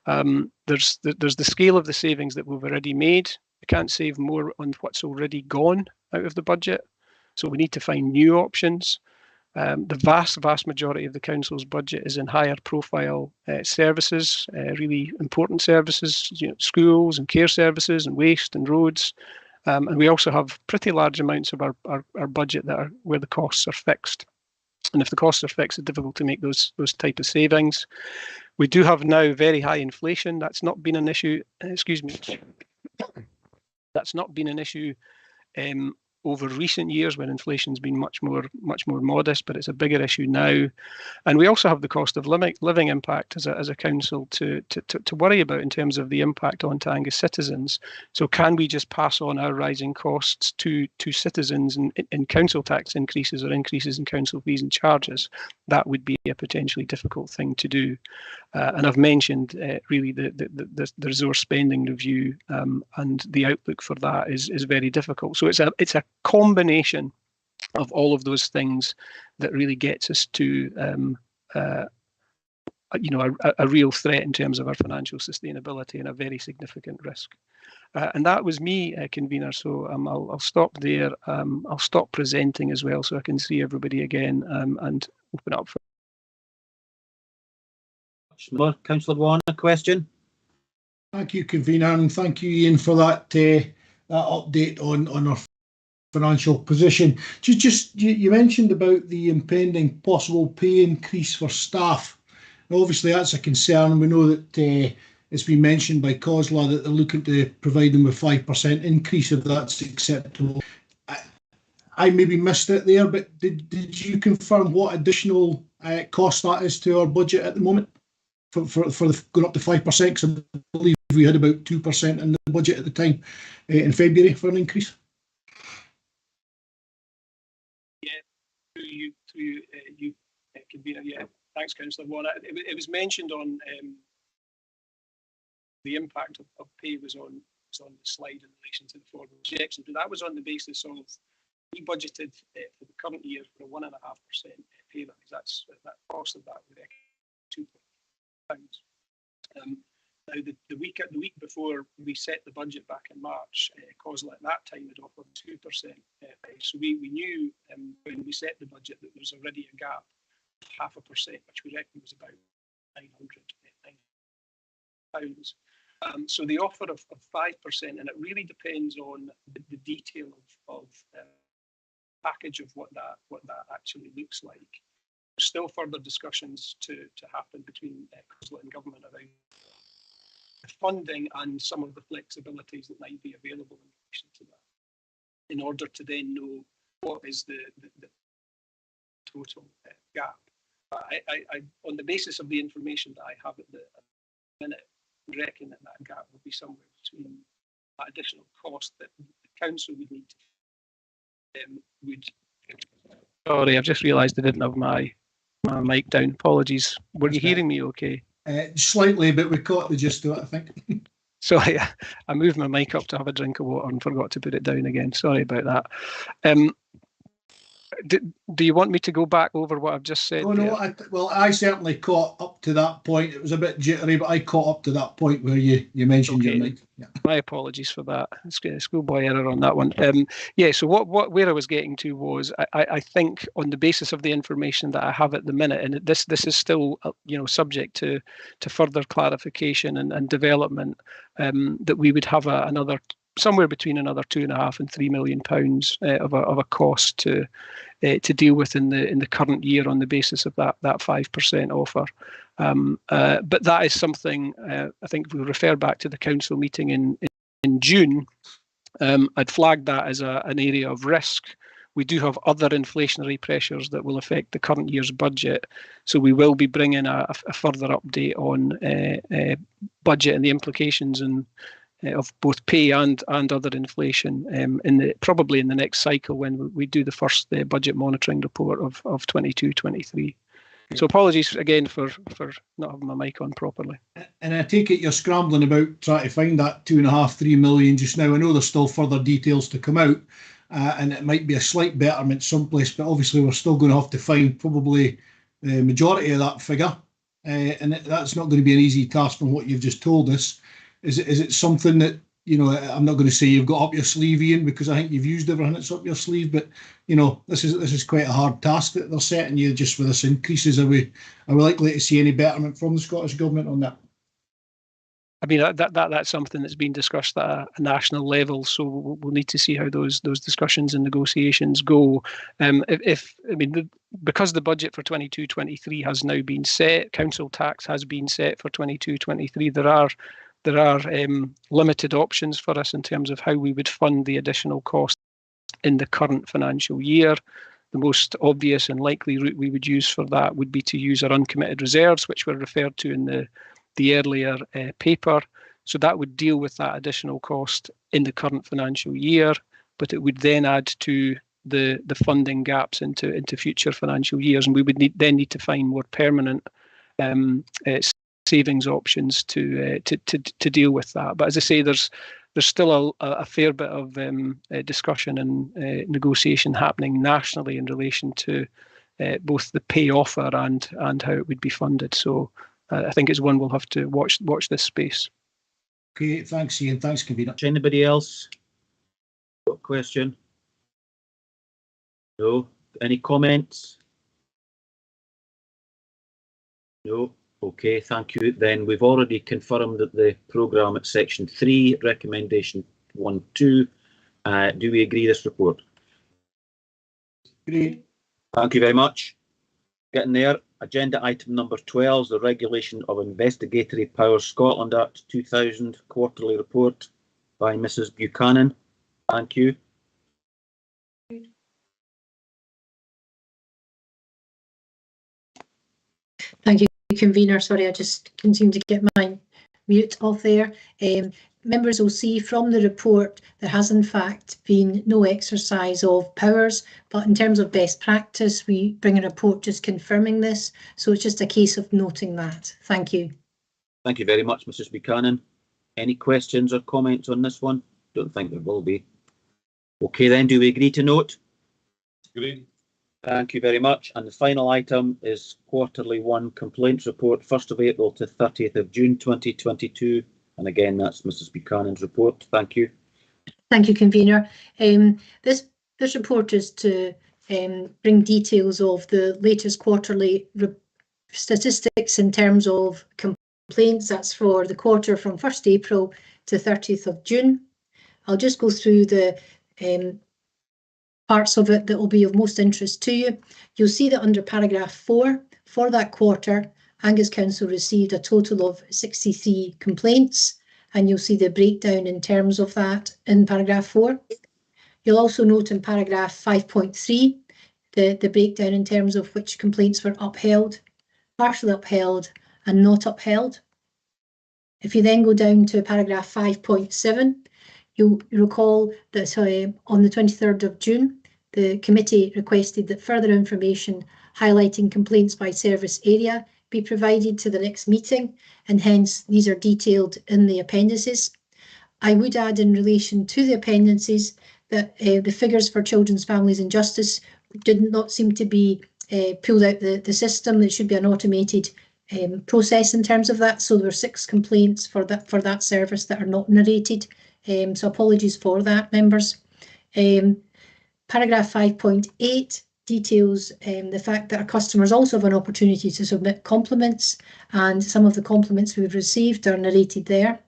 There's the scale of the savings that we've already made. We can't save more on what's already gone out of the budget, so we need to find new options. The vast majority of the council's budget is in higher profile services, really important services, schools and care services and waste and roads. And we also have pretty large amounts of our budget that are where the costs are fixed. And if the costs are fixed, it's difficult to make those type of savings. We do have now very high inflation. That's not been an issue. Excuse me. That's not been an issue over recent years when inflation's been much more modest, but it's a bigger issue now. And we also have the cost of living impact as a council to worry about in terms of the impact on Angus citizens. So can we just pass on our rising costs to citizens in council tax increases or increases in council fees and charges? That would be a potentially difficult thing to do. And I've mentioned really the resource spending review, and the outlook for that is very difficult. So it's a combination of all of those things that really gets us to a real threat in terms of our financial sustainability and a very significant risk. And that was me, convener. So I'll stop there. I'll stop presenting as well, so I can see everybody again and open up for. Councillor Vaughan, a question. Thank you, convener, and thank you, Ian, for that update on our financial position. You mentioned about the impending possible pay increase for staff. Now, obviously, that's a concern. We know that it's been mentioned by COSLA that they're looking to provide them with 5% increase if that's acceptable. I maybe missed it there, but did you confirm what additional cost that is to our budget at the moment for going up to 5%? Because I believe we had about 2% in the budget at the time in February for an increase. You convener. Yeah, thanks, Councillor Vaughan. It was mentioned on the impact of pay was on the slide in relation to the forward projections, but that was on the basis of we budgeted for the current year for a 1.5% pay rise. That cost of that would be £2. Now the week before we set the budget back in March, COSLA at that time had offered 2% rise. So we knew when we set the budget that there was already a gap of 0.5%, which we reckon was about £900. So the offer of 5%, and it really depends on the detail of package of what that actually looks like. There's still further discussions to happen between COSLA and government around funding and some of the flexibilities that might be available in relation to that, in order to then know what is the total gap. I on the basis of the information that I have at the minute, reckon that gap would be somewhere between that additional cost that the council would need to Sorry, I've just realised I didn't have my mic down. Apologies. Were you hearing me okay? Slightly, but we caught the gist of it, I think. Sorry, I moved my mic up to have a drink of water and forgot to put it down again. Sorry about that. Do you want me to go back over what I've just said? No, I certainly caught up to that point. It was a bit jittery, but I caught up to that point where you mentioned your mic. Yeah. My apologies for that. Schoolboy error on that one. So where I was getting to was I think on the basis of the information that I have at the minute, and this is still subject to further clarification and development, that we would have another somewhere between another £2.5 and £3 million of a cost to deal with in the current year on the basis of that 5% offer. But that is something I think if we refer back to the council meeting in June, I'd flagged that as an area of risk. We do have other inflationary pressures that will affect the current year's budget, so we will be bringing a further update on budget and the implications of both pay and other inflation probably in the next cycle when we do the first budget monitoring report of 22-23. So apologies again for not having my mic on properly. And I take it you're scrambling about trying to find that 2.5-3 million just now. I know there's still further details to come out. and it might be a slight betterment someplace, but obviously we're still going to have to find probably the majority of that figure, and that's not going to be an easy task from what you've just told us. Is it something that, you know, I'm not going to say you've got up your sleeve, Ian, because I think you've used everything that's up your sleeve, but you know, this is quite a hard task that they're setting you just for this increases. Are we likely to see any betterment from the Scottish Government on that? I mean, that's something that's been discussed at a national level, so we'll need to see how those discussions and negotiations go. Because the budget for 22-23 has now been set, council tax has been set for 22-23. There are limited options for us in terms of how we would fund the additional cost in the current financial year. The most obvious and likely route we would use for that would be to use our uncommitted reserves, which were referred to in the earlier paper. So that would deal with that additional cost in the current financial year, but it would then add to the funding gaps into future financial years, and we would need to find more permanent savings options to deal with that. But as I say, there's still a fair bit of discussion and negotiation happening nationally in relation to both the pay offer and how it would be funded. So I think it's one we'll have to watch this space. Okay, thanks, Ian. Thanks, Convener. Anybody else got a question? No. Any comments? No. Okay, thank you. Then we've already confirmed that the programme at section 3, recommendation 1.2. Do we agree this report? Agree. Thank you very much. Getting there. Agenda item number 12, the Regulation of Investigatory Powers Scotland Act 2000 quarterly report by Mrs. Buchanan. Thank you. Thank you, Convener. Sorry, I just continued to get my mute off there. Members will see from the report there has in fact been no exercise of powers, but in terms of best practice, we bring a report just confirming this. So it's just a case of noting that. Thank you. Thank you very much, Mrs. Buchanan. Any questions or comments on this one? Don't think there will be. Okay, then, do we agree to note? Agreed. Thank you very much. And the final item is quarterly 1 complaints report, 1st of April to 30th of June 2022. And again, that's Mrs. Buchanan's report. Thank you. Thank you, Convener. This report is to bring details of the latest quarterly statistics in terms of complaints. That's for the quarter from 1st April to 30th of June. I'll just go through the parts of it that will be of most interest to you. You'll see that under paragraph 4, for that quarter, Angus Council received a total of 63 complaints, and you'll see the breakdown in terms of that in paragraph 4. You'll also note in paragraph 5.3 the breakdown in terms of which complaints were upheld, partially upheld, and not upheld. If you then go down to paragraph 5.7, you'll recall that on the 23rd of June, the committee requested that further information highlighting complaints by service area be provided to the next meeting, and hence these are detailed in the appendices. I would add in relation to the appendices that the figures for Children's Families and Justice did not seem to be pulled out the system. There should be an automated process in terms of that. So there were 6 complaints for that service that are not narrated. So apologies for that, members. Paragraph 5.8 details the fact that our customers also have an opportunity to submit compliments, and some of the compliments we've received are narrated there.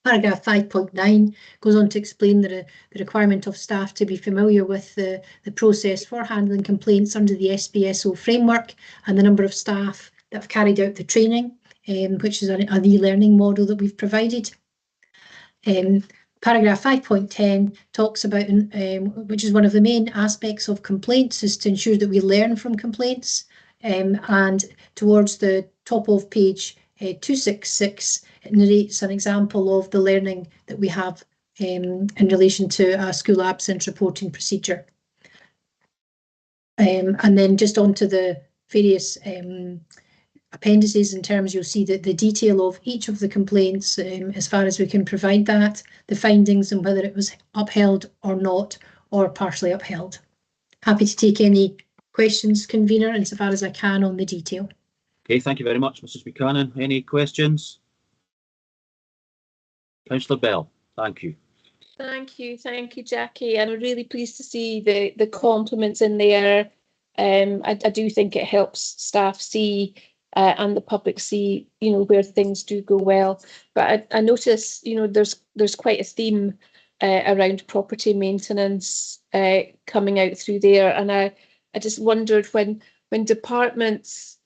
Paragraph 5.9 goes on to explain the requirement of staff to be familiar with the process for handling complaints under the SBSO framework and the number of staff that have carried out the training, which is an e-learning model that we've provided. Paragraph 5.10 talks about, which is one of the main aspects of complaints, is to ensure that we learn from complaints. And towards the top of page 266, it narrates an example of the learning that we have in relation to a school absence reporting procedure. And then just onto the various appendices in terms, you'll see that the detail of each of the complaints, as far as we can provide that, the findings and whether it was upheld or not, or partially upheld. Happy to take any questions, convener, insofar as I can on the detail. Okay, thank you very much, Mrs. Buchanan. Any questions? Councillor Bell, thank you. Thank you, Jackie. And I'm really pleased to see the compliments in there. I do think it helps staff see and the public see, where things do go well. But I notice, there's quite a theme around property maintenance coming out through there. And I just wondered when departments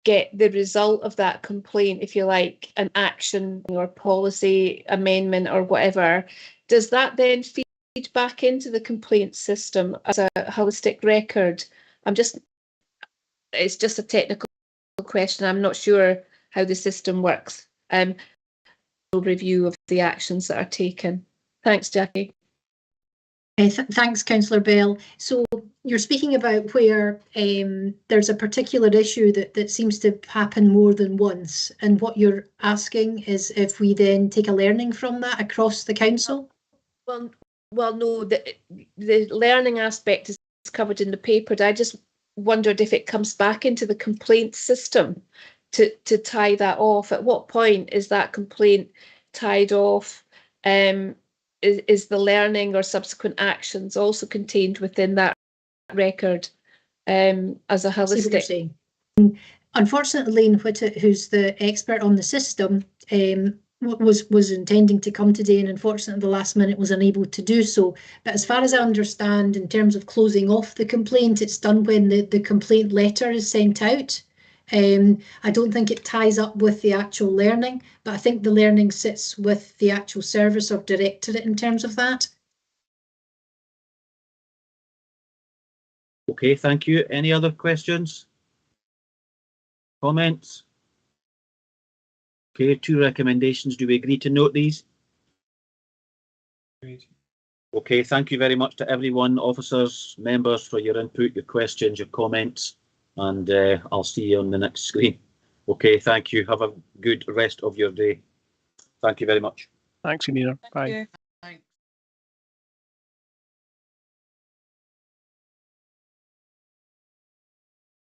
get the result of that complaint, if you like, an action or policy amendment or whatever, does that then feed back into the complaint system as a holistic record? It's just a technical question. I'm not sure how the system works. Review of the actions that are taken. Thanks, Jackie. Thanks, Councillor Bell. So you're speaking about where there's a particular issue that seems to happen more than once, and what you're asking is if we then take a learning from that across the council? Well, no, the learning aspect is covered in the paper. I just wondered if it comes back into the complaint system to tie that off. At what point is that complaint tied off? Is the learning or subsequent actions also contained within that record as a holistic? Unfortunately, Lane Whittet, who's the expert on the system, was intending to come today, and unfortunately at the last minute was unable to do so. But as far as I understand, in terms of closing off the complaint, it's done when the complaint letter is sent out. I don't think it ties up with the actual learning, but I think the learning sits with the actual service or directorate in terms of that. Okay, thank you. Any other questions? Comments? Okay, 2 recommendations. Do we agree to note these? Agreed. Okay, thank you very much to everyone, officers, members, for your input, your questions, your comments, and I'll see you on the next screen. Okay, thank you. Have a good rest of your day. Thank you very much. Thanks, Convener. Bye. you.